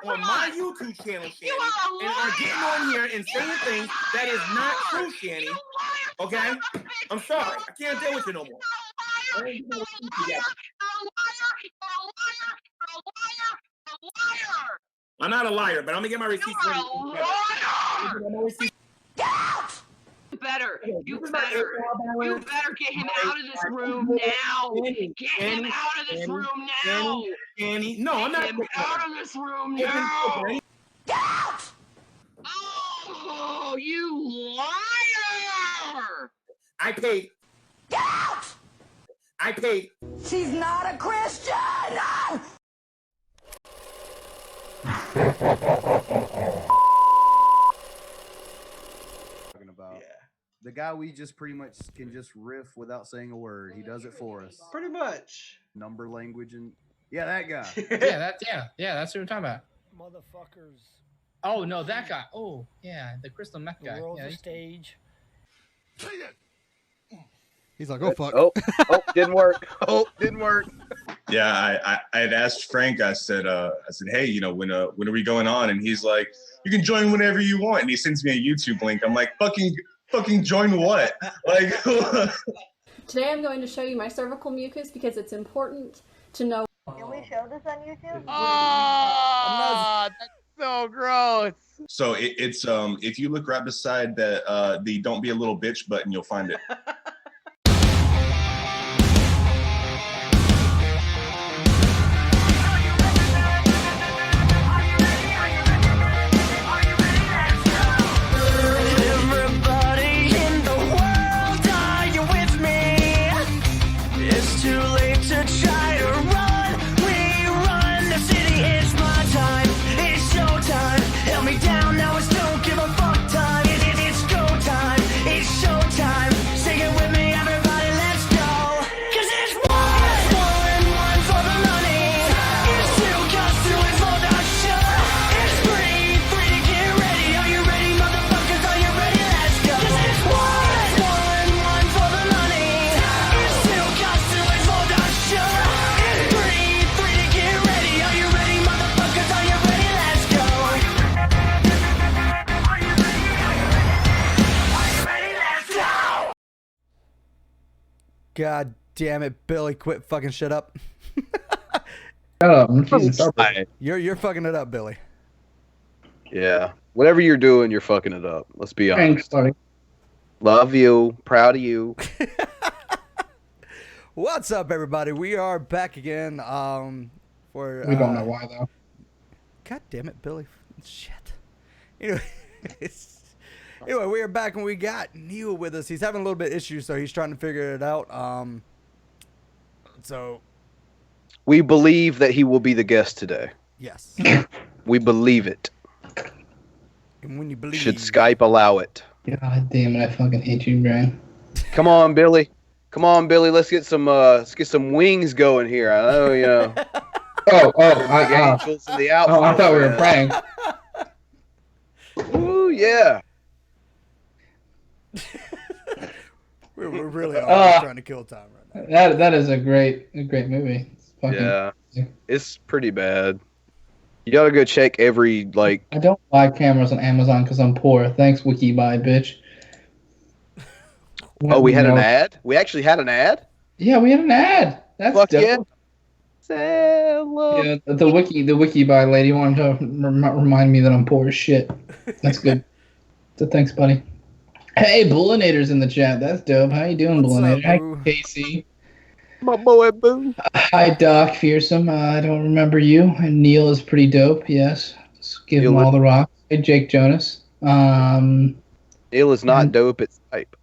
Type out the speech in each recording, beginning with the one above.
on my YouTube channel, Shanny, and are getting on here and saying things that is not true, Shanny. Okay? I'm sorry. I can't deal with you no more. I'm not a liar, but I'm gonna get my receipts. You better get him out of this room now. Get him out of this room now. Annie, no, I'm not. Get him out of this room now. Oh, you liar! I paid. She's not a Christian! Talking about the guy we just pretty much can just riff without saying a word. He does it for us. Pretty much. Number language and that guy. That's what we're talking about. Motherfuckers. Oh no, that guy. Oh yeah, the crystal meth guy. The world's Yeah, a stage. He's like, oh fuck. Oh, didn't work. Didn't work. Yeah, I had asked Frank. I said, hey, you know, when are we going on? And he's like, you can join whenever you want. And he sends me a YouTube link. I'm like, fucking join what? Like. Today I'm going to show you my cervical mucus because it's important to know. Can we show this on YouTube? Oh, that's so gross. So it's if you look right beside the "Don't Be a Little Bitch" button, you'll find it. God damn it, Billy! Quit fucking shit up. You're fucking it up, Billy. Yeah, whatever you're doing, you're fucking it up. Let's be honest. Thanks, buddy. Love you, proud of you. What's up, everybody? We are back again. For we don't know why though. God damn it, Billy! Shit. Anyway. Anyway, we are back and we got Neil with us. He's having a little bit of issues, so he's trying to figure it out. So we believe that he will be the guest today. Yes. We believe it. And when you believe, should Skype allow it? God damn it! I fucking hate you, Brian. Come on, Billy. Come on, Billy. Let's get some wings going here. I know, you know. Angels in the outfit. I thought we were praying. Ooh, yeah. we're really all trying to kill time right now. That is a great movie. It's pretty bad. You gotta go check every like. I don't buy cameras on Amazon because I'm poor. Thanks, WikiBuy, bitch. Oh, we had an ad. We actually had an ad. Yeah, we had an ad. That's fuck dope. yeah. Yeah, the WikiBuy lady wanted to remind me that I'm poor as shit. That's good. So thanks, buddy. Hey, Bullinator's in the chat. That's dope. How you doing, Bullinator? Hi, Casey. My boy, Boo. Hi, Doc Fearsome. I don't remember you. And Neil is pretty dope. Yes. Just give him all the rocks. Hey, Jake Jonas. Neil is not dope at Skype.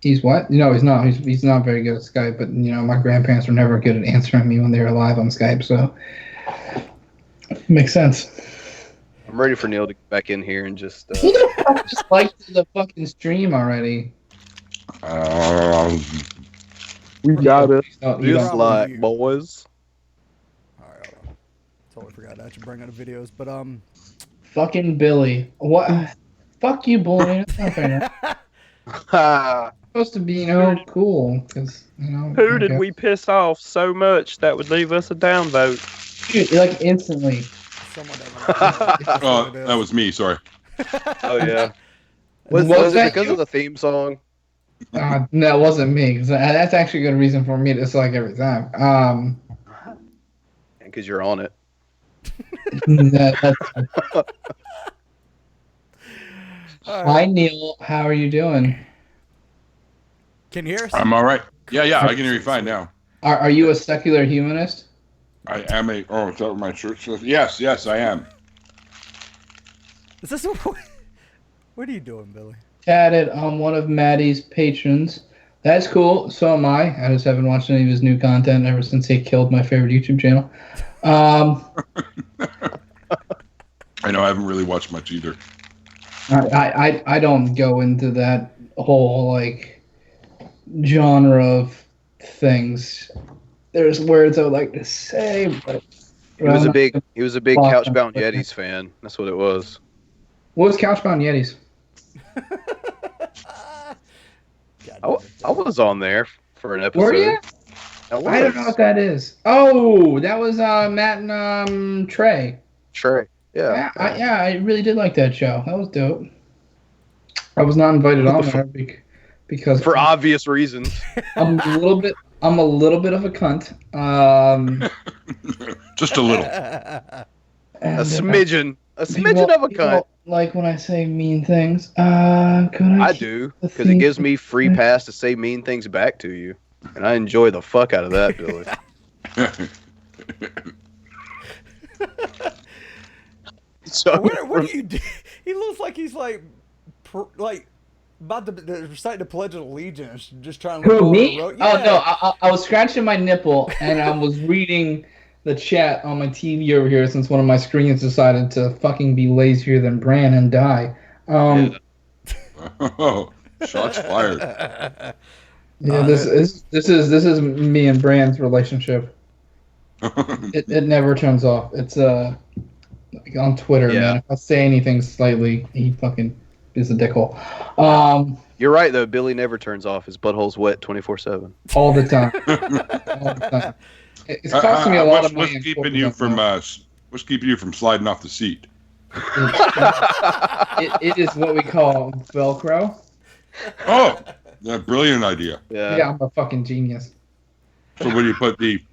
He's what? No, he's not. He's not very good at Skype. But you know, my grandparents were never good at answering me when they were live on Skype. So makes sense. I'm ready for Neil to get back in here and just. Who the fuck just liked the fucking stream already? We got it. Just like boys. Alright, totally forgot to actually bring out the videos, but Fucking Billy. What? Fuck you, Bully. It's not fair. Supposed to be, you know, cool. Cause, you know. Who did we piss off so much that would leave us a downvote? Dude, like instantly. someone doesn't. Oh, that was me. Sorry. Oh yeah. Was it because of the theme song? No, it wasn't me. That's actually a good reason for me to dislike every time. And because you're on it. Hi, Neil. How are you doing? Can you hear us? I'm all right. Yeah, I can hear you fine now. Are you a secular humanist? I am a. Oh, is that what my shirt says? Yes, I am. Is this what are you doing, Billy? Chatted on one of Maddie's patrons. That's cool. So am I. I just haven't watched any of his new content ever since he killed my favorite YouTube channel. I know I haven't really watched much either. I don't go into that whole like genre of things. There's words I would like to say, but he was a big Couchbound Yetis fan. That's what it was. What was Couchbound Yetis? I was on there for an episode. Were you? I don't know what that is. Oh, that was Matt and Trey. Trey, yeah. I really did like that show. That was dope. I was not invited on there because for obvious reasons. I'm a little bit of a cunt. Just a little. A smidgen of a cunt. Like when I say mean things. I do, because it gives me free pass to say mean things back to you. And I enjoy the fuck out of that, Billy. So what do you do? He looks like he's like about to recite the Pledge of Allegiance, just trying to. Who, me? Yeah. Oh no, I was scratching my nipple and I was reading the chat on my TV over here since one of my screens decided to fucking be lazier than Bran and die. Shots fired. Yeah, this is me and Bran's relationship. It never turns off. It's like on Twitter, man. If I say anything slightly, he fucking is a dickhole. You're right though. Billy never turns off. His butthole's wet 24/7. All the time. All the time. It's costing me a lot of money. What's keeping you from sliding off the seat? It is what we call Velcro. Oh, yeah, brilliant idea. Yeah, I'm a fucking genius. So when you put the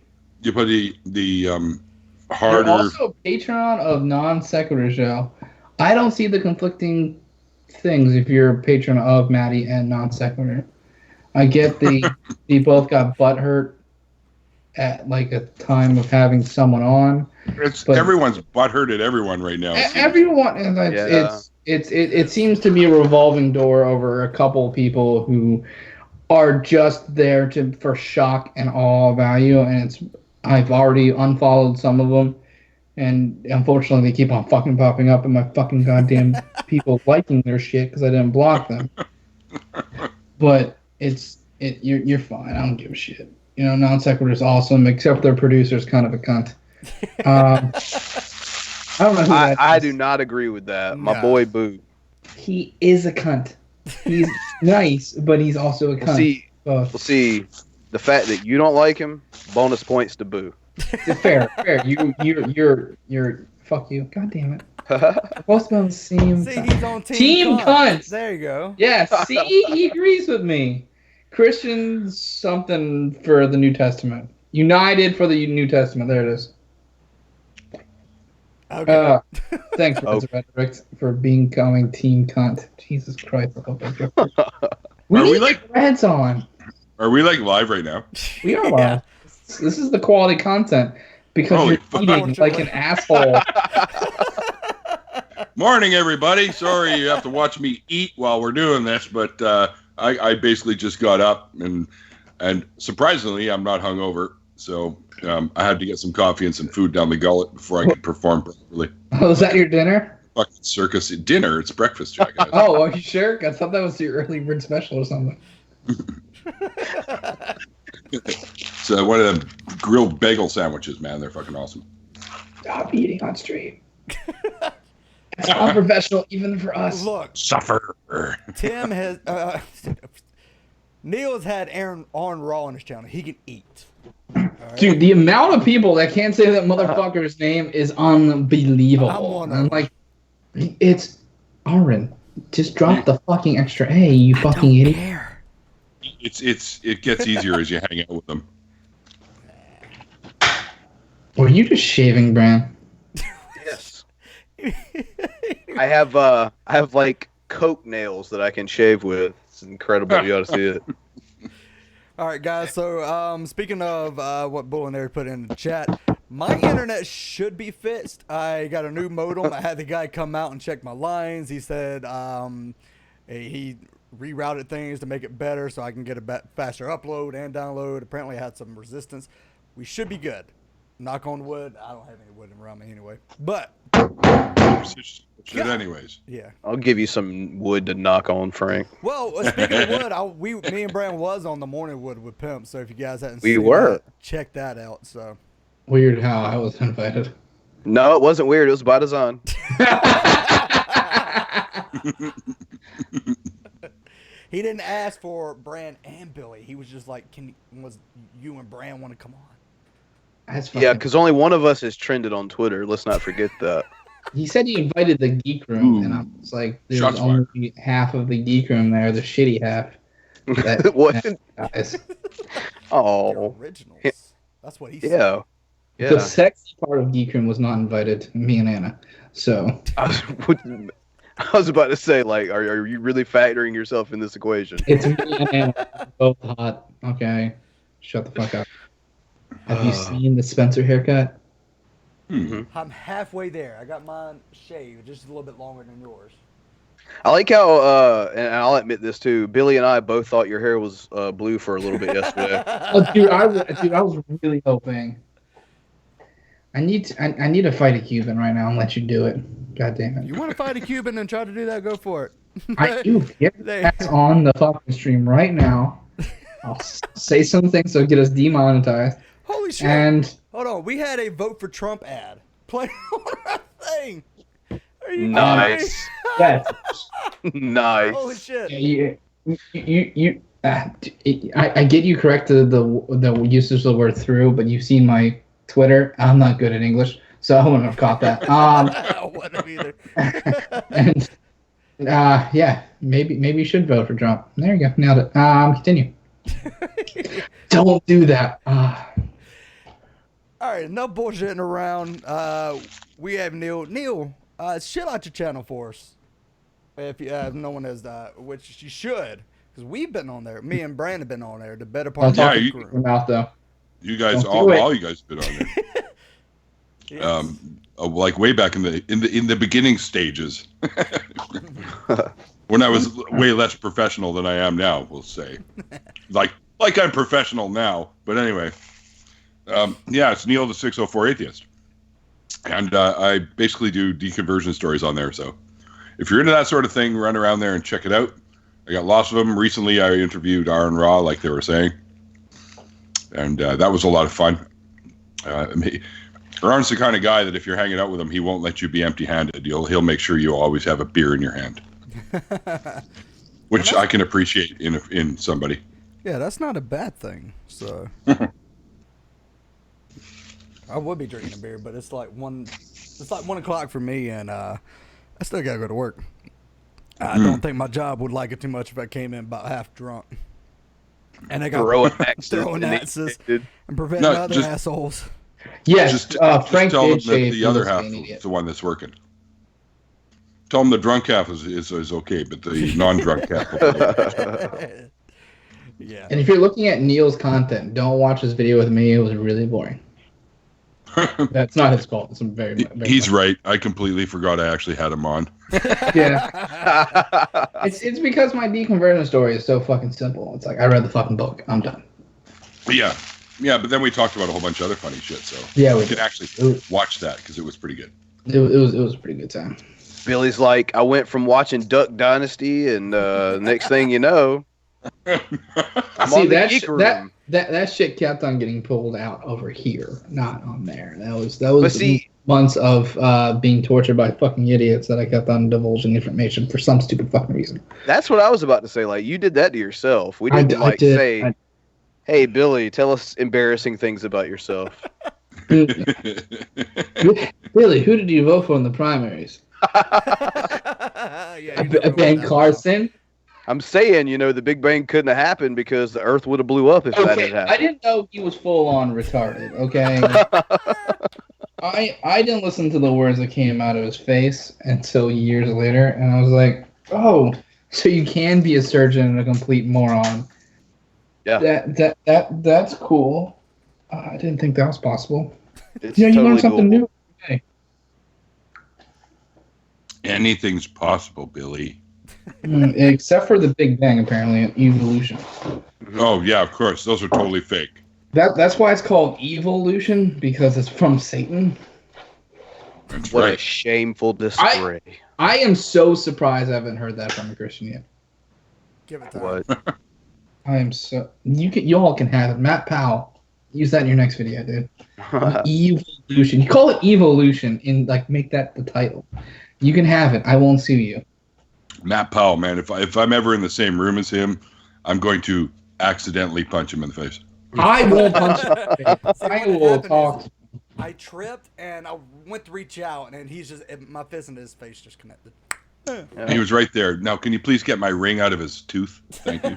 harder. You're also a patron of Non Sequitur Show. I don't see the conflicting things if you're a patron of Maddie and Non Sequitur. I get they both got butthurt at like a time of having someone on. Everyone's butthurt at everyone right now. Everyone, it seems to be a revolving door over a couple of people who are just there for shock and awe value, and I've already unfollowed some of them, and unfortunately they keep on fucking popping up in my fucking goddamn people liking their shit because I didn't block them. But you're fine. I don't give a shit. You know, Non Sequitur is awesome, except their producer's kind of a cunt. I don't know who that I is. do not agree with that. My boy Boo. He is a cunt. He's nice, but he's also a cunt. We'll see. The fact that you don't like him, bonus points to Boo. Fair. You're fuck you. God damn it. Both on the same. See, he's on Team Cunts. There you go. Yeah, see, he agrees with me. Christian something for the New Testament. United for the New Testament. There it is. Okay. Thanks, Professor Rhetoric, for becoming Team Cunt. Jesus Christ. We need like heads on. Are we like live right now? We are live. Yeah. This is the quality content because you're eating like an asshole. Morning, everybody. Sorry you have to watch me eat while we're doing this, but I basically just got up and surprisingly, I'm not hungover. So I had to get some coffee and some food down the gullet before I could perform properly. Oh, is that your dinner? Fucking circus dinner. It's breakfast, Jack. Oh, are you sure? I thought that was your early bird special or something. So one of them grilled bagel sandwiches, man. They're fucking awesome. Stop eating on stream. It's unprofessional even for us. Look, suffer. Tim has Neil has had Aaron on Raw on his channel. He can eat. Dude, the amount of people that can't say that motherfucker's name is unbelievable. I'm like, it's Aaron. Just drop the fucking extra A, you fucking idiot. Care. It gets easier as you hang out with them. Were you just shaving, Bran? Yes. I have like coke nails that I can shave with. It's incredible. You ought to see it. All right, guys. So, speaking of what Bull and Eric put in the chat, my internet should be fixed. I got a new modem. I had the guy come out and check my lines. He said he rerouted things to make it better so I can get a faster upload and download. Apparently, I had some resistance. We should be good. Knock on wood. I don't have any wood around me anyway. But should anyways. Yeah. I'll give you some wood to knock on, Frank. Well, speaking of wood, me and Brand was on the morning wood with Pimp. So if you guys hadn't We seen were. that, check that out. So Weird how I was invited. No, it wasn't weird. It was by design. He didn't ask for Brand and Billy. He was just like, was you and Brand want to come on? Yeah, because only one of us is trended on Twitter. Let's not forget that. He said he invited the Geek Room, and I was like, there's Shots only half of the Geek Room there, the shitty half. What? Guys. Oh. Originals. That's what he said. Yeah. Yeah. The sexy part of Geek Room was not invited, me and Anna. So I was about to say, like, are you really factoring yourself in this equation? it's me and Anna, both hot. Okay, shut the fuck up. Have you seen the Spencer haircut? Mm-hmm. I'm halfway there. I got mine shaved, just a little bit longer than yours. I like how, and I'll admit this too, Billy and I both thought your hair was blue for a little bit yesterday. Oh, dude, I was really hoping. I need to fight a Cuban right now and let you do it. God damn it. You want to fight a Cuban and try to do that? Go for it. I do. Get that's on the fucking stream right now. I'll say something so get us demonetized. Holy shit. And hold on, we had a vote for Trump ad playing on our thing. Are you Nice. Yes. Nice. Holy shit. I get you corrected the usage of the word through, but you've seen my Twitter. I'm not good at English, so I wouldn't have caught that. I wouldn't have either. And yeah, maybe you should vote for Trump. There you go, nailed it. Continue. Don't do that. All right, enough bullshitting around. We have Neil. Neil, shit out your channel for us. If you have no one has which you should, because we've been on there. Me and Brandon have been on there. The better part of the crew. Mouth though. You guys, all you guys have been on there. Yes. Like way back in the beginning stages, when I was way less professional than I am now. We'll say, like I'm professional now. But anyway, yeah, it's Neil the 604 Atheist, and I basically do deconversion stories on there. So if you're into that sort of thing, run around there and check it out. I got lots of them. Recently, I interviewed Aaron Raw, like they were saying, and that was a lot of fun. Aaron's the kind of guy that if you're hanging out with him, he won't let you be empty-handed. He'll make sure you always have a beer in your hand, which I can appreciate in somebody. Yeah, that's not a bad thing. So I would be drinking a beer, but it's like 1 o'clock for me, and I still gotta go to work. I don't think my job would like it too much if I came in about half drunk. And I got throwing axes and preventing other assholes. Yes, just Frank tell them did that shave. the other half is the one that's working. Tell them the drunk half is okay, but the non-drunk half. Yeah. And if you're looking at Neil's content, don't watch his video with me. It was really boring. That's not his fault. It's very He's right. I completely forgot I actually had him on. Yeah. It's because my deconversion story is so fucking simple. It's like I read the fucking book. I'm done. Yeah. Yeah, but then we talked about a whole bunch of other funny shit, so yeah, we can actually watch that because it was pretty good. It was a pretty good time. Billy's like, I went from watching Duck Dynasty, and next thing you know, I'm See, on the Geek Room. That shit kept on getting pulled out over here, not on there. That was months of being tortured by fucking idiots that I kept on divulging information for some stupid fucking reason. That's what I was about to say. Like, you did that to yourself. We didn't say. Hey, Billy, tell us embarrassing things about yourself. Billy, who did you vote for in the primaries? Ben Carson? I'm saying, the Big Bang couldn't have happened because the Earth would have blew up if that had happened. I didn't know he was full on retarded, okay? I didn't listen to the words that came out of his face until years later, and I was like, oh, so you can be a surgeon and a complete moron. Yeah. That's cool. I didn't think that was possible. It's you totally learn something new. Okay. Anything's possible, Billy. Except for the Big Bang, apparently, and evolution. Oh, yeah, of course. Those are totally fake. That's why it's called evolution, because it's from Satan. That's what right. A shameful display. I am so surprised I haven't heard that from a Christian yet. Give it time. What? I am so... You all can have it. Matt Powell. Use that in your next video, dude. Evolution. You call it evolution and make that the title. You can have it. I won't sue you. Matt Powell, man. If I'm ever in the same room as him, I'm going to accidentally punch him in the face. I will punch him in the face. I will talk. I tripped and I went to reach out, and he's just my fist and his face just connected. He was right there. Now, can you please get my ring out of his tooth? Thank you.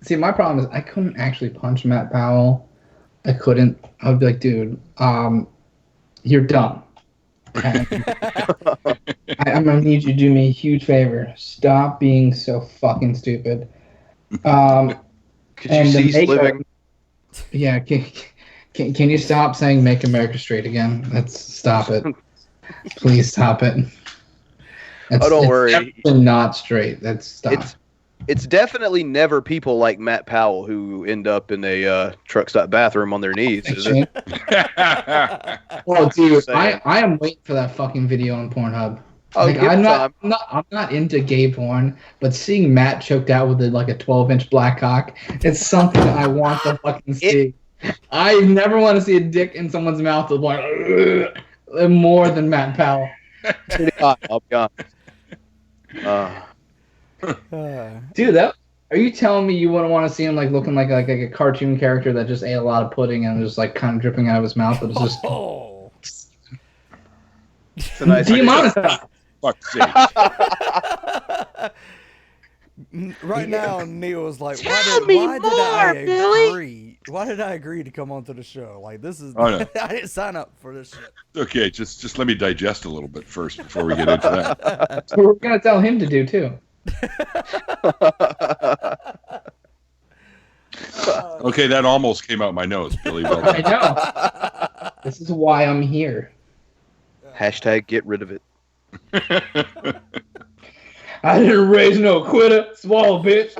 See, my problem is I couldn't actually punch Matt Powell. I couldn't. I would be like, dude, you're dumb. Okay? I'm gonna need you to do me a huge favor. Stop being so fucking stupid. Could you cease living? Yeah, can you stop saying "Make America Straight Again"? Let's stop it. Please stop it. Don't worry. It's not straight. That's stop. It's definitely never people like Matt Powell who end up in a truck stop bathroom on their knees, is it? Oh, dude, I am waiting for that fucking video on Pornhub. Oh, I'm not into gay porn, but seeing Matt choked out with a 12-inch black cock, it's something I want to fucking see. I never want to see a dick in someone's mouth with more than Matt Powell. I'll be honest. Dude, are you telling me you wouldn't want to see him looking like a cartoon character that just ate a lot of pudding and was kind of dripping out of his mouth? But it's just it's a nice demonetized. Fuck's sake. Right now, Neil's like, Tell me more, Billy. Why did I agree to come onto the show? This is Oh, no. I didn't sign up for this shit. Okay, just let me digest a little bit first before we get into that. That's what we're gonna tell him to do too. Okay, that almost came out my nose, Billy. Well I know. This is why I'm here. Hashtag get rid of it. I didn't raise no quitter. Swallow, bitch.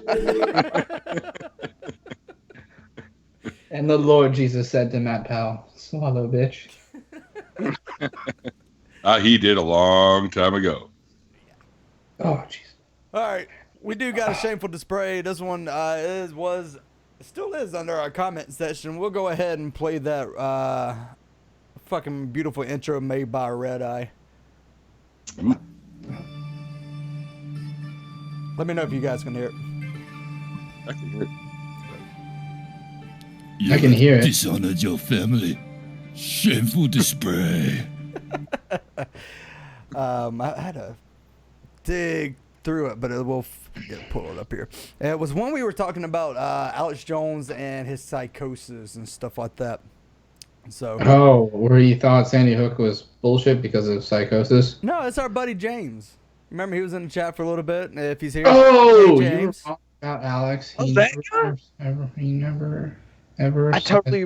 And the Lord Jesus said to Matt Powell, swallow, bitch. He did a long time ago. Oh, jeez. All right, we do got a shameful display. This one still is under our comment section. We'll go ahead and play that fucking beautiful intro made by Red Eye. Let me know if you guys can hear it. I can hear it. I can hear it. Dishonored your family. Shameful display. I had to dig through it, but we'll pull it up here. It was one we were talking about Alex Jones and his psychosis and stuff like that. So. Oh, where you thought Sandy Hook was bullshit because of psychosis? No, it's our buddy James. Remember, he was in the chat for a little bit. If he's here, oh, hey, James. you were talking about Alex. He never ever. I totally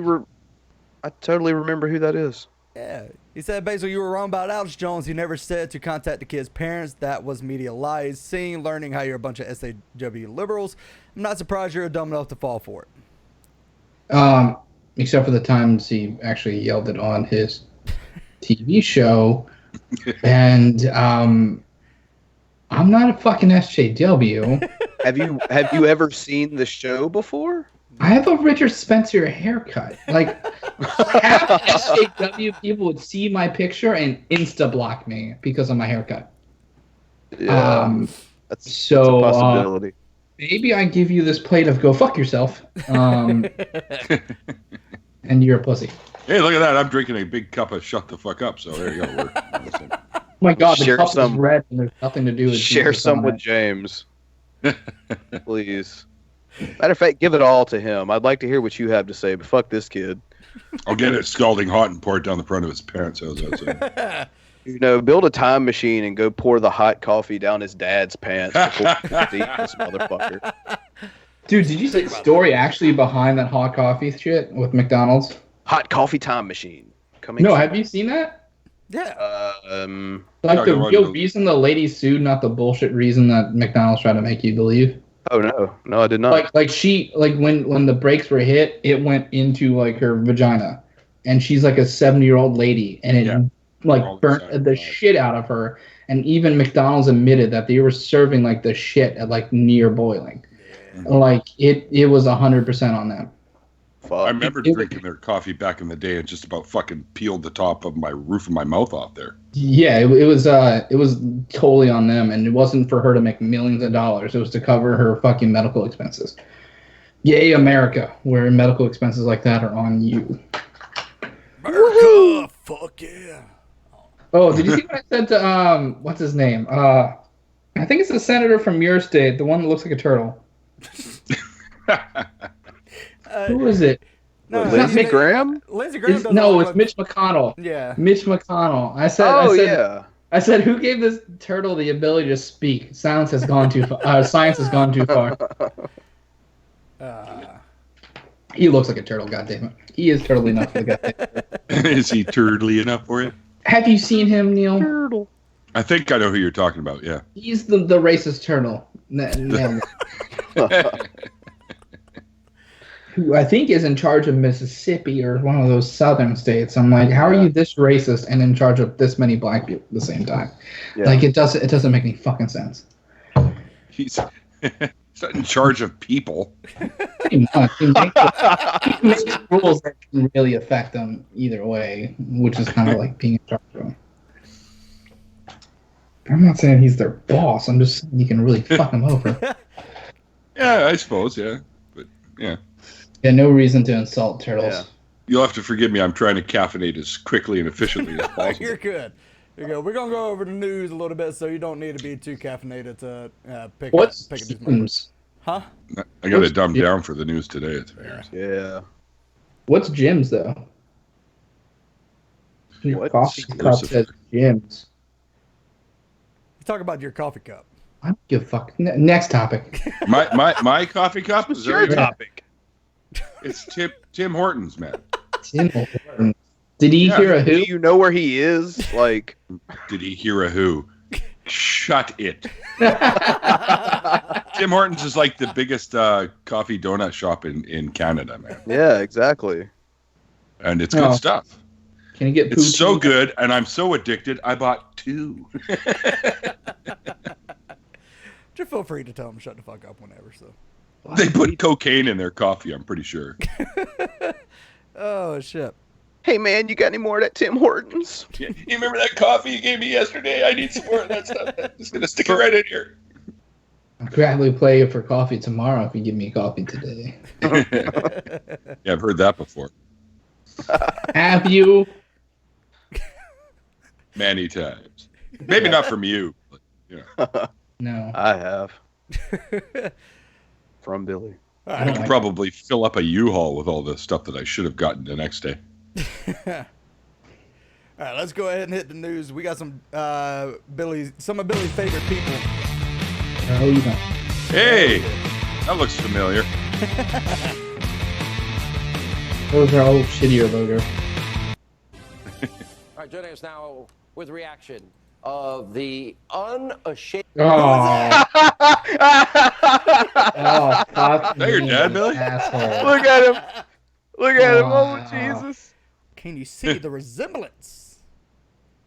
remember who that is. Yeah, he said basically you were wrong about Alex Jones. He never said to contact the kid's parents. That was media lies. Seeing, learning how you're a bunch of SAW liberals. I'm not surprised you're dumb enough to fall for it. Except for the times he actually yelled it on his TV show, and I'm not a fucking SJW. Have you ever seen the show before? I have a Richard Spencer haircut. Half the SJW people would see my picture and insta-block me because of my haircut. Yeah, that's a possibility. maybe I give you this plate of go fuck yourself, and you're a pussy. Hey, look at that! I'm drinking a big cup of shut the fuck up. So there you go. Oh my God, the Share cup some- is red and there's nothing to do with Share Jesus some on with it. James. Please. Matter of fact, give it all to him. I'd like to hear what you have to say, but fuck this kid. I'll get it scalding hot and pour it down the front of his pants. How's that sound? You know, build a time machine and go pour the hot coffee down his dad's pants before you eat this motherfucker. Dude, did you see the story actually behind that hot coffee shit with McDonald's? Hot coffee time machine. Coming No, soon. have you seen that? Yeah. Like the real reason the lady sued, not the bullshit reason that McDonald's tried to make you believe. Oh no, I did not. Like she when the brakes were hit, it went into like her vagina, and she's like a 70-year-old lady, and it burnt the shit out of her. And even McDonald's admitted that they were serving like the shit at like near boiling. Like it was 100% on them. I remember drinking their coffee back in the day and just about fucking peeled the top of my roof of my mouth off there. Yeah, it was totally on them, and it wasn't for her to make millions of dollars. It was to cover her fucking medical expenses. Yay, America, where medical expenses like that are on you. America, fuck yeah. Oh, did you see what I said to what's his name? I think it's the senator from your state, the one that looks like a turtle. Who is it? No, It's not Lindsey Mitch- Graham? Lindsey Graham It's, doesn't no, look it's Mitch McConnell. Yeah. Mitch McConnell. I said, yeah. I said, who gave this turtle the ability to speak? Science has gone too far. Science has gone too far. He looks like a turtle. Goddammit. He is turtle enough for the guy. Is he turtly enough for it? Have you seen him, Neil? Turtle. I think I know who you're talking about. Yeah. He's the racist turtle. Nailed it. Who I think is in charge of Mississippi or one of those southern states. I'm like, how are you this racist and in charge of this many black people at the same time? Yeah. Like it doesn't make any fucking sense. He's not in charge of people. Pretty much. He makes rules that can really affect them either way, which is kind of like being in charge of them. I'm not saying he's their boss. I'm just saying you can really fuck them over. Yeah, I suppose. Yeah, but yeah. Yeah, no reason to insult turtles. Yeah. You'll have to forgive me. I'm trying to caffeinate as quickly and efficiently as possible. You're good. Here you go. We're gonna go over the news a little bit, so you don't need to be too caffeinated to pick What's pick these Jim's? numbers. Huh? I got to dumb down for the news today. It's Yeah. What's Jim's though? Your What? coffee cup says Jim's. Talk about your coffee cup. I don't give a fuck. Next topic. My coffee cup is Your topic. It's Tim Hortons, man. Tim Hortons. Did he hear a Do who? you know where he is? Like, Did he hear a who? Shut it. Tim Hortons is like the biggest coffee donut shop in Canada, man. yeah, exactly. And it's good Oh. stuff. Can you get It's so poutine? good, and I'm so addicted, I bought 2. Just feel free to tell them shut the fuck up whenever. So. They put cocaine in their coffee, I'm pretty sure. Oh shit. Hey man, you got any more of that Tim Hortons? You remember that coffee you gave me yesterday? I need some more of that stuff. I'm just going to stick it right in here. I'll gladly play for coffee tomorrow if you give me coffee today. Yeah, I've heard that before. Have you? Many times. Maybe not from you. But, you know. No. I have. From Billy. I could probably fill up a U-Haul with all the stuff that I should have gotten the next day. All right, let's go ahead and hit the news. We got some some of Billy's favorite people. Oh, you don't. Hey, that looks familiar. Those are all shittier logo. All right, joining us now with reaction of the unashamed. Oh. Oh, fuck. Is that your me, dad, Billy? Asshole. Look at him. Look at him. Oh, Wow. Jesus. Can you see the resemblance?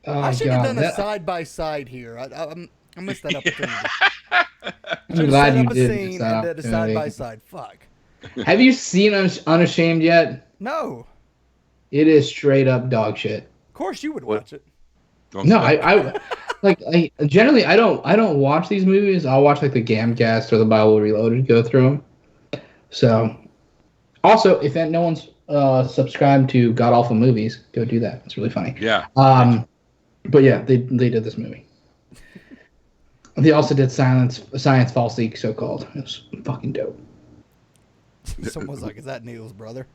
Oh, I should have God. done a side by side here. I missed that opportunity. I'm glad you set up a did. scene and did a side by side. Fuck. Have you seen Unashamed yet? No. It is straight up dog shit. Of course you would watch it. Don't No, stop. like generally I don't watch these movies. I'll watch like the Gamcast or the Bible Reloaded, go through them. So, also, if no one's subscribed to God Awful Movies, go do that. It's really funny. Yeah. But yeah, they did this movie. They also did Science Falsely, so called. It was fucking dope. Someone's like, "Is that Neil's brother?"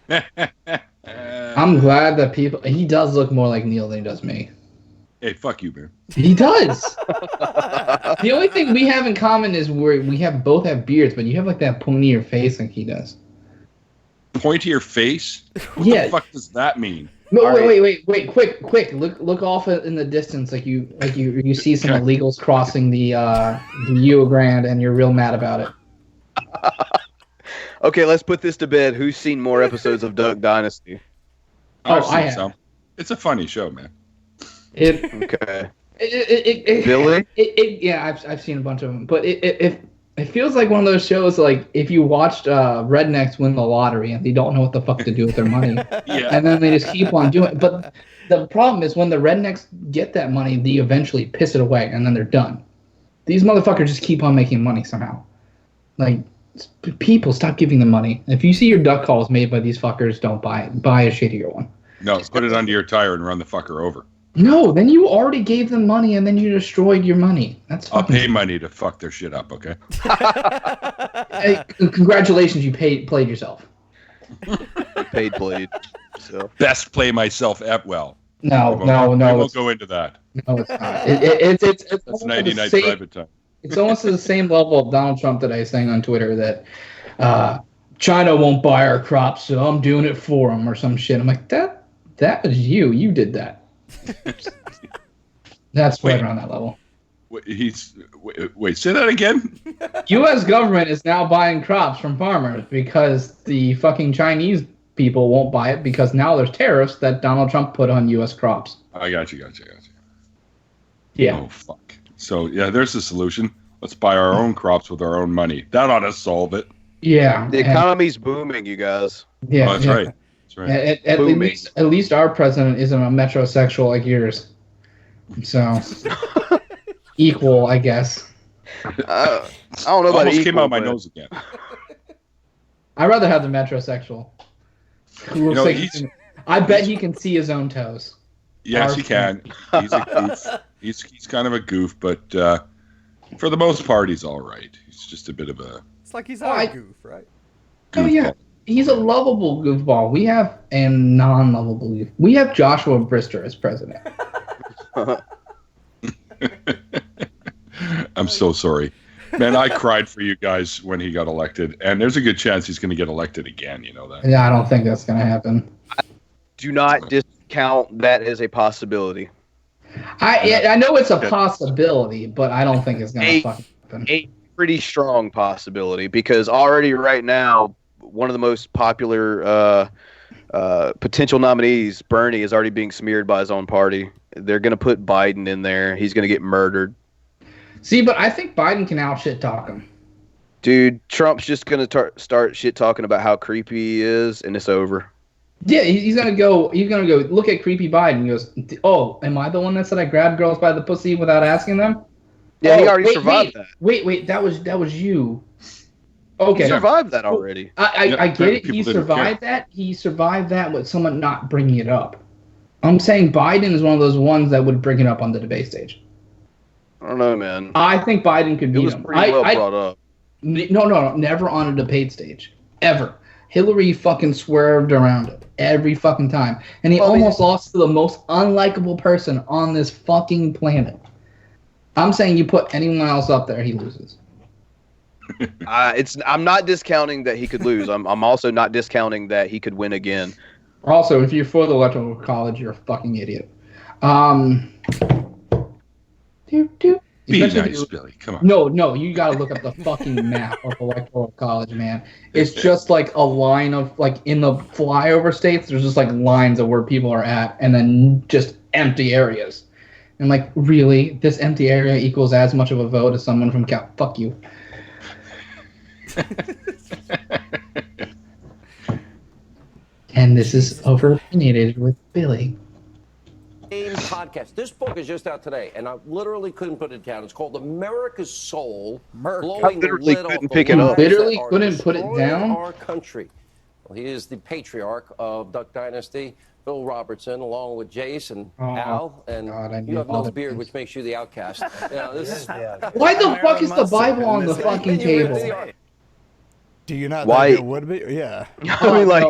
I'm glad that people. He does look more like Neil than he does me. Hey, fuck you, man. He does. The only thing we have in common is we both have beards, but you have like that pointier face like he does. Pointier face? What Yeah. the fuck does that mean? No, wait, quick! Look off in the distance, like you see some illegals crossing the Rio Grande, and you're real mad about it. Okay, let's put this to bed. Who's seen more episodes of Duck Dynasty? I've I seen have. some. It's a funny show, man. Okay. Billy? Yeah, I've seen a bunch of them, but it feels like one of those shows like if you watched rednecks win the lottery and they don't know what the fuck to do with their money, and then they just keep on doing it. But the problem is when the rednecks get that money, they eventually piss it away and then they're done. These motherfuckers just keep on making money somehow. Like, people, stop giving them money. If you see your duck calls made by these fuckers, don't buy it. Buy a shittier one. No, put it under your tire and run the fucker over. No, then you already gave them money and then you destroyed your money. That's I'll fucking... pay money to fuck their shit up, okay? Hey, congratulations, you played yourself. Played. So best play myself at well. No. We won't go into that. No, it's not. It's That's 99 private time. It's almost at the same level of Donald Trump that I was saying on Twitter that China won't buy our crops, so I'm doing it for them or some shit. I'm like, that was you. You did that. That's right around that level. Wait, say that again? U.S. government is now buying crops from farmers because the fucking Chinese people won't buy it because now there's tariffs that Donald Trump put on U.S. crops. I got you. Yeah. Oh, fuck. So, yeah, there's the solution. Let's buy our own crops with our own money. That ought to solve it. Yeah. The economy's booming, you guys. Yeah. Oh, that's right. That's right. At least our president isn't a metrosexual like yours. So, equal, I guess. I don't know about Almost equal, came out my but- nose again. I'd rather have the metrosexual. Who looks like I bet he can see his own toes. Yes, he can. He's a goof. He's kind of a goof, but for the most part, he's all right. He's just a bit of a... It's like he's a goof, right? Oh, yeah. He's a lovable goofball. We have a non-lovable goof. We have Joshua Brister as president. I'm so sorry. Man, I cried for you guys when he got elected, and there's a good chance he's going to get elected again, you know that? Yeah, I don't think that's going to happen. Do not discount that as a possibility. I know it's a possibility, but I don't think it's going to fucking happen. A pretty strong possibility, because already right now, one of the most popular potential nominees, Bernie, is already being smeared by his own party. They're going to put Biden in there. He's going to get murdered. See, but I think Biden can out shit talk him. Dude, Trump's just going to start shit talking about how creepy he is, and it's over. Yeah, he's gonna go. He's gonna go look at creepy Biden. He goes, "Oh, am I the one that said I grabbed girls by the pussy without asking them?" Yeah, he already survived that. Wait, that was you. Okay, He survived that already. I get it. He survived that. He survived that with someone not bringing it up. I'm saying Biden is one of those ones that would bring it up on the debate stage. I don't know, man. I think Biden could beat him. It was pretty well brought up. No, never on a debate stage, ever. Hillary fucking swerved around it every fucking time. And he almost lost to the most unlikable person on this fucking planet. I'm saying you put anyone else up there, he loses. I'm not discounting that he could lose. I'm also not discounting that he could win again. Also, if you're for the electoral college, you're a fucking idiot. Be nice, Billy. Come on. No, you gotta look up the fucking map of electoral college, man. It's just like a line of, like, in the flyover states, there's just like lines of where people are at, and then just empty areas. And like, really, this empty area equals as much of a vote as someone from Cal? Fuck you. And this is Overopinionated with Billy. podcast. This book is just out today, and I literally couldn't put it down. It's called America's Soul, blowing the lid off the pick it up. lies that Literally are couldn't put it destroying down? our country. Well, he is the patriarch of Duck Dynasty, Bill Robertson, along with Jace and Al, and you have no beard, which makes you the outcast. This is Why the fuck is the Bible on the fucking table? Do you not Why- think it would be? Yeah. I mean, like,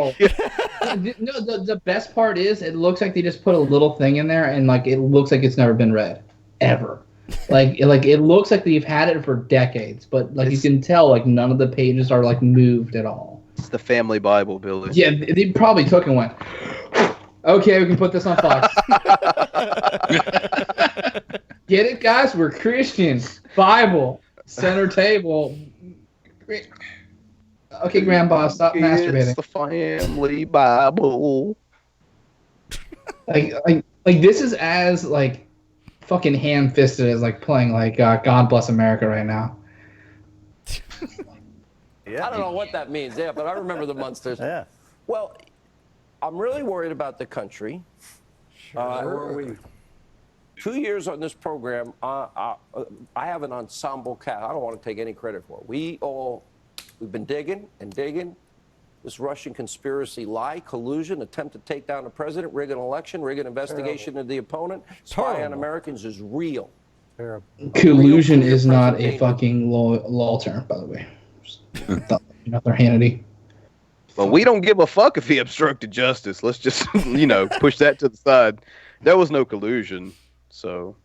no, the best part is it looks like they just put a little thing in there, and like it looks like it's never been read, ever. Like it looks like they've had it for decades, but like you can tell, like none of the pages are like moved at all. It's the family Bible, Billy. Yeah, they probably took and went, okay, we can put this on Fox. Get it, guys? We're Christians. Bible, center table. Okay, Grandpa, stop masturbating. It's the family Bible. Like this is as like fucking ham-fisted as like playing like God Bless America right now. I don't know what that means, but I remember the Munsters. Yeah. Well, I'm really worried about the country. Where are we? 2 years on this program, I have an ensemble cast. I don't want to take any credit for it. We've been digging and digging. This Russian conspiracy, lie, collusion, attempt to take down the president, rig an election, rig an investigation of the opponent, spy on Americans is real. Collusion is not a fucking law term, by the way. Another Hannity. But we don't give a fuck if he obstructed justice. Let's just, push that to the side. There was no collusion, so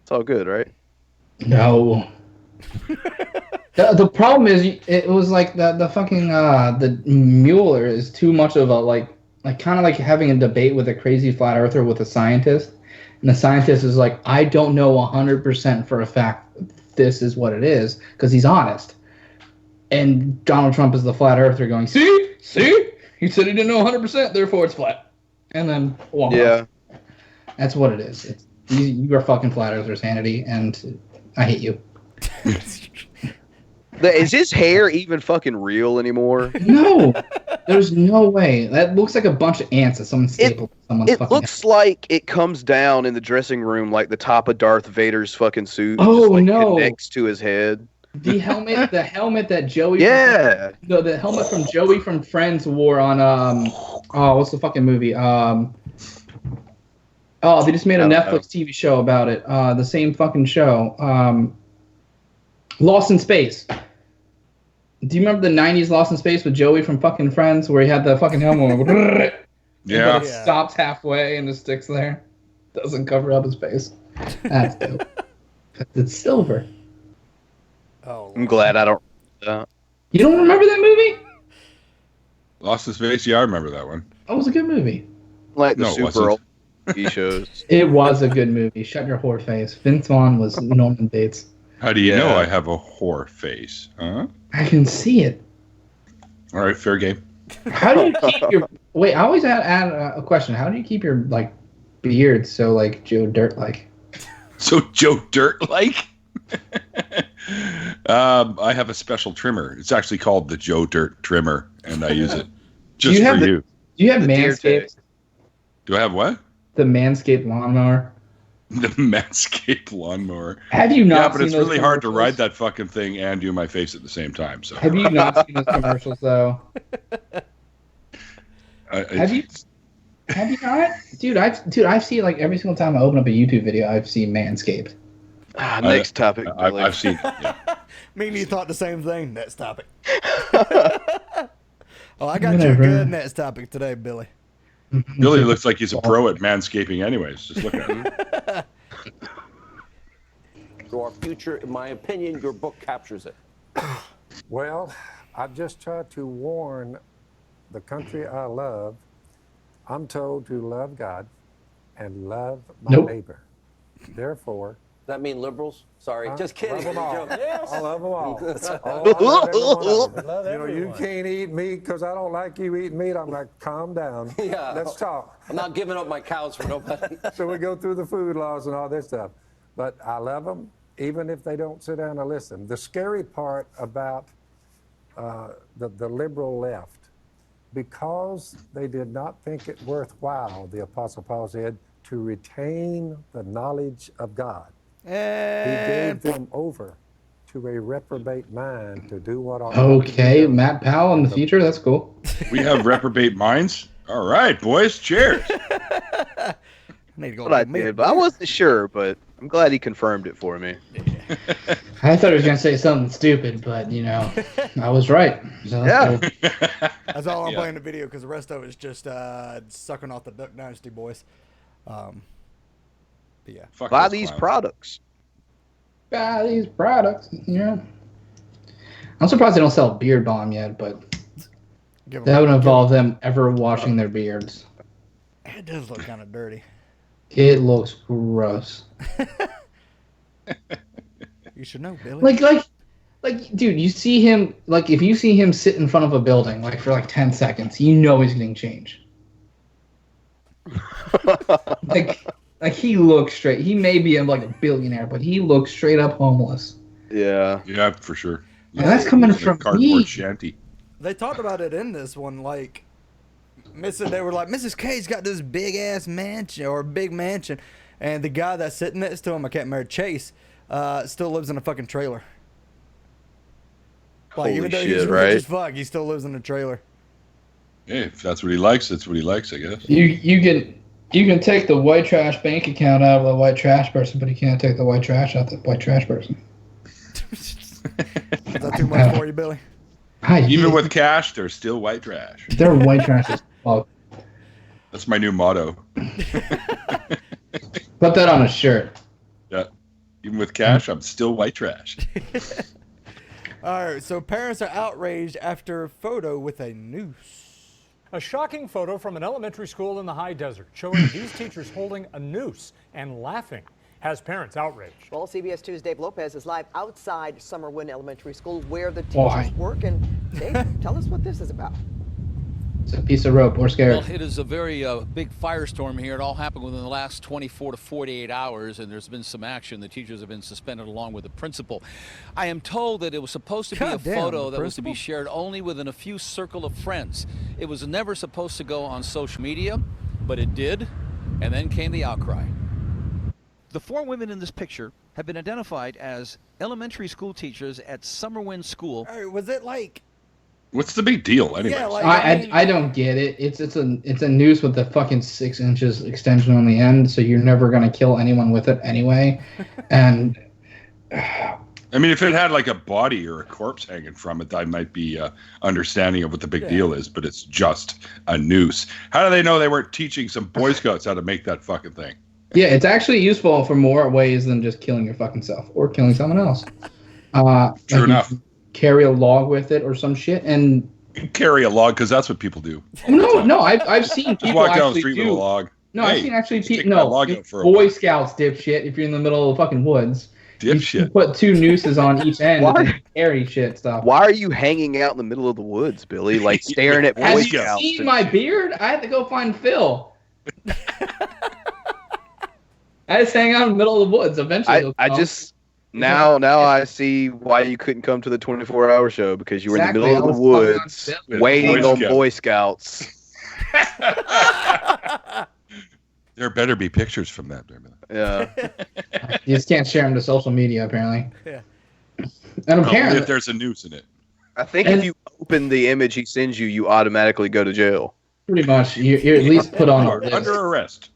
it's all good, right? No. The problem is, it was like the fucking the Mueller is too much of a like kind of like having a debate with a crazy flat earther with a scientist, and the scientist is like, I don't know 100% for a fact this is what it is, because he's honest. And Donald Trump is the flat earther going, see, he said he didn't know 100%, therefore it's flat. And then yeah, that's what it is. You are fucking flat earthers, Hannity, and I hate you. Is his hair even fucking real anymore? No, there's no way. That looks like a bunch of ants that someone stapled. It looks like it comes down in the dressing room like the top of Darth Vader's fucking suit. Oh, just, like, no. Connects to his head. The helmet that Joey. Yeah. The helmet from Joey from Friends wore on what's the fucking movie? They just made a Netflix TV show about it. The same fucking show. Lost in Space. Do you remember the 90s Lost in Space with Joey from fucking Friends where he had the fucking helmet? Yeah. But it stops halfway and it sticks there. Doesn't cover up his face. That's dope. It's silver. Oh. I'm glad I don't. You don't remember that movie? Lost in Space? Yeah, I remember that one. That was a good movie. Like the No, it super wasn't. old TV shows. It was a good movie. Shut your whore face. Vince Vaughn was Norman Bates. How do you know I have a whore face? Huh? I can see it. All right, fair game. How do you keep your... Wait, I always add a question. How do you keep your, like, beard so, like, Joe Dirt-like? So Joe Dirt-like? I have a special trimmer. It's actually called the Joe Dirt trimmer, and I use it just for you. Do you have Manscaped? Do I have what? The Manscaped lawnmower? The Manscaped lawnmower. Have you not Yeah, but seen it's those really hard to commercials? ride that fucking thing and do my face at the same time. So Have you not seen those commercials, though? Have you not? Dude, I've seen, like, every single time I open up a YouTube video, I've seen Manscaped. Next topic. I've seen. Yeah. Me and you thought the same thing. Next topic. Oh, I got you a Whatever. good next topic today, Billy. Billy looks like he's a pro at manscaping, anyways. Just look at him. To our future, in my opinion, your book captures it. Well, I've just tried to warn the country I love. I'm told to love God and love my neighbor. Therefore, Does that mean liberals? Sorry, just kidding. Love them all. Joke. Yes. I love them all. Love You can't eat meat because I don't like you eating meat. I'm like, calm down. Yeah. Let's talk. I'm not giving up my cows for nobody. So we go through the food laws and all this stuff. But I love them, even if they don't sit down and listen. The scary part about the liberal left, because they did not think it worthwhile, the Apostle Paul said, to retain the knowledge of God. And He gave them over to a reprobate mind to do what ought Okay, Matt Powell in the future. That's cool. We have reprobate minds. All right, boys. Cheers. I need to go What I did, but I wasn't sure, but I'm glad he confirmed it for me. I thought he was gonna say something stupid, but you know, I was right. So Yeah. That's all I'm playing the video because the rest of it's just sucking off the Duck Dynasty boys. But yeah. Buy these products. Buy these products. Yeah. I'm surprised they don't sell Beard Balm yet, but that would involve them ever washing their beards. It does look kind of dirty. It looks gross. You should know, Billy. Like, dude, you see him, like, if you see him sit in front of a building, like, for, like, 10 seconds, you know he's getting changed. like, he looks straight. He may be, like, a billionaire, but he looks straight up homeless. Yeah. Yeah, for sure. And that's coming from cardboard me. shanty. They talked about it in this one, like, they were like, Mrs. K's got this big-ass mansion, or big mansion, and the guy that's sitting next to him, I can't remember, Chase, still lives in a fucking trailer. Like, even though he's rich as fuck, he still lives in a trailer. Hey, if that's what he likes, that's what he likes, I guess. You can take the white trash bank account out of the white trash person, but you can't take the white trash out of the white trash person. Is that too much for you, Billy? Even with cash, they're still white trash. They're white trash as fuck. That's my new motto. Put that on a shirt. Yeah. Even with cash, I'm still white trash. All right, so parents are outraged after photo with a noose. A shocking photo from an elementary school in the high desert showing these teachers holding a noose and laughing has parents outraged. Well, CBS 2's Dave Lopez is live outside Summerwind Elementary School where the Why? teachers work. And Dave, tell us what this is about. It's a piece of rope. We're scared. Well, it is a very big firestorm here. It all happened within the last 24 to 48 hours, and there's been some action. The teachers have been suspended along with the principal. I am told that it was supposed to be a photo that was to be shared only within a few circle of friends. It was never supposed to go on social media, but it did, and then came the outcry. The 4 women in this picture have been identified as elementary school teachers at Summerwind School. All right, was it like... What's the big deal, anyway? Yeah, like, I don't get it. It's a noose with a fucking 6 inches extension on the end, so you're never gonna kill anyone with it anyway. And I mean, if it had like a body or a corpse hanging from it, I might be understanding of what the big deal is. But it's just a noose. How do they know they weren't teaching some Boy Scouts how to make that fucking thing? yeah, it's actually useful for more ways than just killing your fucking self or killing someone else. True enough. Carry a log with it or some shit, and You carry a log because that's what people do. no, I've seen people Just walk down the actually street do. with a log. No, Hey, I've seen actually just people. take that No, log out for a Boy walk. Scouts, dipshit. If you're in the middle of the fucking woods, Dipshit. you put 2 nooses on each end Why? and carry shit stuff. Why are you hanging out in the middle of the woods, Billy? Like staring at Boy Have you Scouts? seen my beard? I had to go find Phil. I just hang out in the middle of the woods. Eventually, I just now I see why you couldn't come to the 24-hour show, because you were in the middle of the woods waiting on Boy Scouts. There better be pictures from that. Yeah. You just can't share them to social media, apparently. Yeah. And Only apparently, if there's a noose in it. I think if you open the image he sends you, you automatically go to jail. pretty much, you're at least put on a list. Under arrest.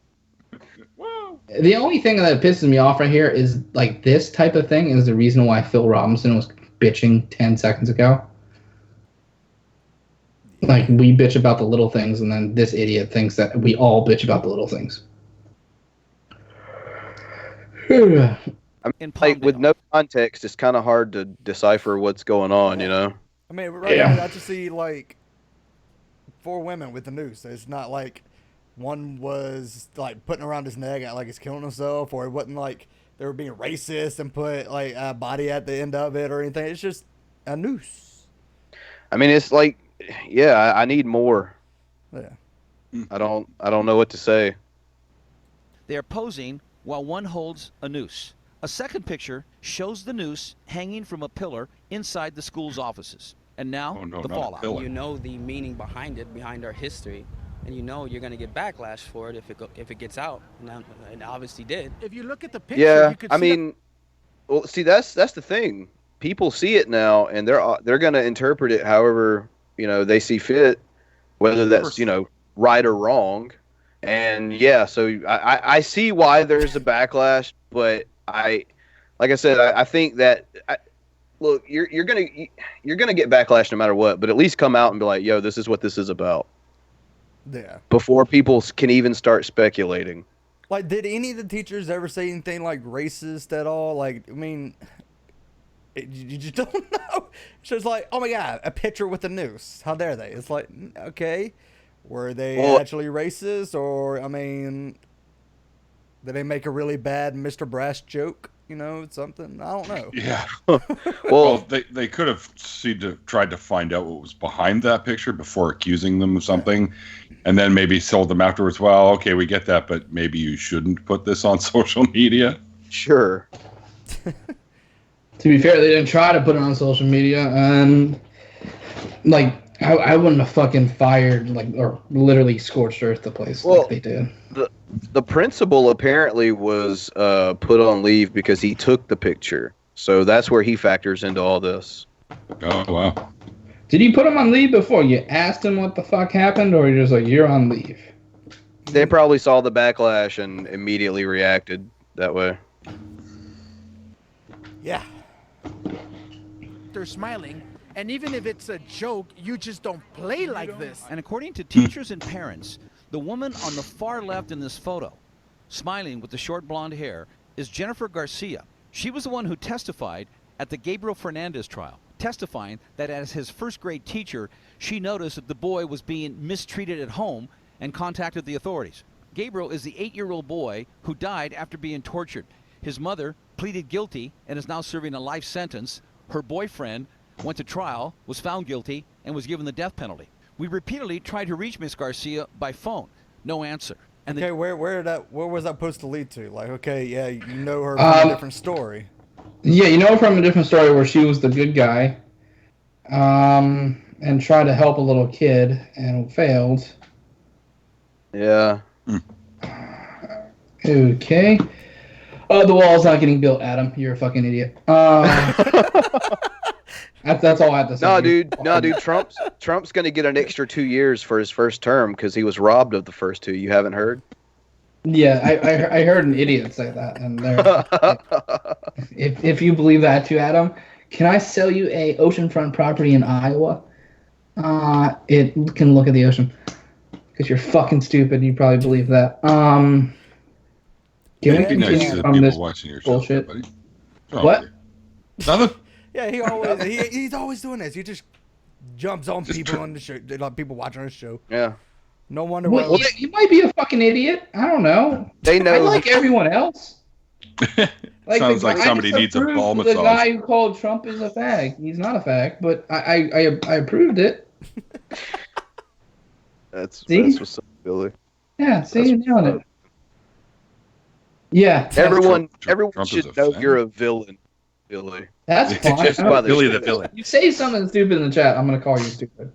The only thing that pisses me off right here is like this type of thing is the reason why Phil Robinson was bitching 10 seconds ago. Like, we bitch about the little things, and then this idiot thinks that we all bitch about the little things. I mean, like, with no context, it's kind of hard to decipher what's going on, you know? I mean, right now, I just see, like, 4 women with the noose. It's not like one was, like, putting around his neck like he's killing himself, or it wasn't like they were being racist and put, like, a body at the end of it or anything. It's just a noose. I mean, it's like, yeah, I need more. Yeah. I don't know what to say. They are posing while one holds a noose. A second picture shows the noose hanging from a pillar inside the school's offices. And now, the fallout. You know the meaning behind it, behind our history. and you know you're gonna get backlash for it if it gets out, and it obviously did. If you look at the picture, Yeah, you could I see mean, well, see, that's the thing. People see it now, and they're gonna interpret it however they see fit, whether that's right or wrong. And yeah, so I see why there's a backlash, but like I said, I think that look, you're gonna get backlash no matter what, but at least come out and be like, yo, this is what this is about. Yeah. Before people can even start speculating. Like, did any of the teachers ever say anything like racist at all? Like, I mean, you just don't know. It's just like, oh my God, a picture with a noose. How dare they? It's like, okay, were they actually racist? Or, I mean, did they make a really bad Mr. Brass joke? Something? I don't know. Yeah. Well, they could have tried to find out what was behind that picture before accusing them of something, and then maybe told them afterwards, well, okay, we get that, but maybe you shouldn't put this on social media. Sure. To be fair, they didn't try to put it on social media, and I wouldn't have fucking fired or literally scorched earth the place like they did. The principal apparently was put on leave because he took the picture, so that's where he factors into all this. Oh wow! Did you put him on leave before you asked him what the fuck happened, or you're just like, you're on leave? They probably saw the backlash and immediately reacted that way. Yeah. they're smiling. And even if it's a joke, you just don't play like this. And according to teachers and parents, the woman on the far left in this photo, smiling with the short blonde hair, is Jennifer Garcia. She was the one who testified at the Gabriel Fernandez trial, testifying that as his first grade teacher, she noticed that the boy was being mistreated at home and contacted the authorities. Gabriel is the 8-year-old boy who died after being tortured. His mother pleaded guilty and is now serving a life sentence. Her boyfriend went to trial, was found guilty, and was given the death penalty. We repeatedly tried to reach Miss Garcia by phone. No answer. And okay, where was that supposed to lead to? Like, okay, yeah, you know her from a different story. Yeah, you know her from a different story where she was the good guy, and tried to help a little kid and failed. Yeah. Okay. Oh, the wall's not getting built, Adam. You're a fucking idiot. That's all I have to say. No, dude. Trump's gonna get an extra 2 years for his first term because he was robbed of the first 2. You haven't heard? Yeah, I heard an idiot say that, and if you believe that too, Adam, can I sell you a oceanfront property in Iowa? It can look at the ocean. Because you're fucking stupid, you probably believe that. Can we continue from this bullshit? What? Nothing. Yeah, he's always doing this. He just jumps on people on the show, like people watching the show. Yeah. No wonder. Well, you might be a fucking idiot. I don't know. They know. I like everyone else. Sounds like somebody needs a ball massage. The guy who called Trump is a fag. He's not a fag, but I approved it. That's what's up, Billy. Yeah, see, you nailed it. Yeah. Everyone Trump should know you're a villain, Billy. That's fine. Billy the villain. You say something stupid in the chat, I'm going to call you stupid.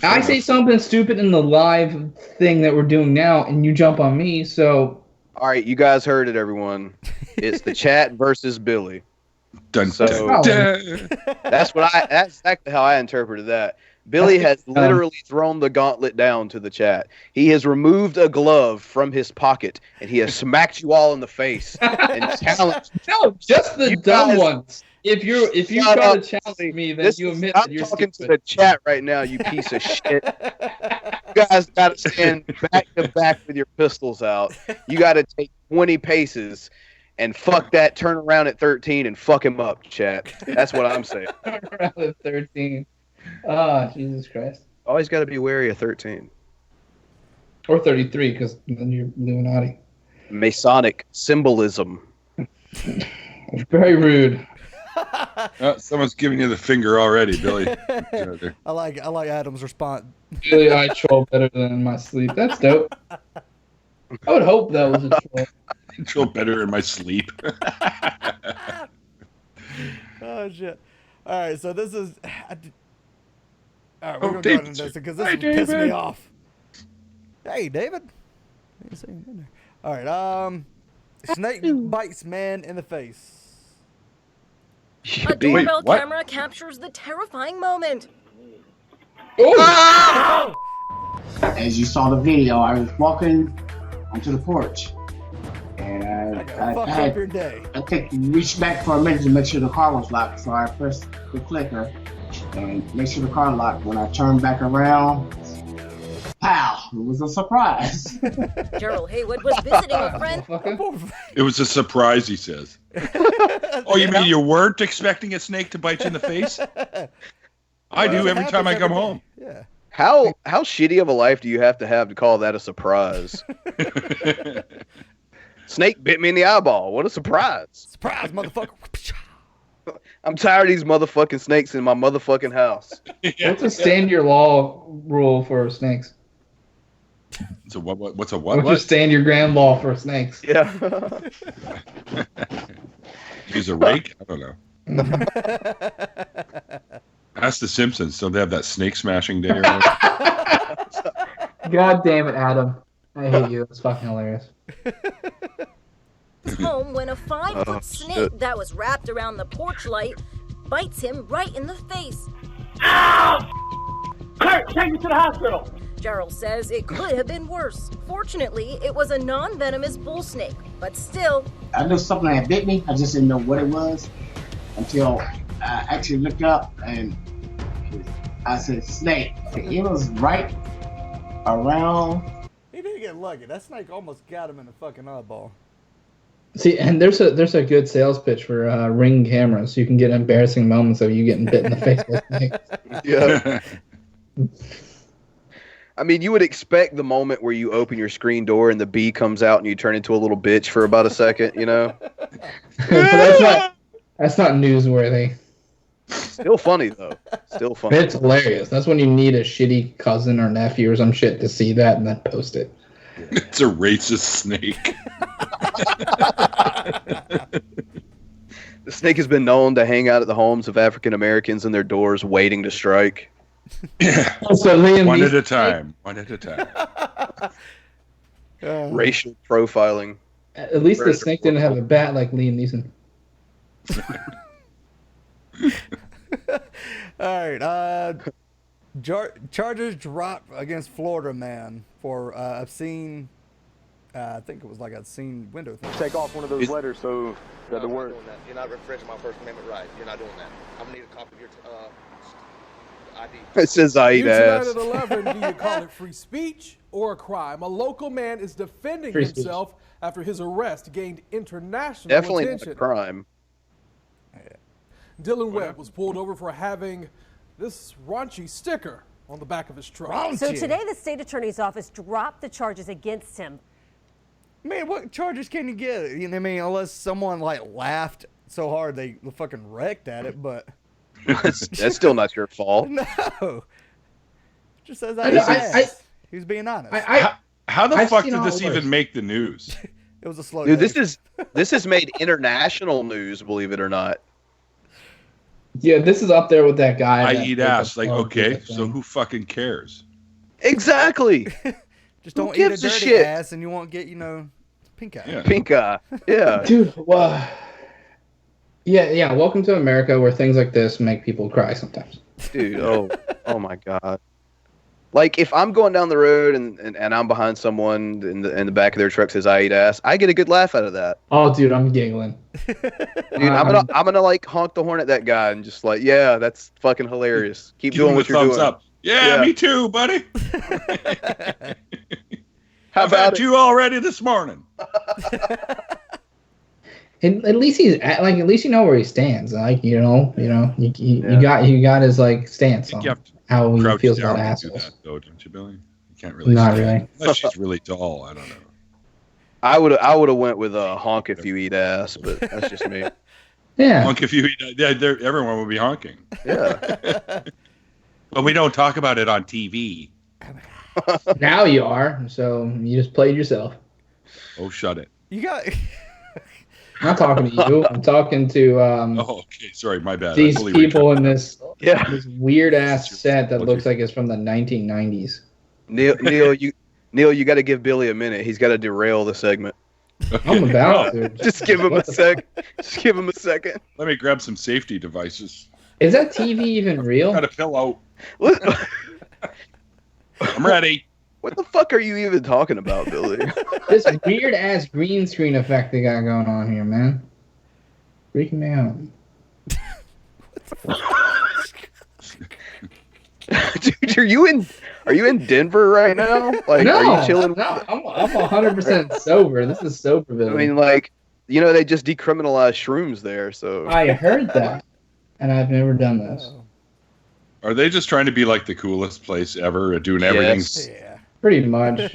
I say something stupid in the live thing that we're doing now, and you jump on me, so... All right, you guys heard it, everyone. It's the chat versus Billy. That's exactly how I interpreted that. Billy has literally thrown the gauntlet down to the chat. He has removed a glove from his pocket, and he has smacked you all in the face and challenged. No, just the dumb ones. If you try to challenge me, then you admit that you're talking stupid. to the chat right now, you piece of shit. You guys got to stand back to back with your pistols out. You got to take 20 paces and fuck that. Turn around at 13 and fuck him up, chat. That's what I'm saying. Turn around at 13. Oh, Jesus Christ. Always got to be wary of 13. Or 33, because then you're Illuminati. Masonic symbolism. Very rude. Someone's giving you the finger already, Billy. I like Adam's response. Billy, I troll better than in my sleep. That's dope. I would hope that was a troll. I troll better in my sleep. Oh, shit. All right, so this is... All right, we're going to go into this because this is pissing me off. Hey, David. Didn't see him in there. All right. Snake bites man in the face. A doorbell camera captures the terrifying moment. As you saw the video, I was walking onto the porch, and I think reached back for a minute to make sure the car was locked. So I pressed the clicker and make sure the car locked. When I turned back around, pow! It was a surprise. Gerald Haywood was visiting a friend. It was a surprise, he says. Oh, you mean you weren't expecting a snake to bite you in the face? I do every time I come home. Yeah. How shitty of a life do you have to call that a surprise? Snake bit me in the eyeball. What a surprise. Surprise, motherfucker. I'm tired of these motherfucking snakes in my motherfucking house. What's a stand your law rule for snakes? So what's a what? What's your stand your ground law for snakes? Yeah. Use a rake? I don't know. Ask the Simpsons. Don't they have that snake smashing day? Or God damn it, Adam. I hate you. It's fucking hilarious. Home when a 5-foot snake shit. that was wrapped around the porch light bites him right in the face. Kurt, take me to the hospital. Gerald says it could have been worse. Fortunately, it was a non-venomous bull snake, but still. I knew something had bit me. I just didn't know what it was until I actually looked up and I said snake. It was right around. He didn't get lucky. That snake almost got him in the fucking eyeball. See, and there's a good sales pitch for Ring cameras. You can get embarrassing moments of you getting bit in the face by a snake. Yeah. I mean, you would expect the moment where you open your screen door and the bee comes out and you turn into a little bitch for about a second, you know? That's not newsworthy. Still funny, though. Still funny. It's hilarious. That's when you need a shitty cousin or nephew or some shit to see that and then post it. It's a racist snake. The snake has been known to hang out at the homes of African Americans and their doors waiting to strike. So One at a time. One at a time. Racial profiling. At least the snake didn't have a bat like Liam Neeson. All right. Charges dropped against Florida man for obscene. I think it was like obscene window thing. Take off one of those letters so that the word. You're not refreshing my First Amendment right. You're not doing that. I'm gonna need a copy of your ID. It says I eat Here ass. tonight at 11, do you call it free speech or a crime? A local man is defending Free speech. himself after his arrest gained international Definitely attention. not a crime. Dylan Webb was pulled over for having this raunchy sticker on the back of his truck. So today, the state attorney's office dropped the charges against him. Man, what charges can you get? You know what I mean? Unless someone like laughed so hard they fucking wrecked at it, but That's still not your fault. no. Just says he was being honest. How the I've fuck seen did all this worse. even make the news? It was a slow Dude, day. this has made international news, believe it or not. Yeah, this is up there with that guy. I that eat did the ass. Like, plug okay, thing. so who fucking cares? Exactly. Just don't Who eat a gives a dirty shit? ass and you won't get, pink eye. Yeah. Pink eye. Yeah. Dude, well, yeah. Welcome to America, where things like this make people cry sometimes. Dude, oh my god. Like if I'm going down the road and I'm behind someone in the back of their truck says I eat ass, I get a good laugh out of that. Oh, dude, I'm giggling. Dude, I'm gonna like honk the horn at that guy and just like, yeah, that's fucking hilarious. Keep Give doing him what a you're thumbs doing. up. Yeah, me too, buddy. How I've about had you already this morning. And at least at least you know where he stands. Like you got his like stance on how he Crouch feels down about and do assholes. that, though, don't you, Billy? You can't really. Not see. really. Unless she's really tall. I don't know. I would have went with a honk if you eat ass, but that's just me. Yeah. Honk if you eat. Yeah, everyone would be honking. Yeah. But we don't talk about it on TV. Now you are, so you just played yourself. Oh, shut it. You got. I'm not talking to you. I'm talking to Oh, okay. Sorry, my bad. these I fully people in this Yeah. this weird ass set that looks like it's from the 1990s. Neil, Neil, you got to give Billy a minute. He's got to derail the segment. I'm about to. Just give him a sec. Just give him a second. Let me grab some safety devices. Is that TV even real? Got a pillow. I'm ready. What the fuck are you even talking about, Billy? This weird ass green screen effect they got going on here, man. Freaking me out. Dude, are you in Denver right now? Like, no, are you chilling? No, I'm 100% sober. This is sober, Billy. I mean, like, they just decriminalized shrooms there, so. I heard that, and I've never done this. Are they just trying to be like the coolest place ever at doing everything? Yes. Yeah. Pretty much.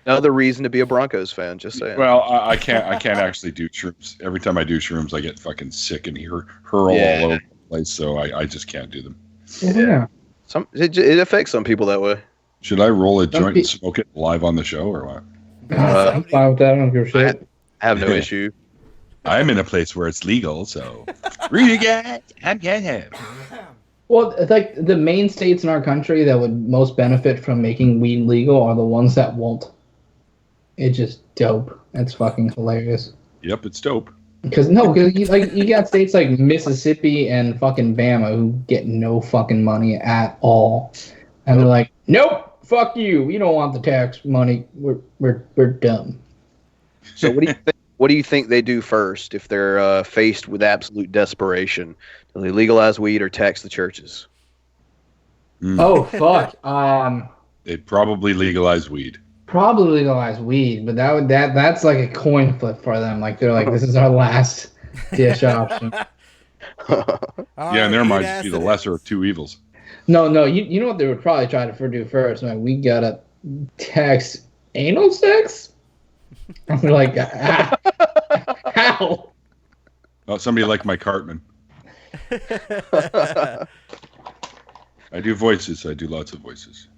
Another reason to be a Broncos fan, just saying. Well, I can't actually do shrooms. Every time I do shrooms, I get fucking sick and hurl all over the place, so I just can't do them. Yeah. It affects some people that way. Should I roll a joint and smoke it live on the show or what? I'm fine with that. I don't give a shit. I have no issue. I'm in a place where it's legal, so. Really, guys? I'm getting Well, it's like the main states in our country that would most benefit from making weed legal are the ones that won't. It's just dope. It's fucking hilarious. Yep, it's dope. Because you got states like Mississippi and fucking Bama who get no fucking money at all, and they're like, nope, fuck you. We don't want the tax money. We're dumb. So what do you think they do first if they're faced with absolute desperation? Do they legalize weed or tax the churches? Oh fuck. They'd probably legalize weed. Probably legalize weed, but that's like a coin flip for them. Like they're like, this is our last dish option. Yeah, in their minds, it'd be the lesser of two evils. No. You know what they would probably try to do first? Like, we gotta tax anal sex. I'm like, how? Oh, somebody like my Cartman. I do voices. I do lots of voices.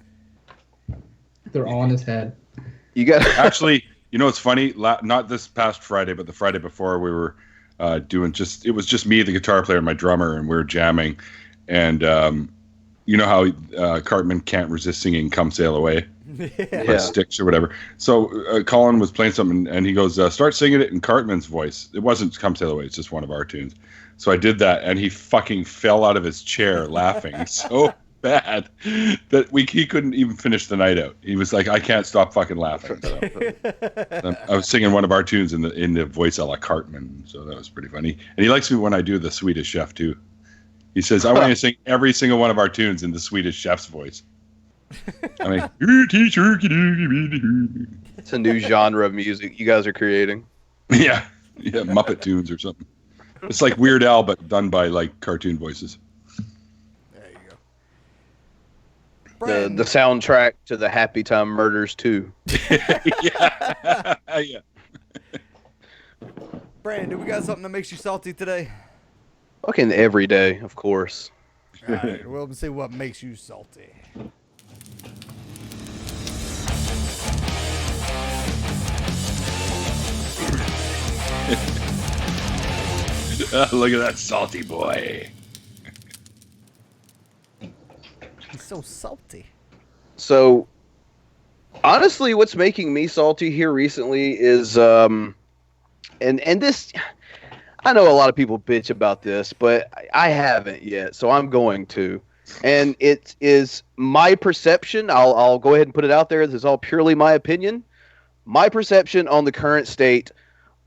They're all in his head. You got actually. You know, it's funny. Not this past Friday, but the Friday before, we were doing it was just me, the guitar player, and my drummer, and we were jamming. And you know how Cartman can't resist singing "Come Sail Away" by Styx or whatever. So Colin was playing something, and he goes, "Start singing it in Cartman's voice." It wasn't "Come Sail Away"; it's just one of our tunes. So I did that, and he fucking fell out of his chair laughing so bad that he couldn't even finish the night out. He was like, I can't stop fucking laughing. So, I was singing one of our tunes in the voice a la Cartman, so that was pretty funny. And he likes me when I do the Swedish Chef too. He says, I want you to sing every single one of our tunes in the Swedish Chef's voice. I mean, it's a new genre of music you guys are creating. Yeah, Muppet tunes or something. It's like Weird Al, but done by like cartoon voices. The soundtrack to the Happy Time Murders 2. Yeah. Brandon, we got something that makes you salty today? Fucking every day, of course. All right, well, let's see what makes you salty. Look at that salty boy. He's so salty. So, honestly, what's making me salty here recently is, and this, I know a lot of people bitch about this, but I haven't yet, so I'm going to. And it is my perception. I'll go ahead and put it out there. This is all purely my opinion. My perception on the current state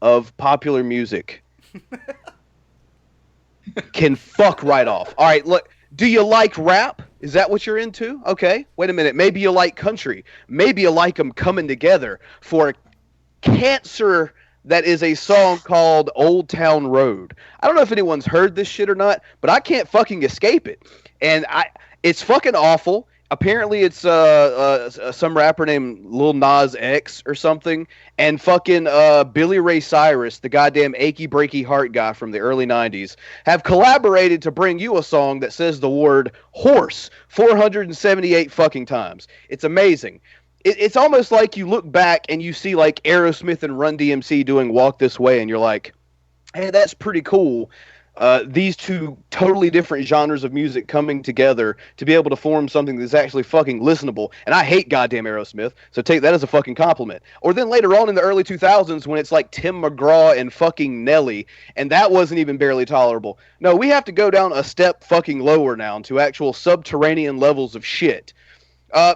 of popular music can fuck right off. All right, look. Do you like rap? Is that what you're into? Okay, wait a minute. Maybe you like country. Maybe you like them coming together for Cancer. That is a song called Old Town Road. I don't know if anyone's heard this shit or not, but I can't fucking escape it. And it's fucking awful. Apparently it's some rapper named Lil Nas X or something, and fucking Billy Ray Cyrus, the goddamn achy breaky heart guy from the early 90s, have collaborated to bring you a song that says the word horse 478 fucking times. It's amazing. It's almost like you look back and you see like Aerosmith and Run DMC doing Walk This Way, and you're like, hey, that's pretty cool. these two totally different genres of music coming together to be able to form something that's actually fucking listenable. And I hate goddamn Aerosmith, so take that as a fucking compliment. Or then later on in the early 2000s when it's like Tim McGraw and fucking Nelly, and that wasn't even barely tolerable. No, we have to go down a step fucking lower now to actual subterranean levels of shit.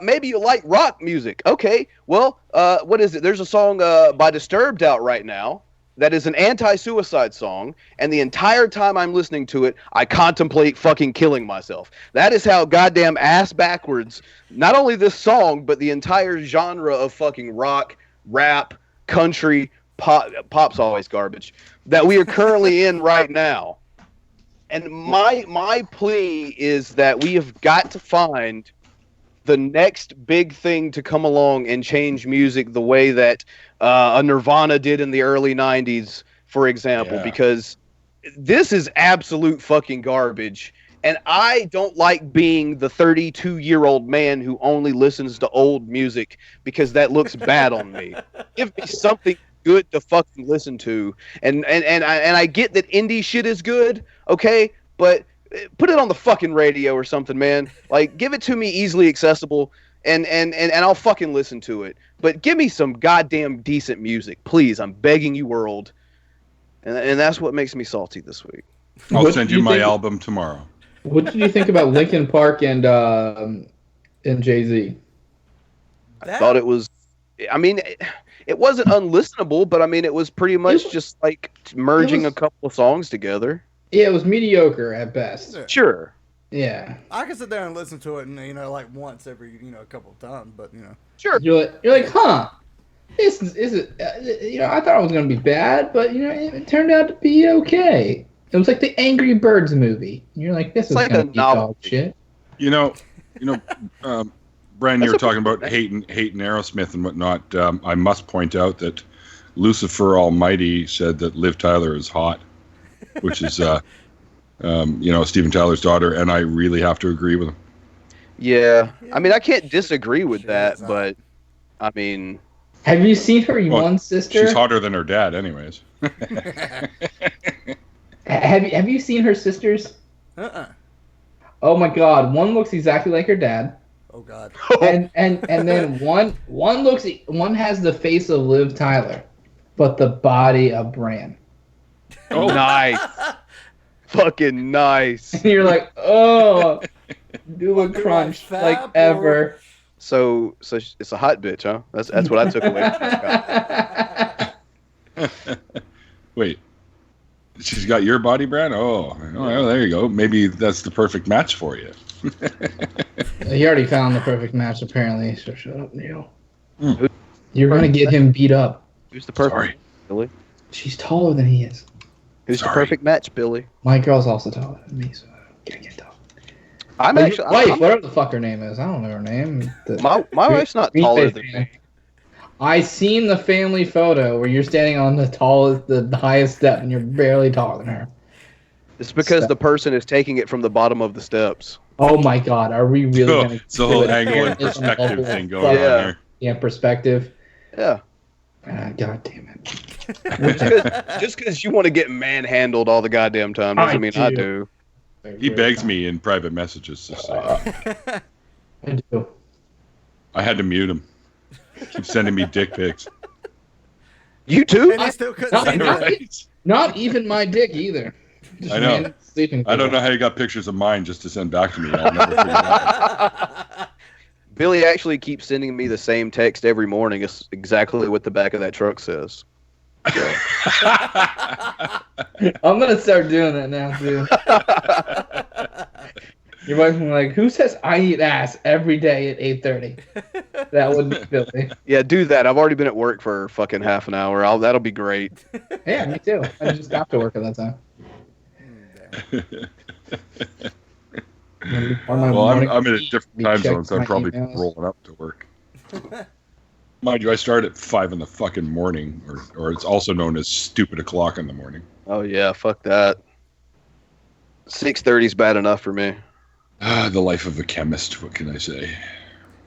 Maybe you like rock music. Okay, well, what is it? There's a song by Disturbed out right now that is an anti-suicide song, and the entire time I'm listening to it, I contemplate fucking killing myself. That is how goddamn ass backwards, not only this song, but the entire genre of fucking rock, rap, country, pop's always garbage, that we are currently in right now. And my plea is that we have got to find the next big thing to come along and change music the way that a Nirvana did in the early 90s, for example, because this is absolute fucking garbage. And I don't like being the 32-year-old man who only listens to old music because that looks bad on me. Give me something good to fucking listen to. And I get that indie shit is good, okay? But put it on the fucking radio or something, man. Like, give it to me easily accessible, and I'll fucking listen to it. But give me some goddamn decent music, please. I'm begging you, world. And that's what makes me salty this week. I'll send you my album tomorrow. What did you think about Linkin Park and Jay-Z? I thought it was... I mean, it wasn't unlistenable, but I mean, it was pretty much just like merging a couple of songs together. Yeah, it was mediocre at best. Yeah. Sure. Yeah. I can sit there and listen to it, and like once every a couple of times, but Sure. You're like, huh? This is it. I thought it was gonna be bad, but it turned out to be okay. It was like the Angry Birds movie. You're like, this is like gonna be dog shit. Brian, you were talking about hating Aerosmith and whatnot. I must point out that Lucifer Almighty said that Liv Tyler is hot, which is, Steven Tyler's daughter, and I really have to agree with him. Yeah. I mean, I can't disagree with that, but, I mean... Have you seen her one sister? She's hotter than her dad, anyways. Have you seen her sisters? Oh my god, one looks exactly like her dad. Oh god. And then one has the face of Liv Tyler, but the body of Bran. Oh, nice. Fucking nice. And you're like, oh, do a crunch like ever. So it's a hot bitch, huh? That's what I took away from this. Wait, she's got your body, Bran? Oh, there you go. Maybe that's the perfect match for you. He already found the perfect match, apparently. So shut up, Neil. You're gonna get him beat up. Who's the perfect? Billy. She's taller than he is. Who's the perfect match, Billy? My girl's also taller than me, so I can't get tough. I'm actually wife, whatever the fuck her name is. I don't know her name. My wife's not taller than me. I seen the family photo where you're standing on the highest step, and you're barely taller than her. It's because the person is taking it from the bottom of the steps. Oh my god, are we really going to... It's the whole angle and perspective thing going on there. Yeah, perspective. Yeah. God damn it. Just because you want to get manhandled all the goddamn time doesn't mean I do. He begs me in private messages to say. I do. I had to mute him. Keep sending me dick pics. You too? And I still couldn't see it. Not even my dick either. Just I know. I don't know how you got pictures of mine just to send back to me. I'll never figure it out. Billy actually keeps sending me the same text every morning. It's exactly what the back of that truck says. I'm gonna start doing that now too. Your wife will be like, "Who says I eat ass every day at 8:30?" That would be Billy. Yeah, do that. I've already been at work for fucking half an hour. That'll be great. Yeah, me too. I just got to work at that time. Well, I'm in a different time zone, so I'm probably rolling up to work. Mind you, I start at 5 in the fucking morning, or it's also known as stupid o'clock in the morning. Oh yeah, fuck that. 6:30 is bad enough for me. The life of a chemist. What can I say?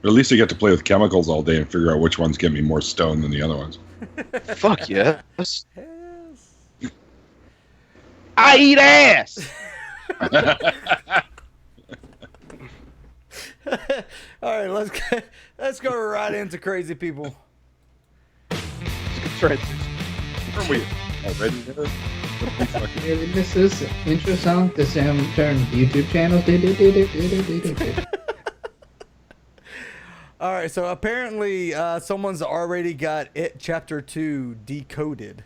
But at least I get to play with chemicals all day and figure out which ones get me more stoned than the other ones. Fuck yes. I eat ass. All right, let's go right into crazy people. Transition. Are we already there? This is interesting. The Sam turn YouTube channel. All right, so apparently someone's already got it Chapter 2 decoded.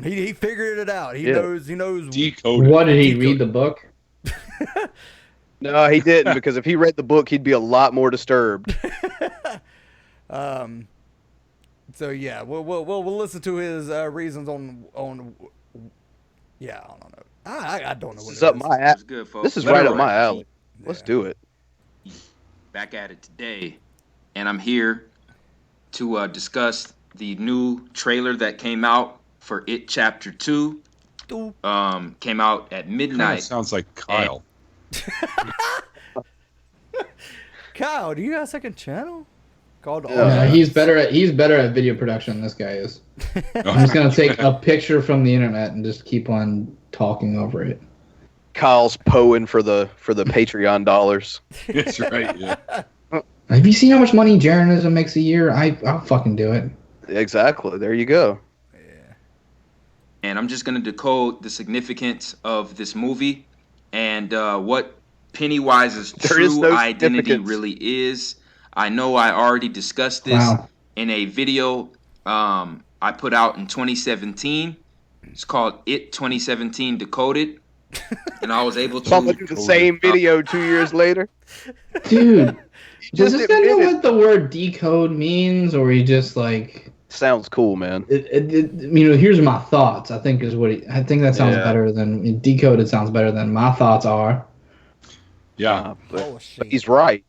He figured it out. He knows. Decoded. What did he read the book? No, he didn't, because if he read the book, he'd be a lot more disturbed. So yeah, we'll listen to his reasons on. Yeah, I don't know. I don't know what This is up my alley. Good, folks. This is right up my alley. Let's do it. Back at it today, and I'm here to discuss the new trailer that came out for It Chapter 2. Came out at midnight. Sounds like Kyle. Kyle, do you got a second channel called? He's better at video production than this guy is. I'm just gonna take a picture from the internet and just keep on talking over it. Kyle's poeing for the Patreon dollars. That's right. Yeah. Have you seen how much money journalism makes a year? I'll fucking do it. Exactly. There you go. And I'm just going to decode the significance of this movie and what Pennywise's true identity really is. I know I already discussed this in a video I put out in 2017. It's called It 2017 Decoded. And I was able to do the same video 2 years later. Dude, does this guy know what the word decode means, or he just like... Sounds cool, man. Here's my thoughts. I think that sounds better than decoded. Sounds better than my thoughts are. Yeah, but he's right.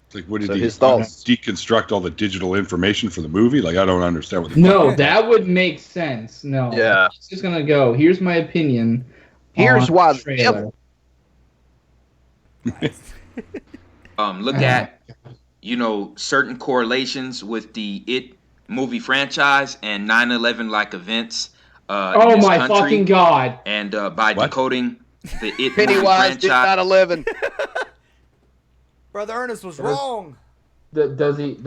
It's like, what did his thoughts deconstruct all the digital information for the movie? Like, I don't understand what. No, that would make sense. No, yeah, he's just gonna go. Here's my opinion. Here's why the trailer. Look at certain correlations with the It movie franchise and 9/11 like events. Oh my fucking god! And by decoding the It Pennywise did 9/11. Brother Ernest was wrong. Does he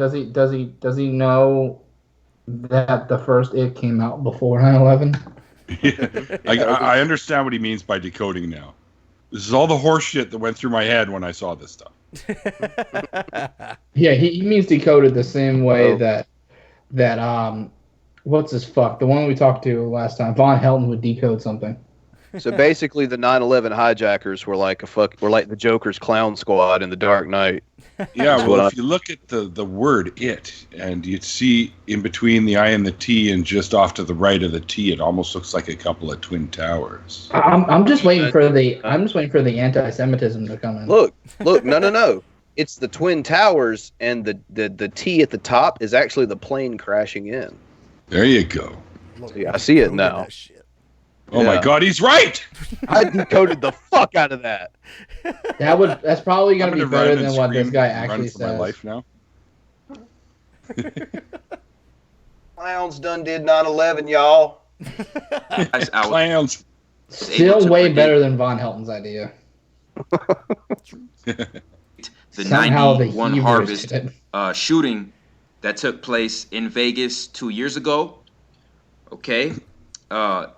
know that the first It came out before 9/11? I understand what he means by decoding now. This is all the horse shit that went through my head when I saw this stuff. Yeah, he means decoded the same way that what's his fuck? The one we talked to last time, Von Helton would decode something. So basically, the 9/11 hijackers were like the Joker's clown squad in The Dark Knight. Yeah, well, if you look at the word "it" and you see in between the I and the T and just off to the right of the T, it almost looks like a couple of twin towers. I'm just waiting for the anti-Semitism to come in. Look, no. It's the twin towers, and the T at the top is actually the plane crashing in. There you go. See, I see it now. Oh my God, he's right! I decoded the fuck out of that. That's probably gonna be better than what this guy actually says. My life now. Clowns done did 9/11, y'all. Clowns. Still way better than Von Helton's idea. The 91 Harvest shooting that took place in Vegas 2 years ago. Okay.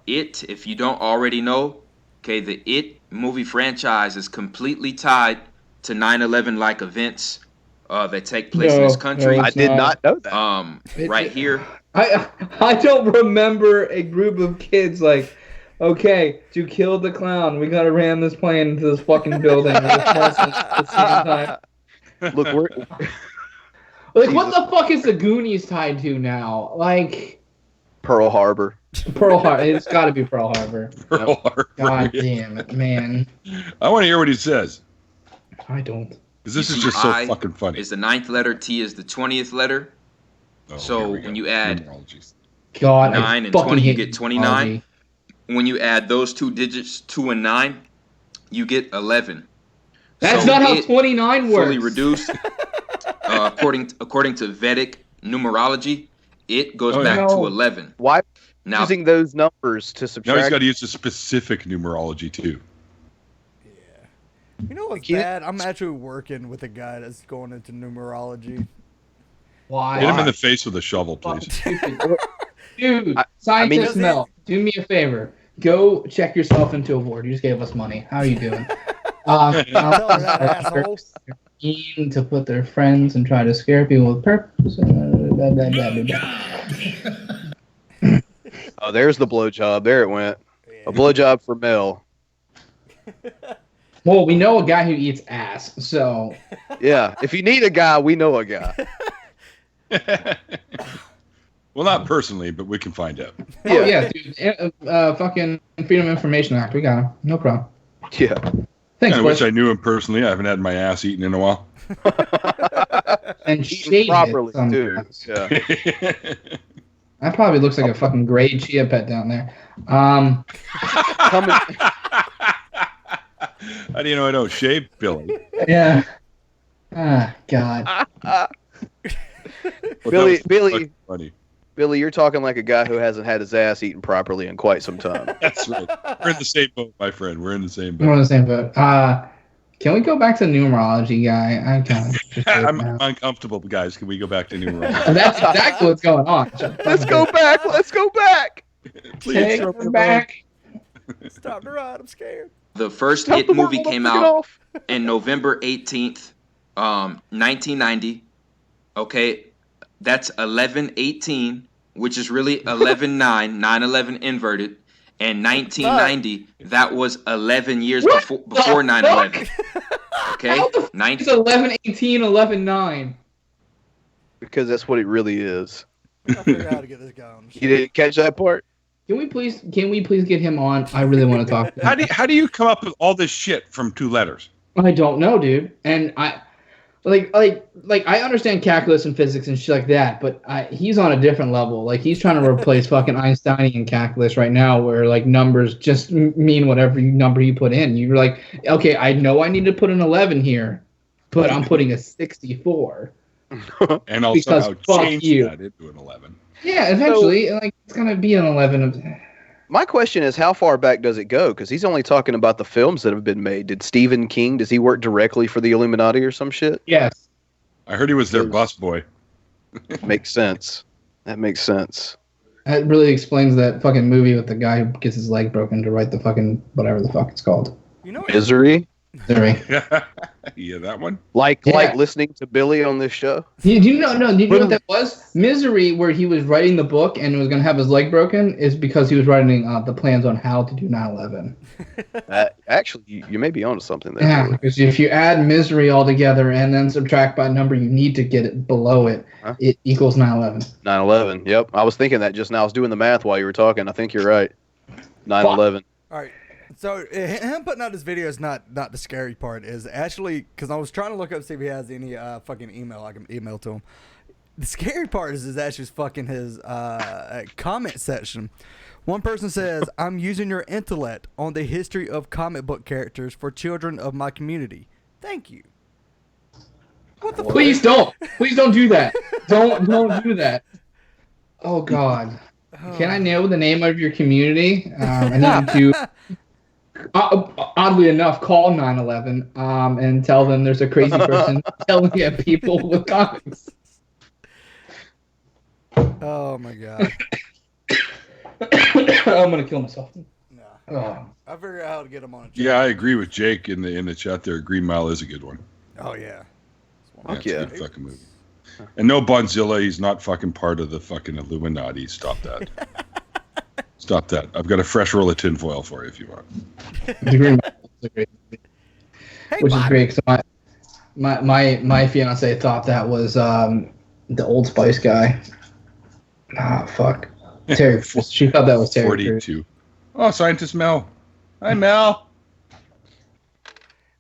If you don't already know, okay, the It movie franchise is completely tied to 9/11 like events that take place in this country. I did not know that. Right here. I don't remember a group of kids like, okay, to kill the clown, we gotta ram this plane into this fucking building at the same time. Look, we're like, what the fuck is the Goonies tied to now? Like Pearl Harbor. Pearl Harbor. It's got to be Pearl Harbor. Pearl Harbor. God damn it, man. I want to hear what he says. I don't. Because this is just so fucking funny. Is the 9th letter, T is the 20th letter. So when you add 9 and 20, you get 29. When you add those two digits, 2 and 9, you get 11. That's not how 29 works. Fully reduced. According to Vedic numerology, it goes back to 11. Why Now, using those numbers to subtract. Now he's got to use a specific numerology too. You know what's bad? I'm actually working with a guy that's going into numerology. Why? Hit him in the face with a shovel, please. Dude, Scientist Mel, do me a favor. Go check yourself into a ward. You just gave us money. How are you doing? To put their friends and try to scare people with purpose. Oh, there's the blowjob. There it went. A blowjob for Mel. Well, we know a guy who eats ass, so. Yeah, if you need a guy, we know a guy. Well, not personally, but we can find out. Oh, yeah, dude. Fucking Freedom of Information Act. We got him. No problem. Yeah. Thanks, I boys. wish I knew him personally. I haven't had my ass eaten in a while. And shaved properly, it too. Yeah. That probably looks like a fucking gray chia pet down there. How do you know I don't shave, Billy? Yeah. Ah, God. Billy, you're talking like a guy who hasn't had his ass eaten properly in quite some time. That's right. We're in the same boat, my friend. We're in the same boat. We're on the same boat. Can we go back to numerology, guy? I'm kind of I'm uncomfortable, guys. Can we go back to numerology? That's exactly what's going on. Let's go back. Let's go back. Take them back. Stop the ride. I'm scared. The first It movie came out in November 18th, 1990. Okay, that's 11/18, which is really 11/9, 9/11 inverted. And 1990, that was 11 years before 9/11. Okay, it's 11/18, 11/9. Because that's what it really is. I'll figure out how to get this guy on. You didn't catch that part? Can we please get him on? I really want to talk to him. How do you come up with all this shit from 2 letters? I don't know, dude. And I I understand calculus and physics and shit like that, but he's on a different level. Like, he's trying to replace fucking Einsteinian calculus right now, where like numbers just mean whatever number you put in. You're like, okay, I know I need to put an 11 here, but I'm putting a 64. And also because change that into an 11. Yeah, eventually, it's gonna be an 11. My question is, how far back does it go? Because he's only talking about the films that have been made. Did Stephen King, does he work directly for the Illuminati or some shit? Yes. I heard he was their busboy. Makes sense. That makes sense. That really explains that fucking movie with the guy who gets his leg broken to write the fucking whatever the fuck it's called. You know, Misery? Misery. Yeah, that one. Like listening to Billy on this show. Do you know what that was? Misery, where he was writing the book and was going to have his leg broken, is because he was writing the plans on how to do 9/11. Actually, you may be onto something there. Yeah, because if you add misery all together and then subtract by a number you need to get it below it, it equals 9/11. 9/11. Yep, I was thinking that just now. I was doing the math while you were talking. I think you're right. 9/11. All right. So him putting out this video is not the scary part. Is actually because I was trying to look up see if he has any fucking email I can email to him. The scary part is actually fucking his comment section. One person says, "I'm using your intellect on the history of comic book characters for children of my community. Thank you." What the? Please don't do that. Don't do that. Oh God. Can I know the name of your community? I need to. Oddly enough, call 9/11 and tell them there's a crazy person telling at people with comics. Oh my God. I'm gonna kill myself. No. Oh. I figure out how to get him on. A chat. Yeah, I agree with Jake in the chat there. Green Mile is a good one. Oh yeah. It's a good fucking movie. And no Bonzilla, he's not fucking part of the fucking Illuminati. Stop that. Stop that. I've got a fresh roll of tinfoil for you if you want. The Green Mile is a great movie. Which is great. So my fiance thought that was the Old Spice guy. Ah, fuck. Terry. She thought that was Terry. 42. Oh, Scientist Mel. Hi, Mel.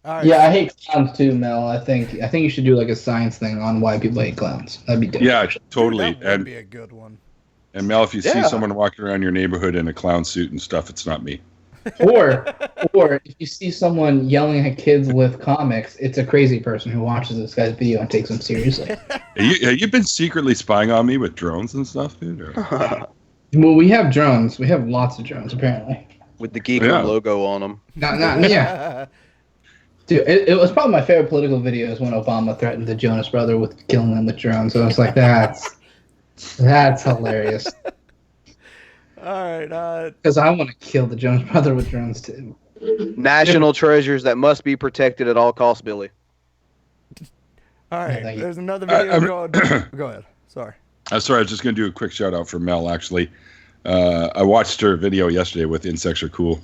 Right. Yeah, I hate clowns too, Mel. I think you should do like a science thing on why people hate clowns. That'd be good. Yeah, totally. That would be a good one. And Mel, if you see someone walking around your neighborhood in a clown suit and stuff, it's not me. Or if you see someone yelling at kids with comics, it's a crazy person who watches this guy's video and takes him seriously. Have you been secretly spying on me with drones and stuff, dude? Or? Well, we have drones. We have lots of drones, apparently. With the Geek logo on them. Yeah. Dude, it was probably my favorite political videos when Obama threatened the Jonas Brother with killing them with drones. So I was like, that's hilarious. All right. Because I want to kill the Jonas Brother with drones too. National treasures that must be protected at all costs, Billy. All right. There's another video called. Go ahead. Sorry. Sorry, I was just going to do a quick shout out for Mel, actually. I watched her video yesterday with Insects Are Cool,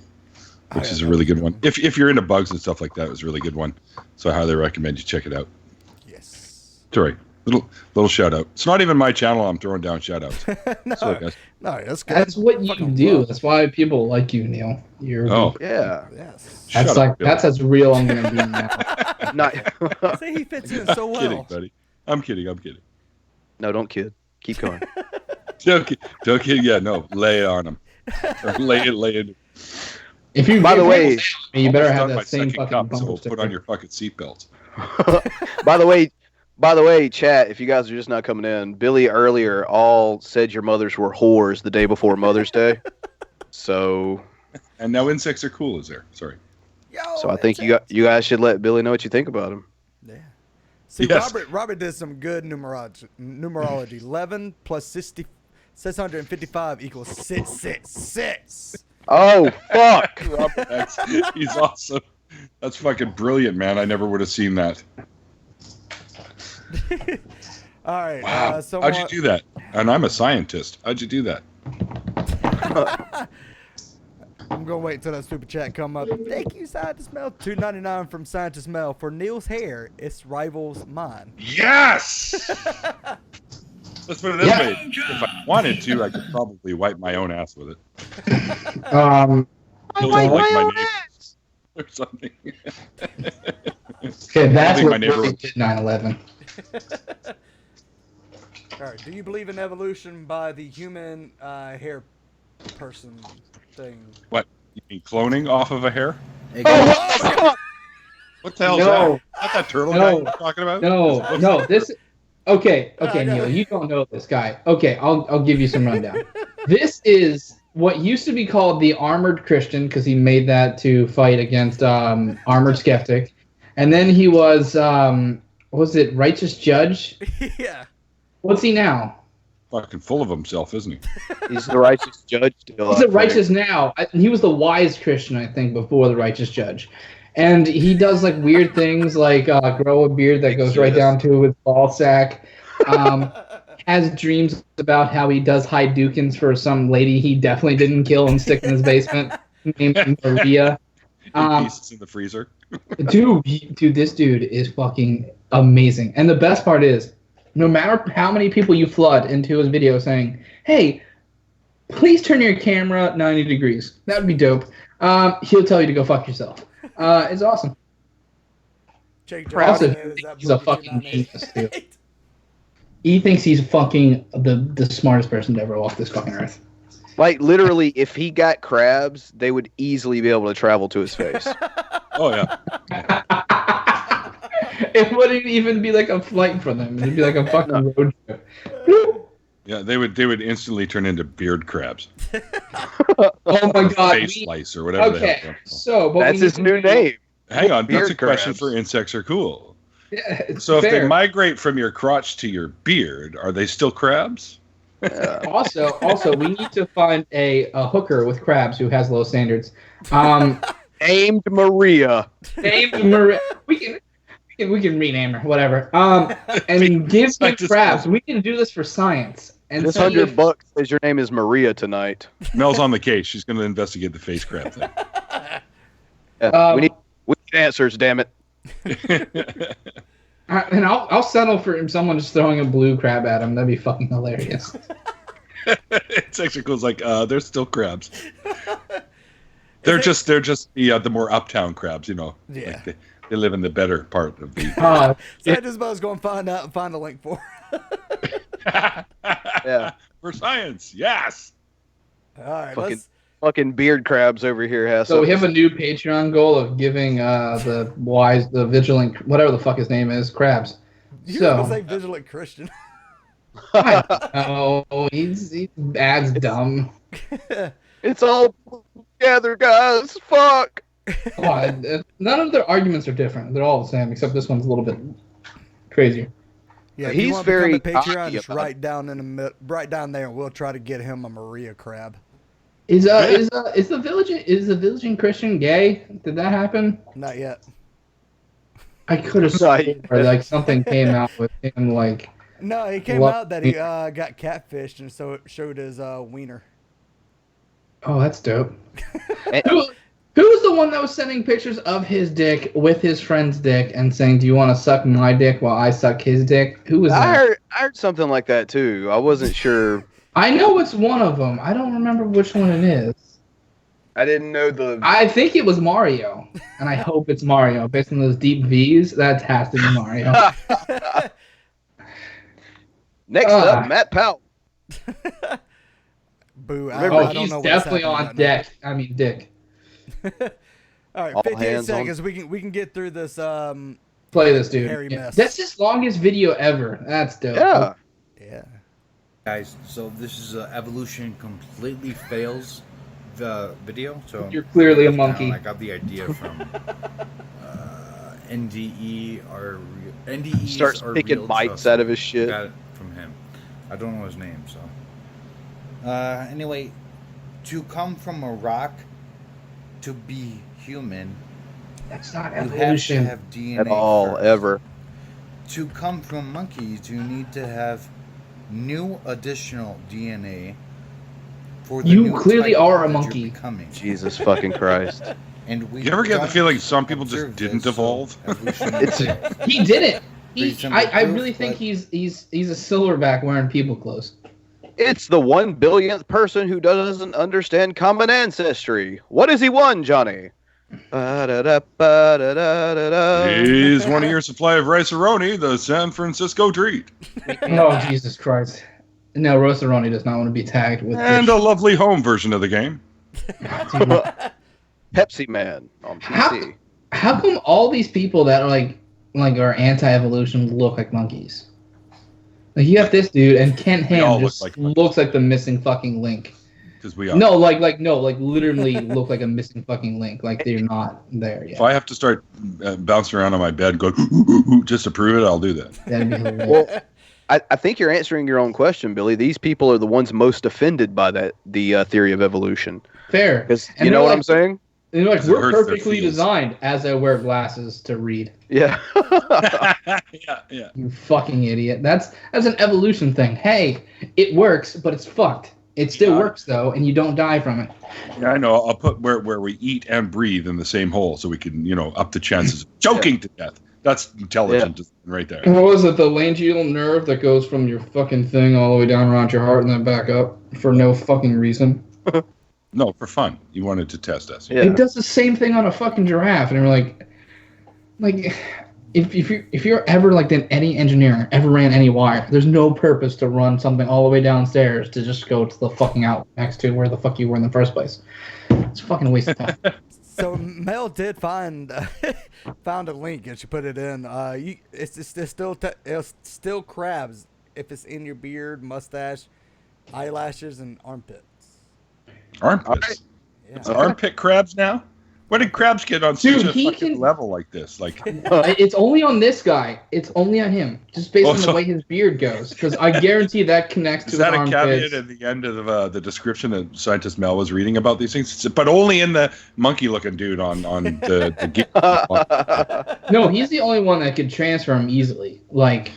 which is a really good one. If you're into bugs and stuff like that, it was a really good one. So I highly recommend you check it out. Yes. Sorry. Little shout out. It's not even my channel. I'm throwing down shout outs. No, sorry, guys. No, that's good. That's what you do. That's why people like you, Neil. Yeah. Yes. That's as real I'm gonna be now. See, he fits in so well. I'm kidding, buddy. I'm kidding. No, don't kid. Keep going. Don't kid. Yeah, no. Lay it on him. Lay it. If you, by the way, you better have that same fucking cup, bumper so sticker. put on your fucking seatbelts. By the way, chat, if you guys are just not coming in, Billy earlier all said your mothers were whores the day before Mother's Day. So. And now Insects Are Cool is there. Sorry. So I think you guys should let Billy know what you think about him. Yeah. See, Yes. Robert did some good numerology. 11 plus 655 equals 666. Oh, fuck. Robert, he's awesome. That's fucking brilliant, man. I never would have seen that. All right. Wow. How'd you do that? And I'm a scientist. How'd you do that? I'm gonna wait until that super chat come up. Thank you, Scientist Mel. $2.99 from Scientist Mel. For Neil's hair, its rivals mine. Yes. Let's put it this way. If I wanted to, I could probably wipe my own ass with it. Like my neighbors or something. Okay, that's what my neighbor really did 9/11. All right. Do you believe in evolution by the human hair person thing? What? You mean cloning off of a hair? Oh, what the hell is that? Is that turtle guy you're talking about? No. This. Okay, Neil, you don't know this guy. Okay, I'll give you some rundown. This is what used to be called the Armored Christian because he made that to fight against Armored Skeptic, and then he was Righteous Judge? Yeah. What's he now? Fucking full of himself, isn't he? He's the Righteous Judge. He's the Righteous now. He was the Wise Christian, I think, before the Righteous Judge. And he does like weird things like grow a beard that goes right down to his ball sack. Has dreams about how he does Hadoukens for some lady he definitely didn't kill and stick in his basement named Maria. Pieces in the freezer. Dude, this dude is fucking amazing. And the best part is, no matter how many people you flood into his video saying, hey, please turn your camera 90 degrees. That would be dope. He'll tell you to go fuck yourself. It's awesome. Also, he's a fucking genius, too. He thinks he's fucking the smartest person to ever walk this fucking earth. Like, literally, if he got crabs, they would easily be able to travel to his face. Oh, yeah. It wouldn't even be like a flight for them. It'd be like a fucking road trip. Yeah, they would instantly turn into beard crabs. Oh my god. Face slice or whatever. Okay, so that's his new name. Hang on, Beard that's a question crabs. for Insects Are Cool. Yeah, so if fair. they migrate from your crotch to your beard, are they still crabs? Also, we need to find a hooker with crabs who has low standards. Named Maria. Named Maria. We can rename her, whatever. And give me crabs. We can do this for science. And This see if- $100 says your name is Maria tonight. Mel's on the case. She's going to investigate the face crab thing. We need answers, damn it. And I'll settle for someone just throwing a blue crab at him. That'd be fucking hilarious. Insects Are Cool's like, they're still crabs. They're just the more uptown crabs, you know. Yeah. Like they live in the better part of the. So I just was going to find out and find a link for. Yeah. For science, yes. All right, fucking beard crabs over here has. So we have a new Patreon goal of giving the vigilant, whatever the fuck his name is, crabs. You So were gonna say vigilant Christian. Oh, he's as dumb. It's all together, guys. Fuck. None of their arguments are different. They're all the same, except this one's a little bit crazier. Yeah, if He's you want very to become a Patreon, cocky just about right down right down there, and we'll try to get him a Maria crab. Is the villaging Christian gay? Did that happen? Not yet. I could have sworn like something came out with him like. No, he came out that he got catfished, and so it showed his wiener. Oh, that's dope. Who was the one that was sending pictures of his dick with his friend's dick and saying, "Do you want to suck my dick while I suck his dick?" Who was that? I heard something like that too. I wasn't sure. I know it's one of them. I don't remember which one it is. I didn't know the. I think it was Mario, and I hope it's Mario. Based on those deep V's, that has to be Mario. Next up, Matt Powell. Boo! I don't know definitely on deck. Right I mean, dick. All right, 58 seconds. We can get through this. Play this, dude. Hairy mess. That's his longest video ever. That's dope. Yeah. Yeah. Guys, so this is evolution completely fails the video. So you're clearly a monkey. I got the idea from NDE or NDE. Starts picking bites out of his shit. Got it from him. I don't know his name, so. Anyway, to come from a rock to be human, that's not evolution. You have to have DNA at all, first. Ever. To come from monkeys, you need to have new additional DNA for the you new clearly type are a that monkey. you're becoming. Jesus fucking Christ. And we You ever get the feeling some people just didn't evolve? He didn't. I really think he's a silverback wearing people clothes. It's the 1 billionth person who doesn't understand common ancestry. What has he won, Johnny? He's 1 year supply of rice-a-roni, the San Francisco treat. Oh, Jesus Christ. No, Roasteroni does not want to be tagged with And a lovely home version of the game. Pepsi Man on PC. How come all these people that are like are anti-evolution look like monkeys? Like you have this dude and Ken Ham just looks like the missing fucking link. Because we are. No, literally look like a missing fucking link. Like they're not there yet. If I have to start bouncing around on my bed going just to prove it, I'll do that. That'd be hilarious. Well, I think you're answering your own question, Billy. These people are the ones most offended by the theory of evolution. Fair. Because you know what I'm saying? They're like, we're perfectly designed as I wear glasses to read. Yeah. yeah. You fucking idiot. That's an evolution thing. Hey, it works, but it's fucked. It still works though, and you don't die from it. Yeah, I know. I'll put where we eat and breathe in the same hole, so we can up the chances of choking to death. That's intelligent right there. What was it? The laryngeal nerve that goes from your fucking thing all the way down around your heart and then back up for no fucking reason. No, for fun. You wanted to test us. Yeah. It does the same thing on a fucking giraffe, and you're like, if you're ever like any engineer ever ran any wire, there's no purpose to run something all the way downstairs to just go to the fucking out next to where the fuck you were in the first place. It's a fucking waste of time. So Mel did found a link and she put it in. It's still crabs if it's in your beard, mustache, eyelashes, and armpits. Armpits? Yeah. It's armpit crabs now? When did crabs get on such a fucking level like this? Like, it's only on this guy. It's only on him, just based on the way his beard goes. Because I guarantee that connects to his armpits. Is that a caveat at the end of the description that Scientist Mel was reading about these things? But only in the monkey-looking dude on the Geek. No, he's the only one that could transfer him easily. Like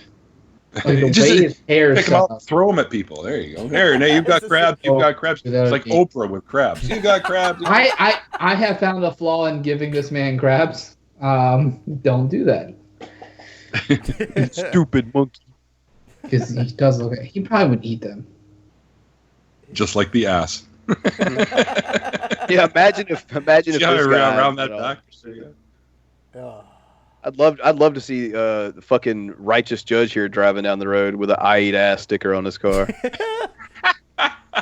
the way his hair is pick him up, throw him at people. There you go. There, now you've got crabs. You've got crabs. It's like Oprah with crabs. You got crabs. I have found a flaw in giving this man crabs. Don't do that. Stupid monkey. Because he does look. He probably would eat them. Just like the ass. Yeah, imagine if this guy around that back. I'd love to see the fucking righteous judge here driving down the road with an "I eat ass" sticker on his car.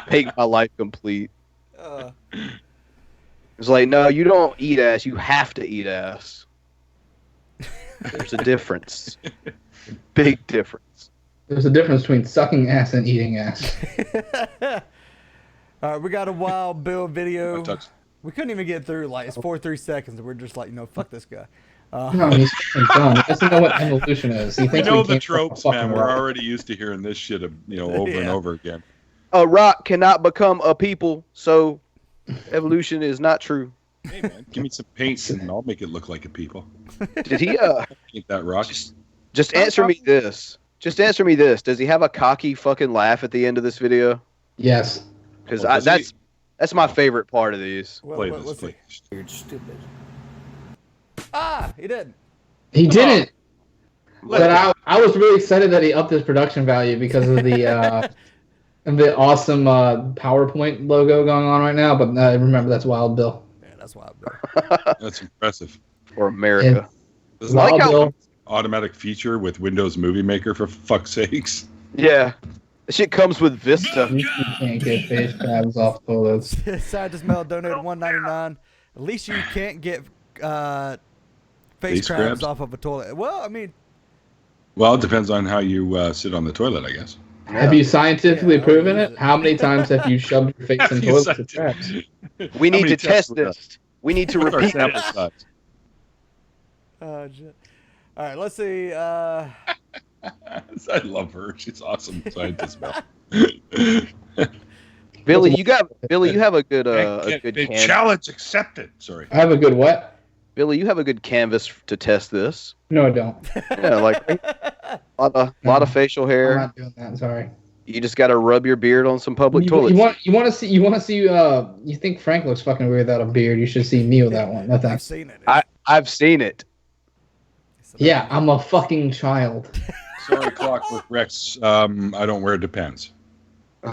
Make my life complete. It's like, no, you don't eat ass. You have to eat ass. There's a difference. Big difference. There's a difference between sucking ass and eating ass. All right, we got a Wild Bill video. We couldn't even get through. Like, it's 43 seconds, and we're just like, fuck this guy. No, he's fucking dumb. He doesn't know what evolution is. He We thinks know we the came from a tropes, fucking man. We're rock. already used to hearing this shit, over and over again. A rock cannot become a people, so evolution is not true. Hey, man, give me some paints and I'll make it look like a people. Did he paint that rock? just answer me this? Just answer me this. Does he have a cocky fucking laugh at the end of this video? Yes. Because that's my favorite part of these. Play this, please. You're stupid. Ah, he did. He didn't. But I was really excited that he upped his production value because of the the awesome PowerPoint logo going on right now. But remember, that's Wild Bill. Yeah, that's Wild Bill. That's impressive. For America. Doesn't Wild like how Bill. automatic feature with Windows Movie Maker, for fuck's sakes. Yeah. This shit comes with Vista. You can't get face crabs off toilets. Scientist Mel donated $1.99. At least you can't get face Face crabs crabs? off of a toilet. Well, I mean, Well, it depends on how you sit on the toilet, I guess. Have you scientifically proven it? How many times have you shoved your face in Have you toilets with traps? We need many to tests test were done? this. We need to What's our repeat sample this. size? oh, shit. All right, let's see. I love her. She's awesome. Scientist Mel. Billy, you have a good canvas. Challenge accepted. Sorry. I have a good what? Billy, you have a good canvas to test this. No, I don't. Yeah, like a lot of facial I'm hair. not doing that. Sorry. You just got to rub your beard on some public You toilets. want to see? You think Frank looks fucking weird without a beard? You should see me with that one. No I've thanks. seen it. I've seen it. Yeah, I'm a fucking child. Sorry, Clockwork Rex. I don't wear Depends.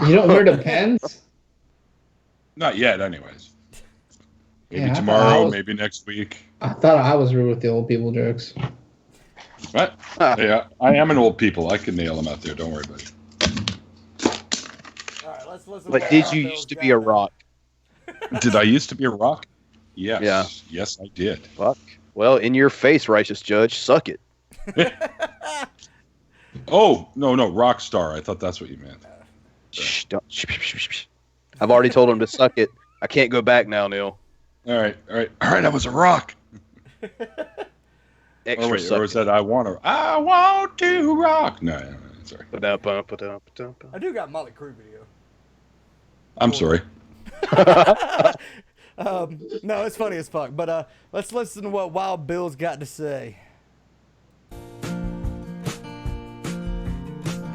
You don't wear Depends? Not yet, anyways. Maybe Yeah, I thought I tomorrow, was- maybe next week. I thought I was rude with the old people jokes. What? Yeah, I am an old people. I can nail them out there. Don't worry about it. All right, let's listen. But did you used to be a rock? Did I used to be a rock? Yes. Yeah. Yes, I did. Fuck. Well, in your face, righteous judge. Suck it. Oh, no, rock star. I thought that's what you meant. Shh, don't. I've already told him to suck it. I can't go back now, Neil. All right. I was a rock. Extra Or suck is that I want to rock? No, sorry. I do got Motley Crue video. I'm sorry. No, it's funny as fuck. But let's listen to what Wild Bill's got to say.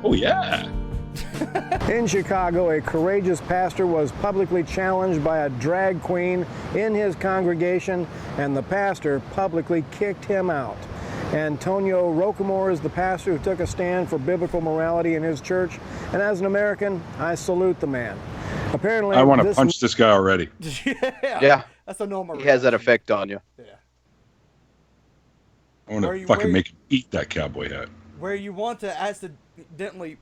Oh, yeah. In Chicago, a courageous pastor was publicly challenged by a drag queen in his congregation, and the pastor publicly kicked him out. Antonio Rocamore is the pastor who took a stand for biblical morality in his church, and as an American, I salute the man. Apparently, I want to punch this guy already. Yeah. That's a normal. He has that effect on you. Yeah. I want to fucking make him eat that cowboy hat. Where you want to accidentally,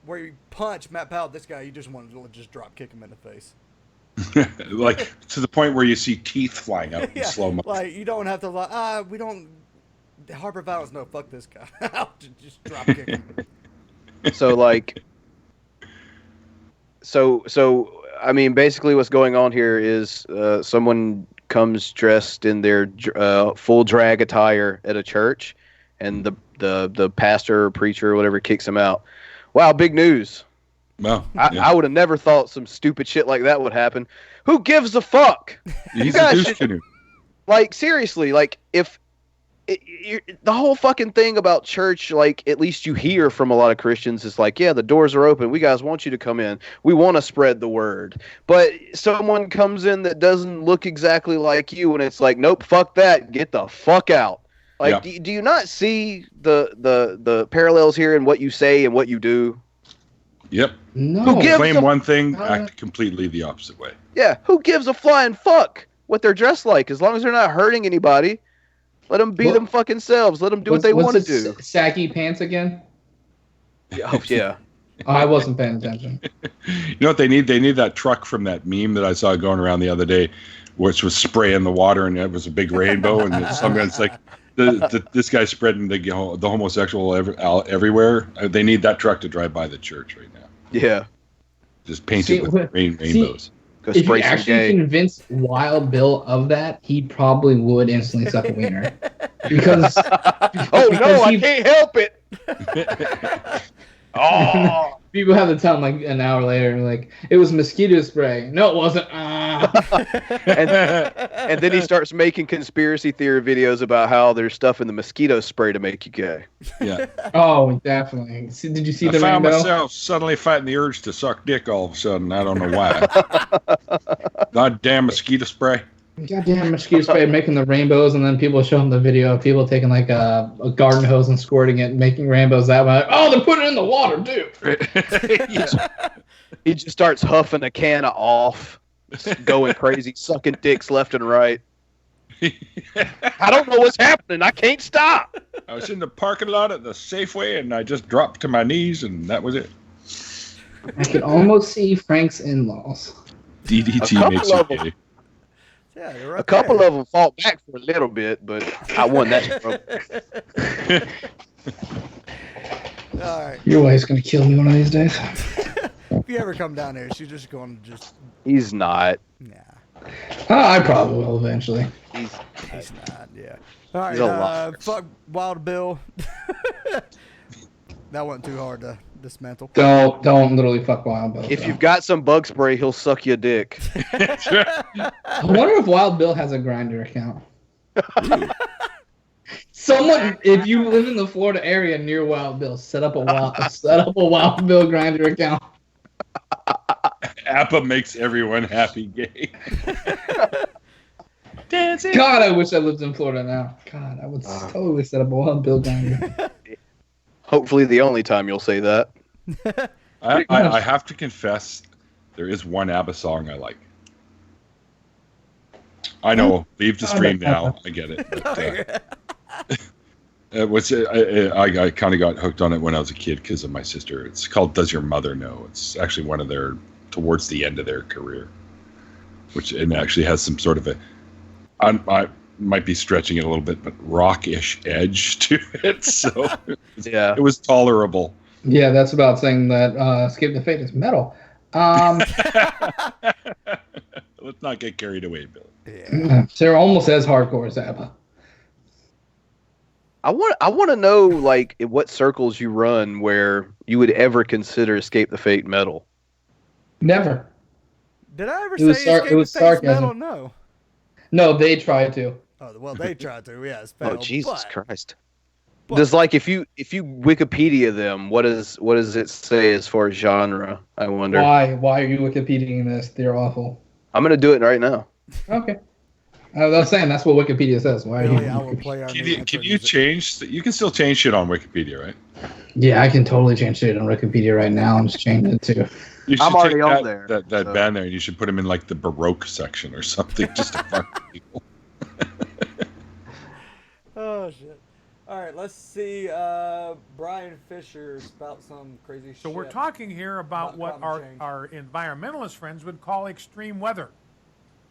where you punch Matt Powell, this guy, you just want to just drop kick him in the face. Like, to the point where you see teeth flying out in slow motion. Like, you don't have to, we don't, Harper Violence, no, fuck this guy. I'll just drop kick him. So, like, so I mean, basically what's going on here is someone comes dressed in their full drag attire at a church, and the pastor or preacher or whatever kicks him out. Wow, big news. Well, I would have never thought some stupid shit like that would happen. Who gives a fuck? He's You guys a douche should- canoe. Like, seriously, like, if the whole fucking thing about church, like, at least you hear from a lot of Christians, is like, yeah, the doors are open. We guys want you to come in. We want to spread the word. But someone comes in that doesn't look exactly like you, and it's like, nope, fuck that. Get the fuck out. Like, do you not see the parallels here in what you say and what you do? Yep. No. Who gives Claim a- one thing, act completely the opposite way. Yeah, who gives a flying fuck what they're dressed like? As long as they're not hurting anybody, let them be them fucking selves. Let them do what they want to do. Saggy pants again? Oh, yeah. I wasn't paying attention. You know what they need? They need that truck from that meme that I saw going around the other day, which was spraying the water and it was a big rainbow, and some guy's like, This guy's spreading the homosexual everywhere. They need that truck to drive by the church right now. Yeah. Just paint it with rainbows. If you actually convince Wild Bill of that, he probably would instantly suck a wiener. Because I can't help it. Oh, people have to tell him like an hour later, like it was mosquito spray. No, it wasn't. And then he starts making conspiracy theory videos about how there's stuff in the mosquito spray to make you gay. Yeah. Oh, definitely. Did you see the I found rainbow? myself suddenly fighting the urge to suck dick all of a sudden. I don't know why. Goddamn mosquito spray. Goddamn mosquito spray making the rainbows, and then people show them the video of people taking like a garden hose and squirting it, and making rainbows that way. Like, oh, they're putting it in the water too. He just starts huffing a can of off, going crazy, sucking dicks left and right. I don't know what's happening. I can't stop. I was in the parking lot at the Safeway, and I just dropped to my knees, and that was it. I can almost see Frank's in-laws. DDT makes you gay. Yeah, a couple of them fought back for a little bit, but I won that struggle. All right. Your wife's gonna kill me one of these days. If you ever come down here, she's just going to just. He's not. Nah. I probably will eventually. He's not. Yeah. All right. Fuck Wild Bill. That wasn't too hard to dismantle. Don't literally fuck Wild Bill. If you've got some bug spray, he'll suck your dick. I wonder if Wild Bill has a Grindr account. Someone, if you live in the Florida area near Wild Bill, set up a Wild Bill Grindr account. Appa makes everyone happy gay. Dancing. God, I wish I lived in Florida now. God, I would totally set up a Wild Bill Grindr. Hopefully the only time you'll say that. I have to confess, there is one ABBA song I like. I know, leave the stream now. I get it. But, I kind of got hooked on it when I was a kid because of my sister. It's called "Does Your Mother Know?" It's actually one of their towards the end of their career, it actually has some sort of I might be stretching it a little bit, but rock-ish edge to it. So yeah, it was tolerable. Yeah, that's about saying that Escape the Fate is metal. Let's not get carried away, Bill. Yeah. They're almost as hardcore as ABBA. I want to know, like, in what circles you run where you would ever consider Escape the Fate metal. Never. Did I ever say Escape the Fate's metal? No. No, they tried to. Oh, well, they tried to. Yeah, it's metal. Oh, Jesus Christ! Does if you Wikipedia them, what does it say as far as genre? I wonder. Why are you Wikipediaing this? They're awful. I'm gonna do it right now. Okay. I was saying that's what Wikipedia says. Why? Really, I will play can you change? You can still change shit on Wikipedia, right? Yeah, I can totally change shit on Wikipedia right now and just change it too. I'm already on there. That band there, and you should put him in like the Baroque section or something, just to fuck people. Oh shit! All right, let's see. Brian Fisher spout some crazy shit. So we're talking here about what our environmentalist friends would call extreme weather.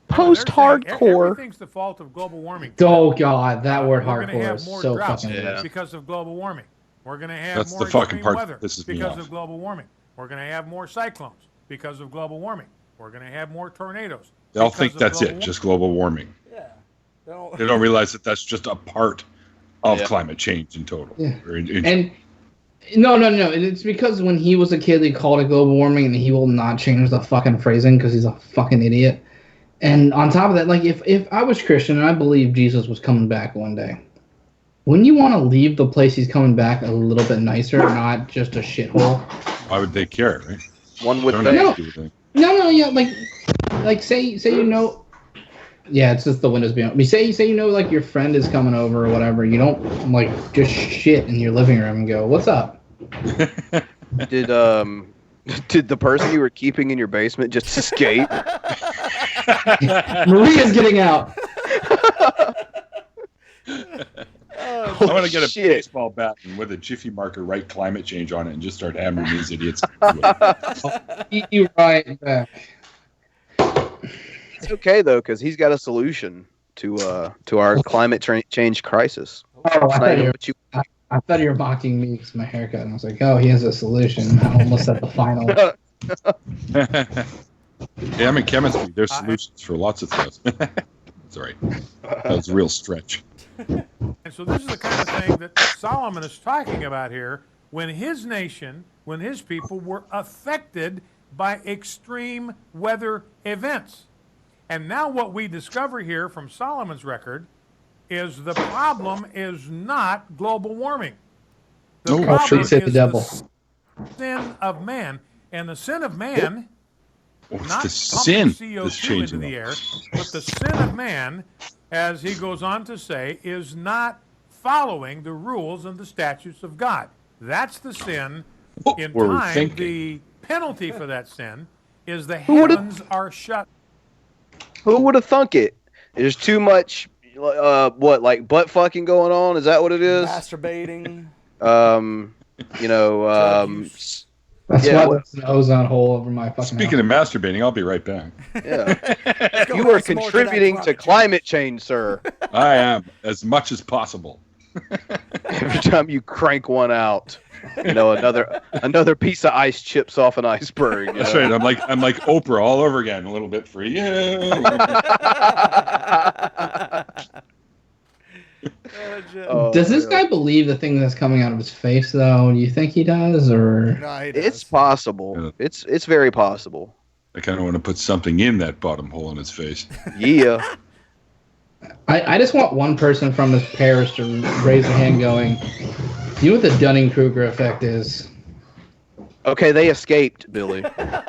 Post-hardcore. Everything's the fault of global warming. Oh God, that word we're hardcore is so fucking weird. Because of global warming. We're going to have more the fucking extreme part weather that pisses me because off. of global warming. We're going to have more cyclones because of global warming. We're going to have more tornadoes. They'll think that's it, just global warming. Yeah. They don't realize that that's just a part of climate change in total. Yeah. No. It's because when he was a kid, he called it global warming, and he will not change the fucking phrasing because he's a fucking idiot. And on top of that, like if I was Christian and I believed Jesus was coming back one day, wouldn't you want to leave the place he's coming back a little bit nicer, not just a shithole? Why would they care, right? One would think. No, yeah, like say you know, yeah, it's just the windows being open. Say you know, like your friend is coming over or whatever. You don't like just shit in your living room and go, "What's up?" Did the person you were keeping in your basement just escape? Maria's getting out. I want to get a baseball bat and with a Jiffy marker write climate change on it and just start hammering these idiots. You right back. It's okay though, because he's got a solution to our climate change crisis. Oh Oh, It's not even what you. I thought you were mocking me because my haircut, and I was like, "Oh, he has a solution." I almost at the final. Yeah, I'm in chemistry. There's solutions for lots of things. Sorry, that was a real stretch. And so this is the kind of thing that Solomon is talking about here when his nation, when his people were affected by extreme weather events. And now what we discover here from Solomon's record is the problem is not global warming. The problem is the sin of man. And the sin of man, not the sin CO2 that's into changing the air, but the sin of man, as he goes on to say, is not following the rules and the statutes of God. That's the sin. In time, the penalty for that sin is the heavens are shut. Who would have thunk it? There's too much, like butt fucking going on? Is that what it is? Masturbating. That's why there's an ozone hole over my fucking Speaking of masturbating, I'll be right back. Yeah. You are contributing to climate change, sir. I am, as much as possible. Every time you crank one out, another piece of ice chips off an iceberg. That's right. I'm like Oprah all over again, a little bit free. Yeah. Does this guy believe the thing that's coming out of his face, though? Do you think he does, or? No, he does. It's possible. Yeah. It's very possible. I kind of want to put something in that bottom hole in his face. Yeah. I just want one person from his parish to raise their hand going, you know what the Dunning-Kruger effect is? Okay, they escaped, Billy.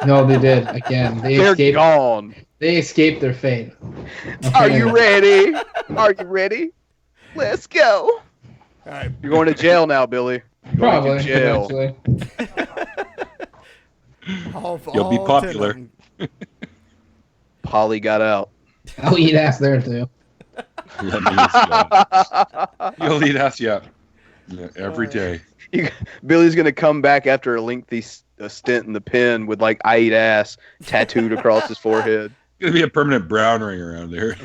No, they did. Again, They're gone. They escaped their fate. Okay. Are you ready? Are you ready? Let's go. All right. You're going to jail now, Billy. You're Probably. going to jail. You'll be popular. Polly got out. I'll eat ass there, too. Let me eat You'll eat ass, yeah every day. Billy's going to come back after a lengthy stint in the pen with, like, I eat ass tattooed across his forehead. It's going to be a permanent brown ring around there.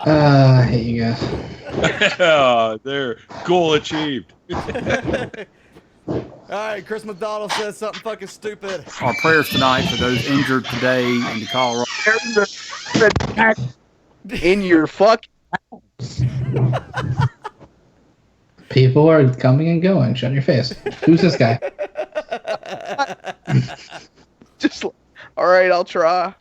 I hate you guys. Oh, there. Goal achieved. All right, Chris McDonald says something fucking stupid. Our prayers tonight for those injured today in the Colorado. In your fucking house. People are coming and going. Shut your face. Who's this guy? All right, I'll try.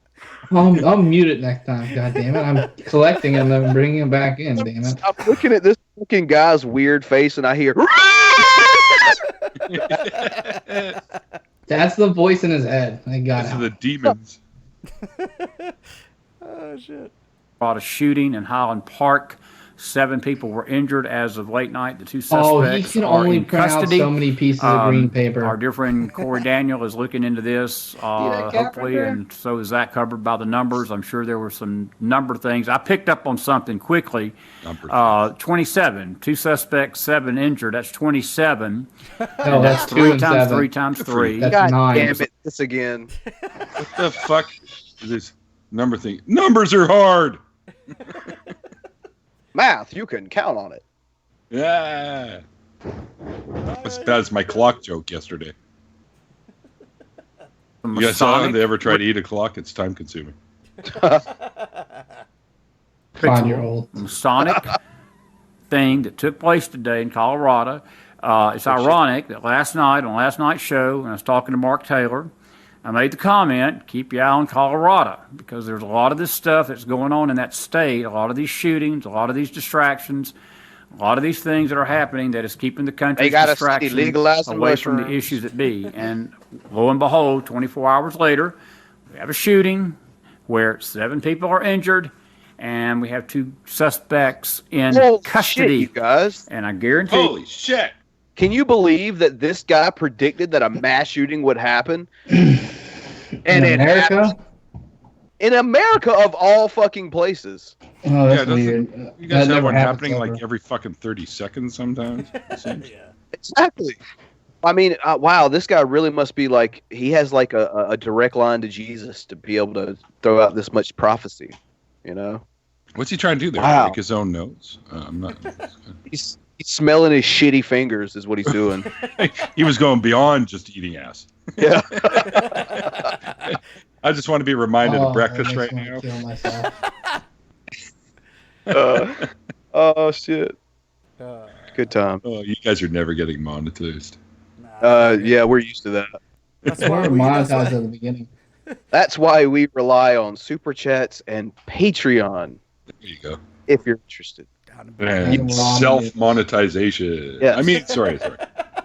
I'll mute it next time. God damn it! I'm collecting him and bringing him back in. Damn it! I'm looking at this fucking guy's weird face, and I hear. That's the voice in his head. I got it. Those are the demons. Oh shit! Brought a shooting in Highland Park. 7 people were injured as of late night. The 2 Oh, he suspects can are only in print out custody. so many pieces of green paper. Our dear friend Corey Daniel is looking into this, hopefully, and so is that covered by the numbers. I'm sure there were some number things. I picked up on something quickly. 27, 2 suspects, 7 injured. That's 27. No, that's 3 2 and times 7. 3 times 3. That's God 9. damn it! This again. What the fuck is this number thing? Numbers are hard. Math, you can count on it. Yeah. As bad as my clock joke yesterday. You guys saw it? They ever try to eat a clock? It's time consuming. 5-year-old. Masonic thing that took place today in Colorado. It's ironic that last night, on last night's show, when I was talking to Mark Taylor, I made the comment, keep your eye on Colorado, because there's a lot of this stuff that's going on in that state, a lot of these shootings, a lot of these distractions, a lot of these things that are happening that is keeping the country's distractions away from the issues that be. And lo and behold, 24 hours later, we have a shooting where 7 people are injured, and we have 2 suspects in custody. Shit, you guys. And I guarantee... Holy shit. Can you believe that this guy predicted that a mass shooting would happen? And in America? In America, of all fucking places. Oh, that's weird. You guys That have never one happens happening ever. like every fucking 30 seconds sometimes. Exactly. I mean, wow, this guy really must be like, he has like a direct line to Jesus to be able to throw out this much prophecy, you know? What's he trying to do there? Wow. Make his own notes? I'm not. He's smelling his shitty fingers, is what he's doing. He was going beyond just eating ass. Yeah. I just want to be reminded of breakfast right now. Kill myself. Oh shit. Good time. Oh, you guys are never getting monetized. Yeah, we're used to that. That's why we're monetized at the beginning. That's why we rely on super chats and Patreon. There you go. If you're interested. And self-monetization. Yes. I mean, sorry.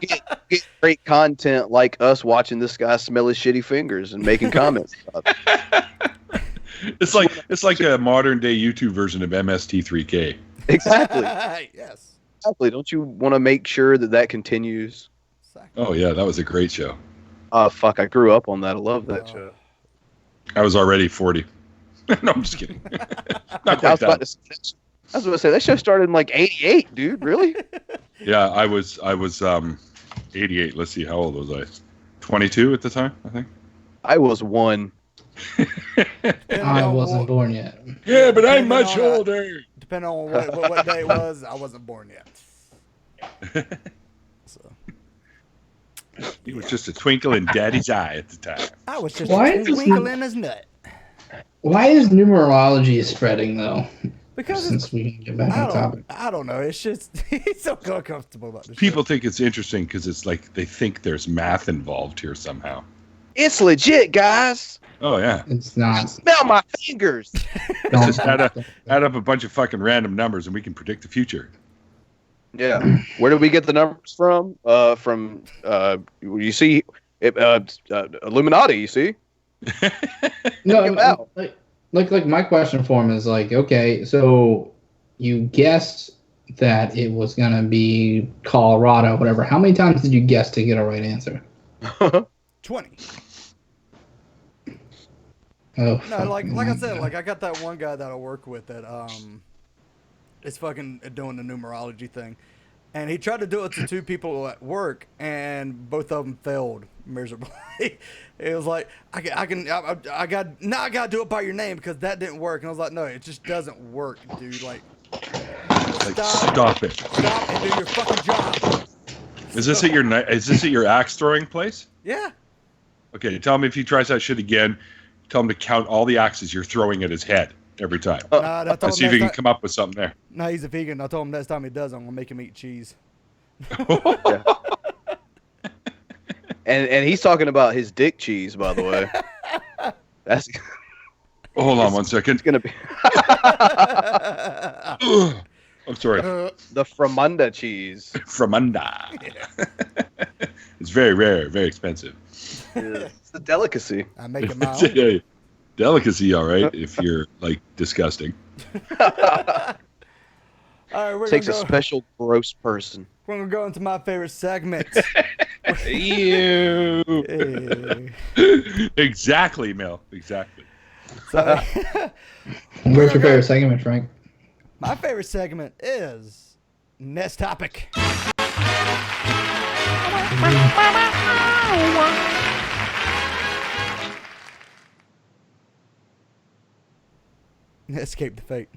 Get great content like us watching this guy smell his shitty fingers and making comments about it. It's like a modern day YouTube version of MST3K. Exactly. Yes. Exactly. Don't you want to make sure that continues? Oh yeah, that was a great show. Oh fuck, I grew up on that. I love that show. I was already 40. No, I'm just kidding. Not quite I was about to say that show started in like '88, dude. Really? Yeah, I was 88. Let's see, how old was I? 22 at the time, I think. I was 1. I wasn't born yet. Yeah, but I'm much older. Depending on what day it was, I wasn't born yet. He was just a twinkle in Daddy's eye at the time. I was just Why a is this twinkle in his nut. Why is numerology spreading though? Because since we can get back on topic. I don't know. It's just he's so uncomfortable about this. People think it's interesting because it's like they think there's math involved here somehow. It's legit, guys. Oh yeah. It's not. Smell my fingers. Just add up a bunch of fucking random numbers and we can predict the future. Yeah. Where did we get the numbers from? You see, Illuminati. You see. No, like my question for him is like, okay, so you guessed that it was gonna be Colorado, whatever. How many times did you guess to get a right answer? 20. Oh, no, like I said, like I got that one guy that I work with that is fucking doing the numerology thing, and he tried to do it to 2 people at work, and both of them failed miserably. It was like I got to do it by your name because that didn't work, and I was like, no, it just doesn't work, dude. Like stop it. Stop and do your fucking job. Is this at your axe throwing place? Yeah. Okay, tell him if he tries that shit again. Tell him to count all the axes you're throwing at his head every time. Let's see if he can come up with something there. No, he's a vegan. I told him next time he does, I'm gonna make him eat cheese. And he's talking about his dick cheese, by the way. That's. Hold on 1 second. It's gonna be. I'm sorry. The Fromunda cheese. Fromunda. It's very rare, very expensive. It's a delicacy. I make it my It's own. a delicacy, all right, if you're like disgusting. All right, we're Takes gonna a go, special gross person. we're gonna go into my favorite segment. Ew. Exactly, Mel. Exactly. So, Where's your favorite segment, Frank? my favorite segment is next topic. Escape the fate.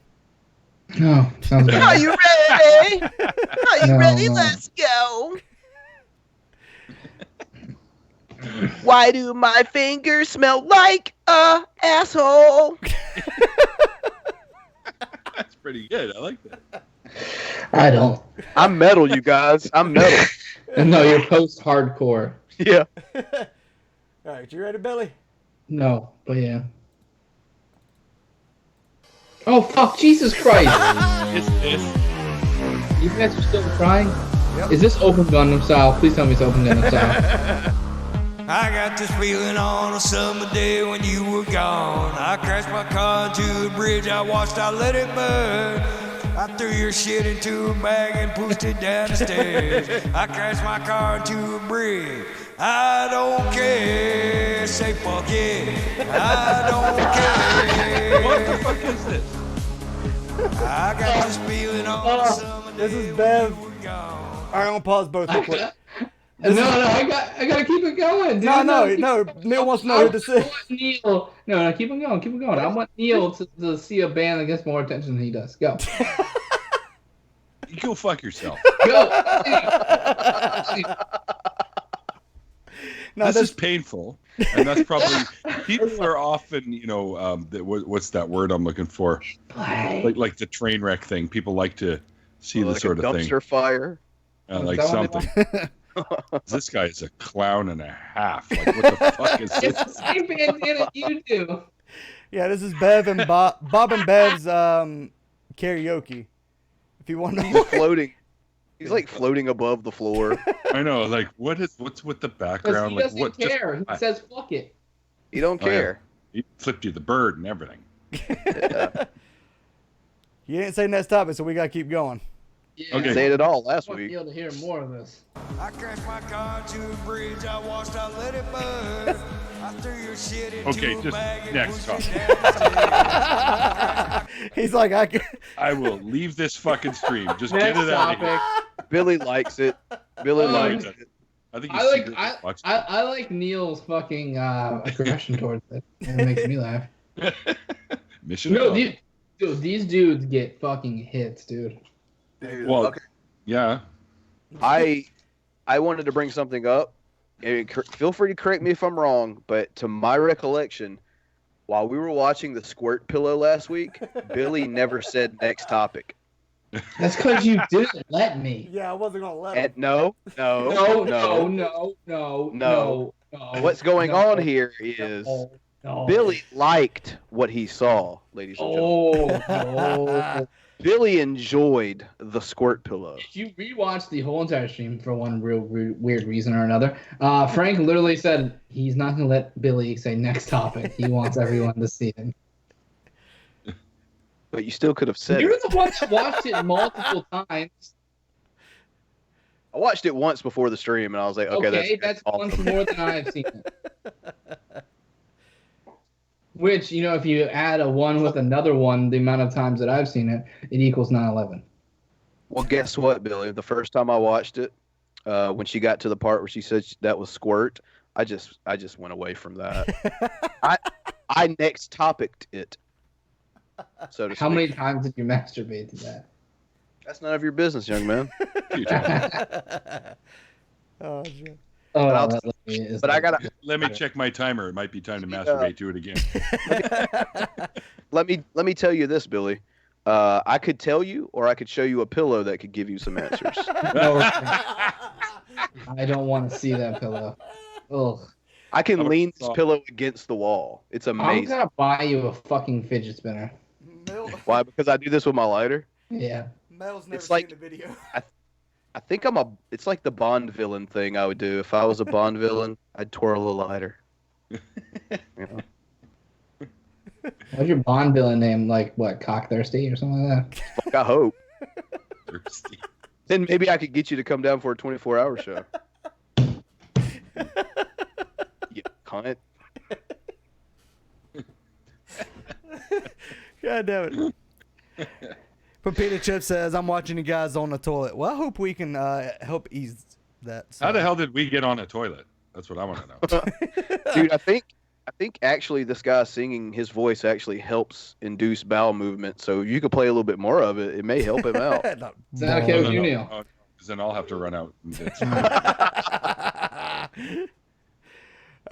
No, sounds bad. Are you ready? Are you No, ready? no. Let's go. Why do my fingers smell like a asshole? That's pretty good. I like that. I don't. I'm metal, you guys. I'm metal. No, you're post-hardcore. Yeah. All right, you ready, Billy? No, but yeah. Oh fuck! Jesus Christ! You guys are still trying? Yep. Is this Open Gundam style? Please tell me it's Open Gundam style. I got this feeling on a summer day when you were gone. I crashed my car into a bridge, I watched, I let it burn. I threw your shit into a bag and pushed it down the stairs. I crashed my car into a bridge. I don't care. Say fuck it. I don't care. What the fuck is this? I got this feeling on a summer day This is Bev. All right, I'm gonna pause both real quick. No, I gotta keep it going, dude. No. Neil wants to know who to see. Neil. No, keep it going. I want Neil to see a band that gets more attention than he does. Go. You go fuck yourself. Go. No, this is painful, and that's probably people are often, what's that word I'm looking for? Like the train wreck thing. People like to see the sort of thing. Dumpster fire. Like something. This guy is a clown and a half. Like, what the fuck is this? It's the same bandana you do. Yeah, this is Bev and Bob and Bev's karaoke. If you want to know. He's floating. He's like floating above the floor. I know. Like, what's with the background? He Like, doesn't what? care. He says, "Fuck it." He don't care. He flipped you the bird and everything. You didn't say next topic, so we gotta keep going. Yeah. Okay. Say it all last I want week. Neil to hear more of this. I crashed my car to a bridge. I washed, I let it burn. I threw your shit into Okay, a just bag and next pushed topic. it He's like, I will leave this fucking stream. Just Next get it out of topic. here. Billy likes it. Billy likes it. it. I think I like Neil's fucking aggression towards it. It makes me laugh. Mission. No, these dudes get fucking hits, dude. Well, yeah. I wanted to bring something up. And feel free to correct me if I'm wrong, but to my recollection, while we were watching the Squirt Pillow last week, Billy never said next topic. That's because you didn't let me. Yeah, I wasn't gonna let him. No. What's going on here is Billy liked what he saw, ladies and gentlemen. Billy enjoyed the Squirt Pillow. If you rewatch the whole entire stream for one real weird reason or another, Frank literally said he's not going to let Billy say next topic. He wants everyone to see it. But you still could have said You're it. the one that watched it multiple times. I watched it once before the stream, and I was like, okay, that's awesome. once more than I've seen it. Which, if you add a 1 with another 1, the amount of times that I've seen it, it equals 9/11. Well, guess what, Billy? The first time I watched it, when she got to the part where she said that was squirt, I just went away from that. I next topicked it. So to How speak. many times did you masturbate to that? That's none of your business, young man. Oh, shit. But I gotta let me check my timer. It might be time to masturbate to it again. Let me tell you this, Billy. I could tell you, or I could show you a pillow that could give you some answers. I don't want to see that pillow. Ugh. I can lean this pillow against the wall. It's amazing. I'm gonna buy you a fucking fidget spinner. Why? Because I do this with my lighter. Yeah. Mel's never It's like seen the video. I think it's like the Bond villain thing I would do. If I was a Bond villain, I'd twirl a lighter. What's your Bond villain name? Like what? Cock-thirsty or something like that? Fuck, I hope. Then maybe I could get you to come down for a 24-hour show. You cunt. God damn it. Pepita Chip says, I'm watching you guys on the toilet. Well, I hope we can help ease that. How the hell did we get on a toilet? That's what I want to know. Dude, I think actually this guy singing, his voice actually helps induce bowel movement. So if you could play a little bit more of it, it may help him out. Is that okay with you, Neil? Because then I'll have to run out.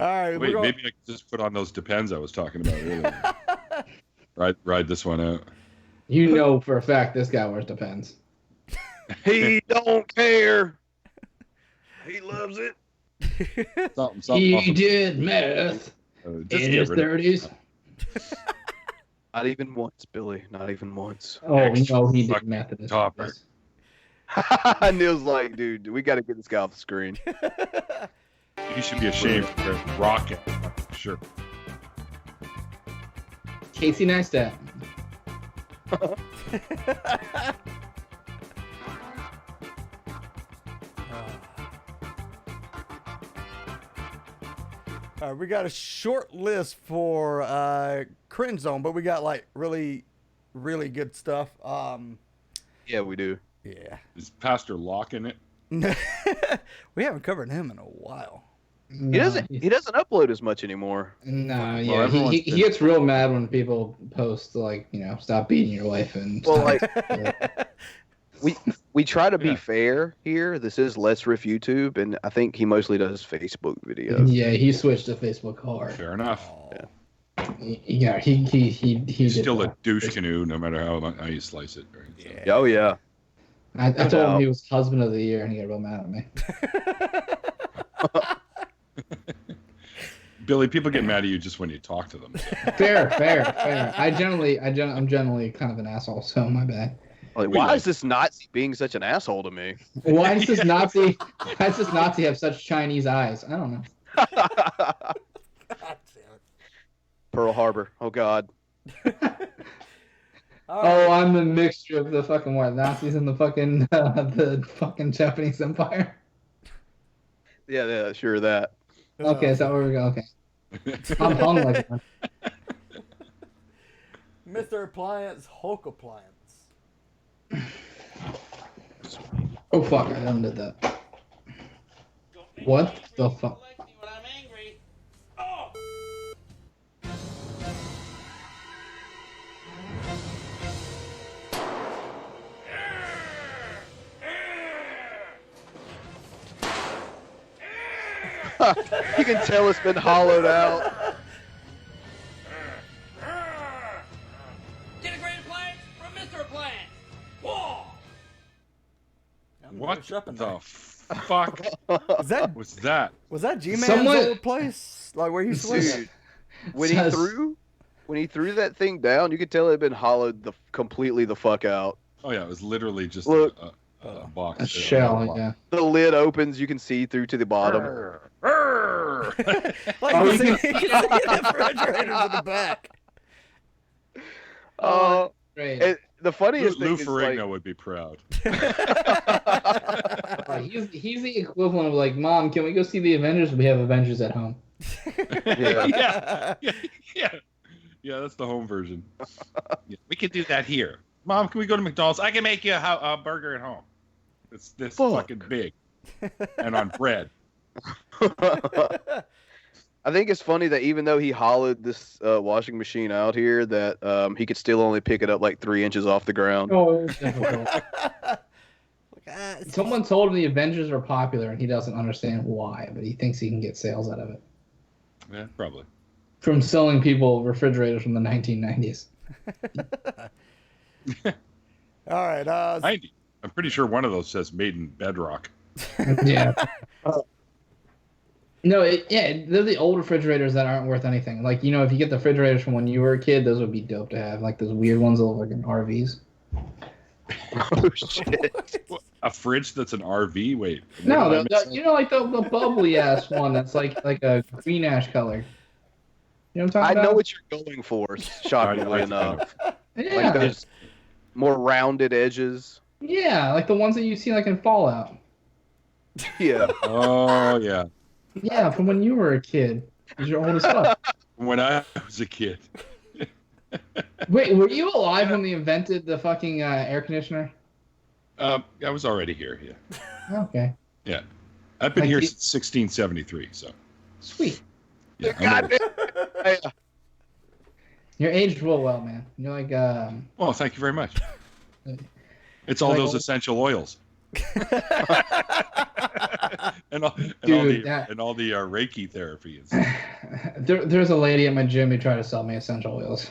All right. Wait, maybe I could just put on those Depends I was talking about earlier. Ride this one out. You know for a fact this guy wears Depends. He don't care. He loves it. He did meth in his 30s. Not even once, Billy. Not even once. Oh, no, he did meth in his 30s. Neil's like, dude, we got to get this guy off the screen. You should be ashamed for rocking. Sure. Casey Neistat. All right, we got a short list for Cringe Zone, but we got like really, really good stuff. Yeah, we do. Yeah. Is Pastor Locke in it? We haven't covered him in a while. He doesn't upload as much anymore. No, yeah, he gets real mad when people post like, stop beating your wife and. Well, we try to be fair here. This is Let's Riff YouTube, and I think he mostly does Facebook videos. Yeah, he switched to Facebook hard. Fair enough. Yeah, he's still a douche canoe, no matter how you slice it. Right? So. Yeah. Oh yeah. I told him he was husband of the year, and he got real mad at me. Billy, people get mad at you just when you talk to them. So. Fair. I'm generally kind of an asshole, so my bad. Like, why is this Nazi being such an asshole to me? Why does this Nazi have such Chinese eyes? I don't know. Pearl Harbor. Oh God. Oh, I'm the mixture of the fucking Nazis and the fucking Japanese Empire. Yeah, sure that. Okay, so where we go? Okay. I'm hung like that. Mr. Appliance, Hulk Appliance. Oh fuck! I undid that. What the fuck? You can tell it's been hollowed out. Integrated appliance from Mr. Appliance. Whoa! What the fuck was that? Was that G-Man's old place? Like where he switched? Dude, when he threw that thing down, you could tell it had been hollowed completely the fuck out. Oh yeah, it was literally just a box. A shell, yeah. The lid opens, you can see through to the bottom. Like you can see the refrigerators in the back. Great. The funniest Lou thing Ferrigno is like, would be proud. He's the equivalent of like, Mom, can we go see the Avengers? We have Avengers at home. Yeah, that's the home version. Yeah, we could do that here. Mom, can we go to McDonald's? I can make you a burger at home. It's this fucking big. And on bread. I think it's funny that even though he hollowed this washing machine out here, that he could still only pick it up like 3 inches off the ground. Oh, it was difficult. Someone told him the Avengers are popular, and he doesn't understand why, but he thinks he can get sales out of it. Yeah, probably. From selling people refrigerators from the 1990s. All right. 90. I'm pretty sure one of those says made in bedrock. Yeah. No, they're the old refrigerators that aren't worth anything. Like, if you get the refrigerators from when you were a kid, those would be dope to have. Like those weird ones that look like in RVs. Oh, shit. A fridge that's an RV? Wait. No, like the bubbly ass one that's like a green ash color. You know what I'm talking about? I know what you're going for, shockingly enough. Yeah. Like those more rounded edges. Yeah, like the ones that you see like in Fallout. Yeah. Oh, yeah. Yeah, from when you were a kid. Because you're old as fuck. When I was a kid. Wait, were you alive when they invented the fucking air conditioner? I was already here, yeah. Okay. Yeah. I've been here since 1673, so. Sweet. Yeah, You're aged real well, man. You're like, Well, thank you very much. It's all those essential oils. and all the Reiki therapy. There's a lady at my gym who tried to sell me essential oils.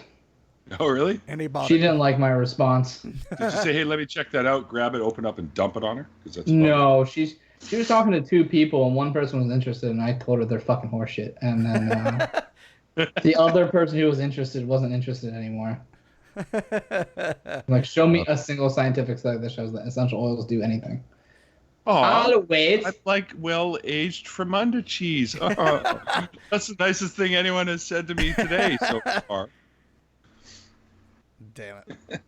Oh, really? She didn't like my response. Did you say, hey, let me check that out, grab it, open up, and dump it on her? That's no, she was talking to 2 people, and one person was interested, and I told her they're fucking horseshit. And then the other person who was interested wasn't interested anymore. Like, show me a single scientific study that shows that essential oils do anything. Always. I like well-aged Fremunda cheese. Oh, that's the nicest thing anyone has said to me today so far. Damn it.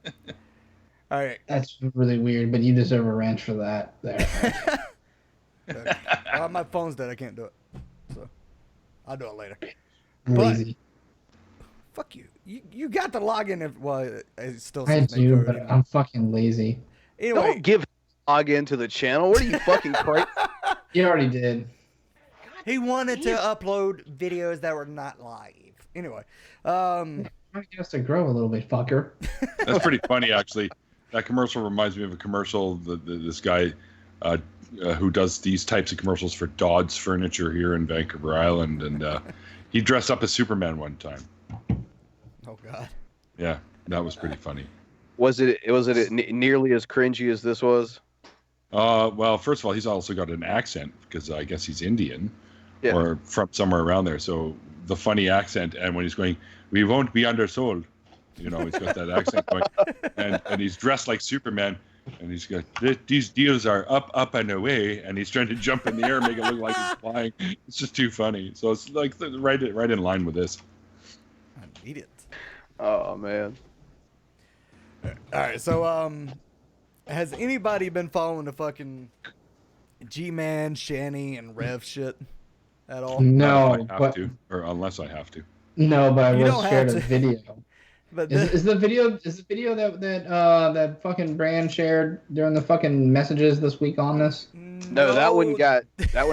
All right. That's really weird, but you deserve a ranch for that. There. My phone's dead. I can't do it. So I'll do it later. Lazy. But, fuck you. You got to log in it still I says do, code, but I'm fucking lazy. Anyway. Don't give log into the channel. What are you fucking crazy? You already did. He wanted to upload videos that were not live. Anyway, I guess to grow a little bit, fucker. That's pretty funny, actually. That commercial reminds me of a commercial. This guy who does these types of commercials for Dodds Furniture here in Vancouver Island, and he dressed up as Superman one time. Oh God. Yeah, that was pretty funny. Was it nearly as cringy as this was? Well, first of all, he's also got an accent because I guess he's Indian or from somewhere around there. So the funny accent, and when he's going, "We won't be undersold," he's got that accent going, and he's dressed like Superman, and he's got these deals are up and away, and he's trying to jump in the air, make it look like he's flying. It's just too funny. So it's like right in line with this. I need it. Oh man. All right, so has anybody been following the fucking G-Man, Shanny, and Rev shit at all? No, I have to, or unless I have to. No, but I You was don't shared have a to. video. But Is the video that fucking Brand shared during the fucking messages this week on this? No, that one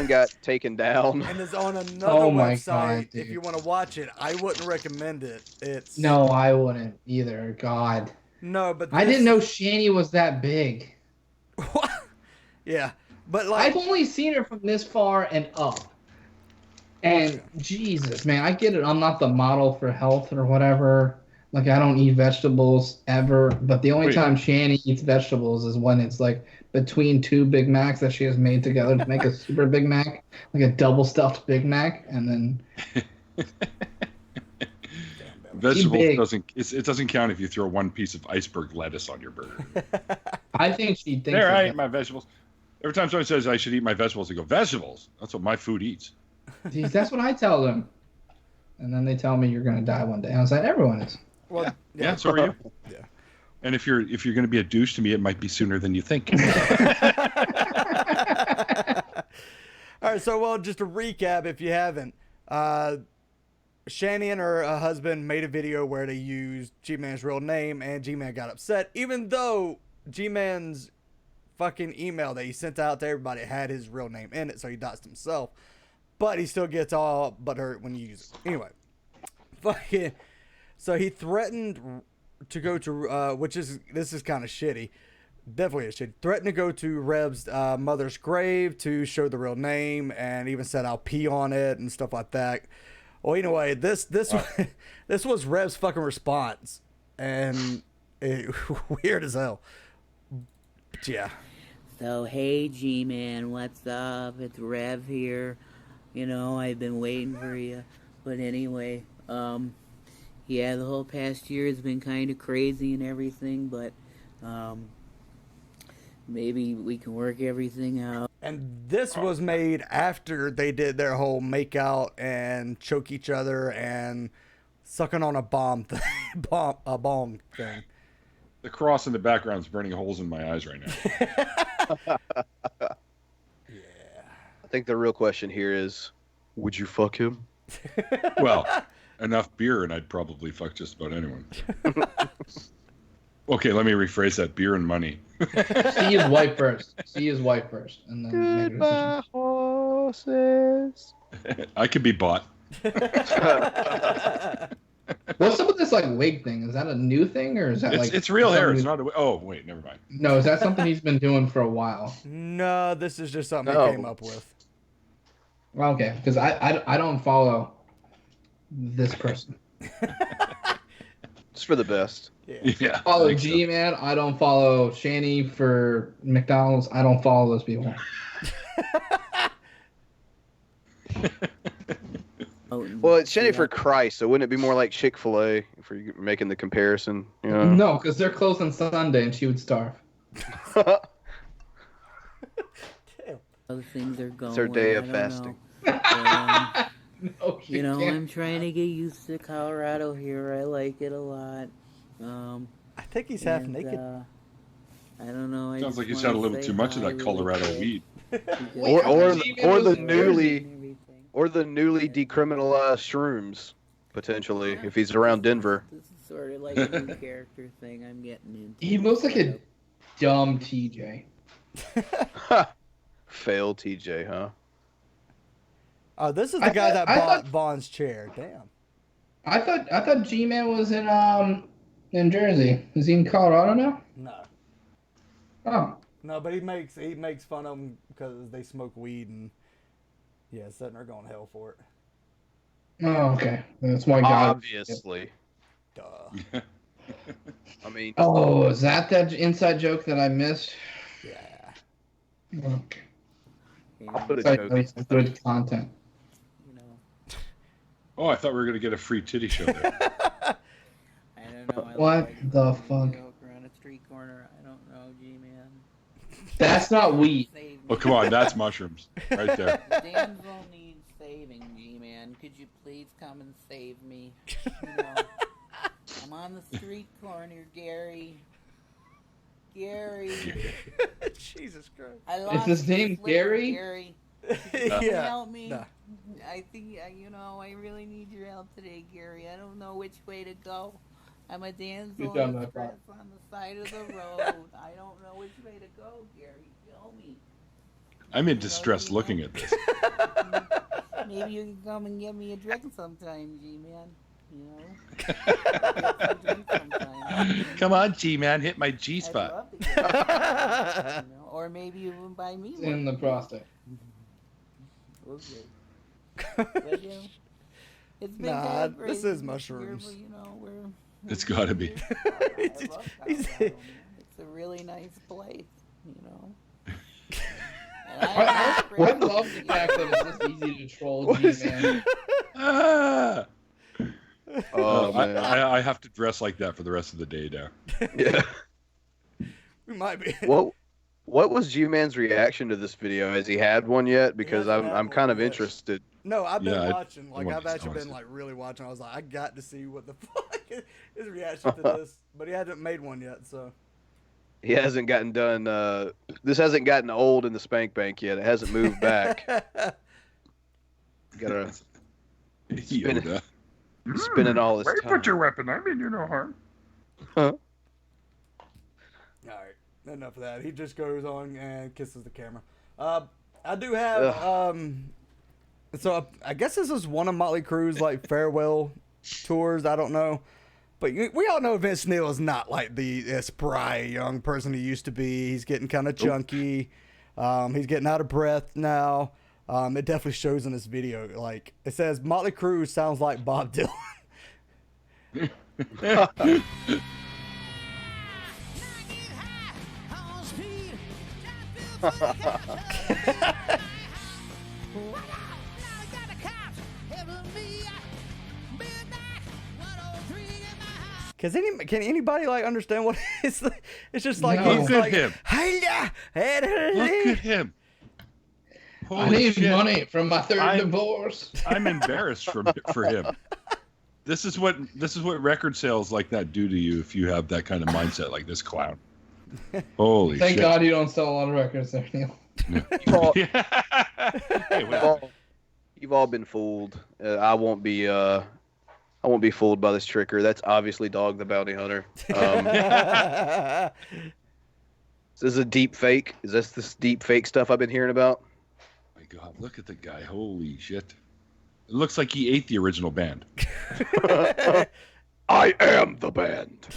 got taken down. And it's on another website. God, if you want to watch it, I wouldn't recommend it. It's No, I wouldn't either. God. No, but I didn't know Shanny was that big. Yeah, but like I've only seen her from this far and up. And Jesus, man, I get it. I'm not the model for health or whatever. Like I don't eat vegetables ever. But the only time Shanny eats vegetables is when it's like between two Big Macs that she has made together to make a super Big Mac, like a double stuffed Big Mac, and then. Vegetables it doesn't count if you throw one piece of iceberg lettuce on your burger. I think she thinks. There, I eat my vegetables. Every time someone says I should eat my vegetables, I go, vegetables? That's what my food eats. Jeez, that's what I tell them. And then they tell me you're gonna die one day. I was like, everyone is. Well, yeah, so are you. Yeah. And if you're gonna be a douche to me, it might be sooner than you think. All right, so well, just to recap, if you haven't, Shanny and her husband made a video where they used G-Man's real name, and G-Man got upset, even though G-Man's fucking email that he sent out to everybody had his real name in it, so he doxed himself. But he still gets all butthurt when you use it. Anyway, fucking, so he threatened to go to, this is kind of shitty. Definitely a shit. Threatened to go to Rev's mother's grave to show the real name, and even said I'll pee on it and stuff like that. Well, anyway, this was Rev's fucking response, and weird as hell. But yeah. So hey G-Man, what's up? It's Rev here. You know, I've been waiting for you. But anyway, yeah, the whole past year has been kind of crazy and everything, but maybe we can work everything out. And this was made after they did their whole make out and choke each other and sucking on a bomb thing, a bong thing. The cross in the background is burning holes in my eyes right now. I think the real question here is, would you fuck him? Well, enough beer and I'd probably fuck just about anyone. Okay, let me rephrase that. Beer and money. See his wife first. See his wife first. And then Goodbye, horses. I could be bought. What's up with this like wig thing? Is that a new thing or is that like it's real hair? It's not a oh wait, never mind. No, is that something he's been doing for a while? No, this is just something he came up with. Well, okay, because I don't follow this person. It's for the best. Yeah. Follow G-Man. I don't follow Shanny for McDonald's. I don't follow those people. Well, it's Shanny for Christ, so wouldn't it be more like Chick-fil-A if you're making the comparison? You know? No, because they're closed on Sunday and she would starve. Other things are going. It's her day of fasting. But, No, you know, can't. I'm trying to get used to Colorado here. I like it a lot. I think he's half naked. I don't know. Sounds like he's had a little too much of that Colorado weed. or the newly decriminalized shrooms, potentially, if he's around Denver. This is sort of like a new character thing I'm getting into. He looks like a dumb TJ. Fail TJ, huh? Oh, this is the guy that bought Vaughn's chair. Damn. I thought G-Man was in Jersey. Is he in Colorado now? No. Oh. No, but he makes fun of them because they smoke weed and sitting there going to hell for it. Oh, okay. That's why God. Obviously. Duh. I mean. Oh, is that inside joke that I missed? Yeah. Okay. I'll put it good content. Oh, I thought we were gonna get a free titty show there. I don't know. What the fuck? Around a street corner. I don't know, G-Man. That's not weed. Oh, come on, that's mushrooms right there. The damsel needs saving, G-Man. Could you please come and save me? You know, I'm on the street corner, Gary. Gary. Jesus Christ. I lost Is his name slipper, Gary? Gary. Can you Yeah. help me? Nah. I think, I really need your help today, Gary. I don't know which way to go. I'm a damsel in distress on the side of the road. I don't know which way to go, Gary. Show me. I'm in distress looking at this. Maybe you can come and get me a drink sometime, G-Man. You know? Get some drink sometime. Come on, G-Man, hit my G-spot. You know? Or maybe you can buy me one. In the prostate. Okay. But, it's been Nah, kinda this crazy. is mushrooms. It's gotta be. I love Colorado, man. It's a really nice place, you know. I love the fact that it's this easy to troll G-Man. Man. I have to dress like that for the rest of the day now. Yeah. We might be. What was G-Man's reaction to this video? Has he had one yet? Because I'm kind of interested. No, I've been Yeah, watching. Like, I've actually been, like, really watching. I was like, I got to see what the fuck is his reaction to this. But he hasn't made one yet, so. He hasn't gotten done. This hasn't gotten old in the spank bank yet. It hasn't moved back. Gotta spinning all this time. Put your weapon. I mean, you no harm. Huh? All right, enough of that. He just goes on and kisses the camera. I do have so I guess this is one of Motley Crue's like farewell tours. I don't know, but we all know Vince Neil is not like the spry young person he used to be. He's getting kind of chunky. He's getting out of breath now. It definitely shows in this video. Like it says, Motley Crue sounds like Bob Dylan. Can anybody like understand what it's? It's just like Look he's at like, him. Look at him. I need money from my third divorce. I'm embarrassed for him. This is what record sales like that do to you if you have that kind of mindset like this clown. Holy Thank shit. God you don't sell a lot of records there, Neil. You've all been fooled. I won't be fooled by this tricker. That's obviously Dog the Bounty Hunter. Is this a deep fake? Is this deep fake stuff I've been hearing about? My God, look at the guy. Holy shit. It looks like he ate the original band. I am the band.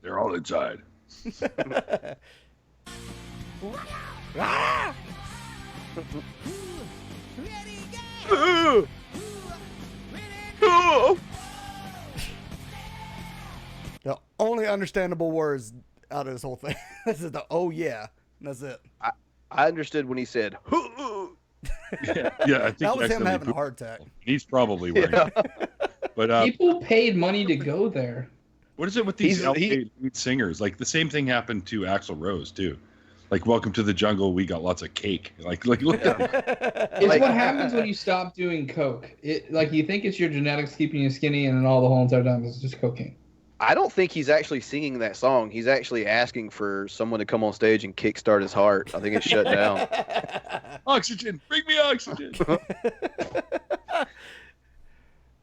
They're all inside. The only understandable words out of this whole thing. This is the oh yeah. That's it. I understood when he said Yeah, I think that was him accidentally having a heart attack. He's probably wearing it. But people paid money to go there. What is it with these lead singers? Like the same thing happened to Axl Rose too. Like Welcome to the Jungle, we got lots of cake. Like look at It's what happens when you stop doing coke. Like you think it's your genetics keeping you skinny, and then all the whole entire time it's just cocaine. I don't think he's actually singing that song. He's actually asking for someone to come on stage and kickstart his heart. I think it's shut down. Oxygen, bring me oxygen.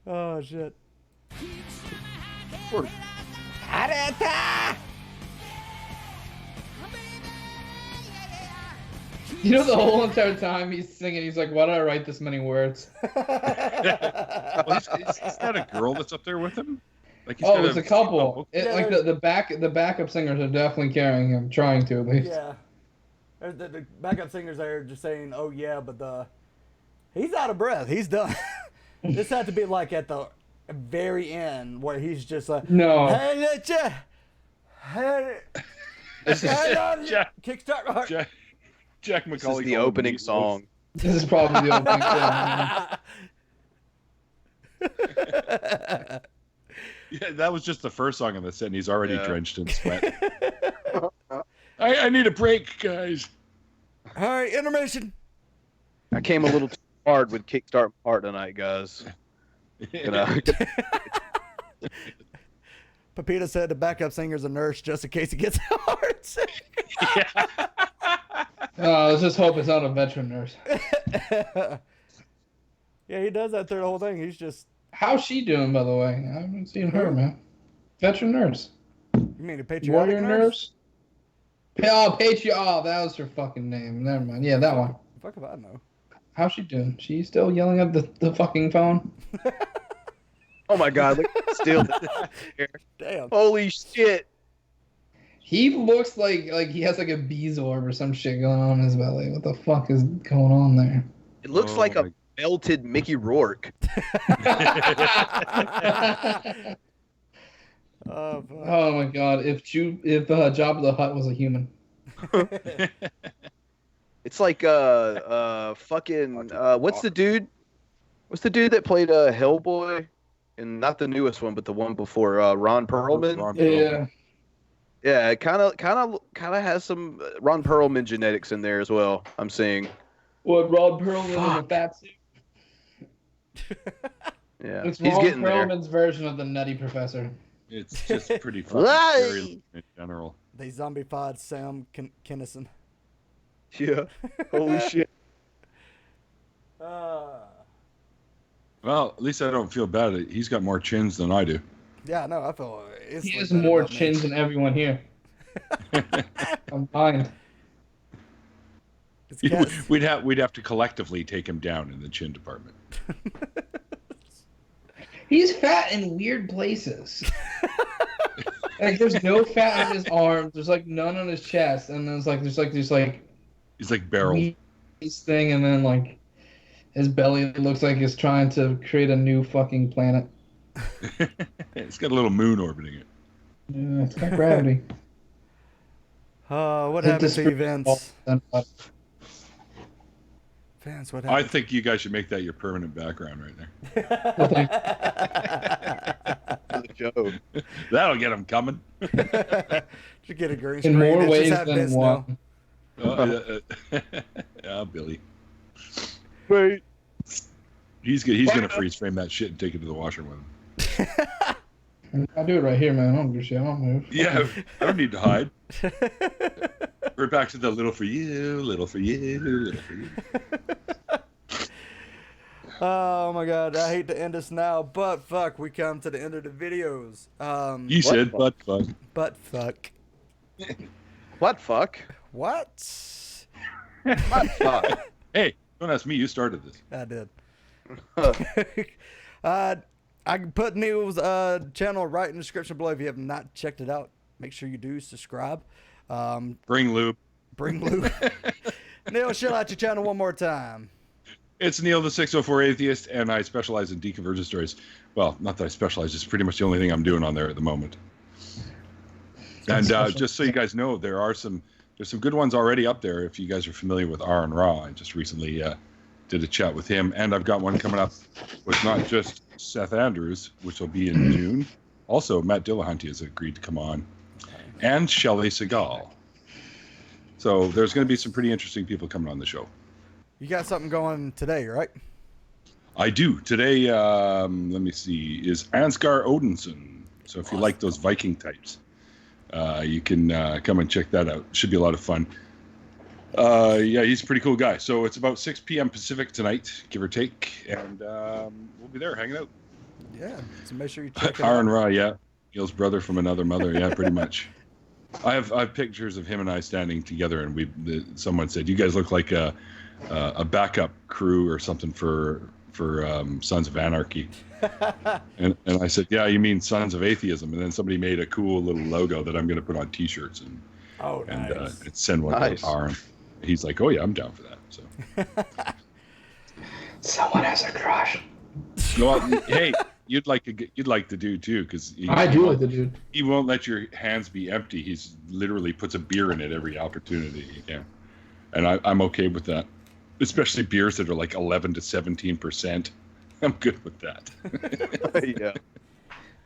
Oh shit. You know, the whole entire time he's singing, he's like, "Why did I write this many words?" Is that a girl that's up there with him? Like Oh, it's a couple. Like the backup singers are definitely carrying him, trying to at least. Yeah. The backup singers are just saying, "Oh yeah," but he's out of breath. He's done. This had to be like at the very end where he's just like, No. Hey, Kickstart. Jack McCauley. This is the opening song. This is probably the opening song. Yeah, that was just the first song in the set, and he's already drenched in sweat. I need a break, guys. All right, intermission. I came a little too hard with Kickstart My Heart tonight, guys. You know? Pepita said the backup singer's a nurse just in case he gets a heart attack. Let's just hope it's not a veteran nurse. Yeah, he does that through the whole thing. He's just... How's she doing, by the way? I haven't seen her, man. Veteran nurse. You mean a patriotic Warrior nurse? Oh, Oh, that was her fucking name. Never mind. Yeah, that one. Fuck if I know. How's she doing? She still yelling at the fucking phone? Oh my god, look, still. Damn. Holy shit. He looks like he has like a bee's orb or some shit going on in his belly. What the fuck is going on there? It looks like a melted Mickey Rourke. Oh my god! If Jabba the Hutt was a human. It's like fucking what's the dude? What's the dude that played Hellboy? And not the newest one, but the one before, Ron Perlman. Yeah. Yeah, it kind of has some Ron Perlman genetics in there as well. I'm seeing. What, Ron Perlman in a fat suit? Yeah, It's he's Ron getting Perlman's version of the Nutty Professor. It's just pretty fucking in general. They zombified Sam Kinison. Yeah. Holy shit. Well, at least I don't feel bad. He's got more chins than I do. Yeah, no, I feel He has more chins than everyone here. Combined. We'd have to collectively take him down in the chin department. He's fat in weird places. Like there's no fat on his arms. There's like none on his chest, and then there's like he's like barreled. This thing, and then like his belly looks like it's trying to create a new fucking planet. It's got a little moon orbiting it. Yeah, it's got gravity. What happened to you, Vince? Vince, what happened? I think you guys should make that your permanent background right there. That'll get him coming. Should get a green In screen. more ways than one. Billy. Wait. He's gonna freeze frame that shit and take it to the washer with him. I'll do it right here, man. I don't give a shit. I don't move. Yeah, I don't need to hide. We're back to the little for you, little for you, little for you. Oh my god, I hate to end this now, but fuck, we come to the end of the videos. You said butt fuck. Butt fuck. What fuck? What? Butt fuck. Hey, don't ask me. You started this. I did. I can put Neil's channel right in the description below. If you have not checked it out, make sure you do subscribe. Bring lube. Bring lube. Neil, shout out your channel one more time. It's Neil the 604 Atheist, and I specialize in deconversion stories. Well, not that I specialize, it's pretty much the only thing I'm doing on there at the moment. And just so you guys know, there's some good ones already up there. If you guys are familiar with Aaron Raw, I just recently did a chat with him, and I've got one coming up with not just Seth Andrews, which will be in June. Also, Matt Dillahunty has agreed to come on, and Shelley Segal. So there's going to be some pretty interesting people coming on the show. You got something going today, right? I do. Today, let me see, is Ansgar Odinson. So if you like those Viking types, you can come and check that out. Should be a lot of fun. Yeah, he's a pretty cool guy. So it's about 6 p.m. Pacific tonight, give or take, and we'll be there hanging out. Yeah, so make sure you check it Aaron out. Raw, yeah. Neil's brother from another mother, yeah, pretty much. I have pictures of him and I standing together, and someone said, "You guys look like a backup crew or something for Sons of Anarchy." and I said, "Yeah, you mean Sons of Atheism?" And then somebody made a cool little logo that I'm going to put on T-shirts and send one to Aaron. He's like, "Oh yeah, I'm down for that." So someone has a crush. Well, hey, you'd like to do too, because I do like the dude. He won't let your hands be empty. He's literally puts a beer in it every opportunity he can, and I'm okay with that. Especially beers that are like 11 to 17%. I'm good with that. Yeah.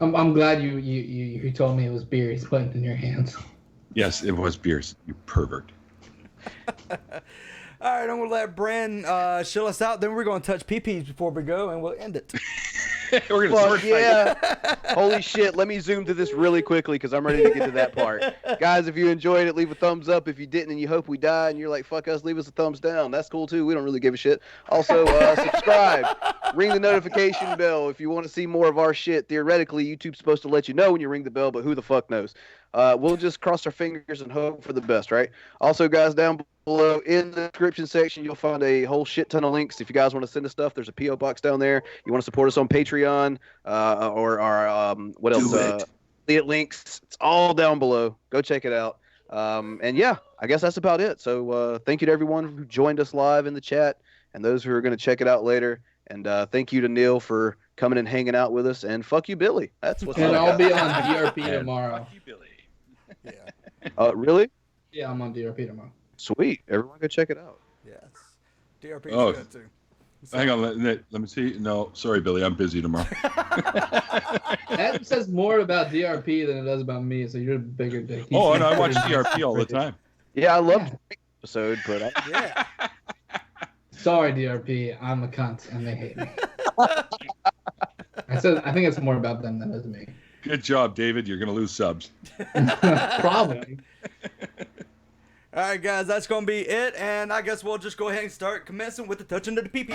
I'm glad you told me it was beer he's putting in your hands. Yes, it was beers. You pervert. All right, I'm going to let Bren chill us out. Then we're going to touch PPs before we go, and we'll end it. We're gonna Holy shit, let me zoom to this really quickly because I'm ready to get to that part. Guys, if you enjoyed it, leave a thumbs up. If you didn't and you hope we die and you're like, fuck us, leave us a thumbs down. That's cool too. We don't really give a shit. Also, subscribe. Ring the notification bell if you want to see more of our shit. Theoretically, YouTube's supposed to let you know when you ring the bell, but who the fuck knows? We'll just cross our fingers and hope for the best, right? Also, guys, down below in the description section, you'll find a whole shit ton of links. If you guys want to send us stuff, there's a P.O. box down there. You want to support us on Patreon or our, what else? Affiliate links. It's all down below. Go check it out. And yeah, I guess that's about it. So thank you to everyone who joined us live in the chat and those who are going to check it out later. And thank you to Neil for coming and hanging out with us. And fuck you, Billy. That's what's And I'll be on DRP tomorrow. Fuck you, Billy. Really? Yeah, I'm on DRP tomorrow. Sweet. Everyone go check it out. Yes. DRP is good too. Hang on. Let me see. No, sorry, Billy. I'm busy tomorrow. That says more about DRP than it does about me, so you're a bigger dick. Oh, and I watch DRP all the time. Yeah, I loved the episode, but yeah. Sorry, DRP. I'm a cunt, and they hate me. I think it's more about them than it is me. Good job, David. You're gonna lose subs. Probably. All right, guys, that's going to be it, and I guess we'll just go ahead and start commencing with the touching of the pee-pee.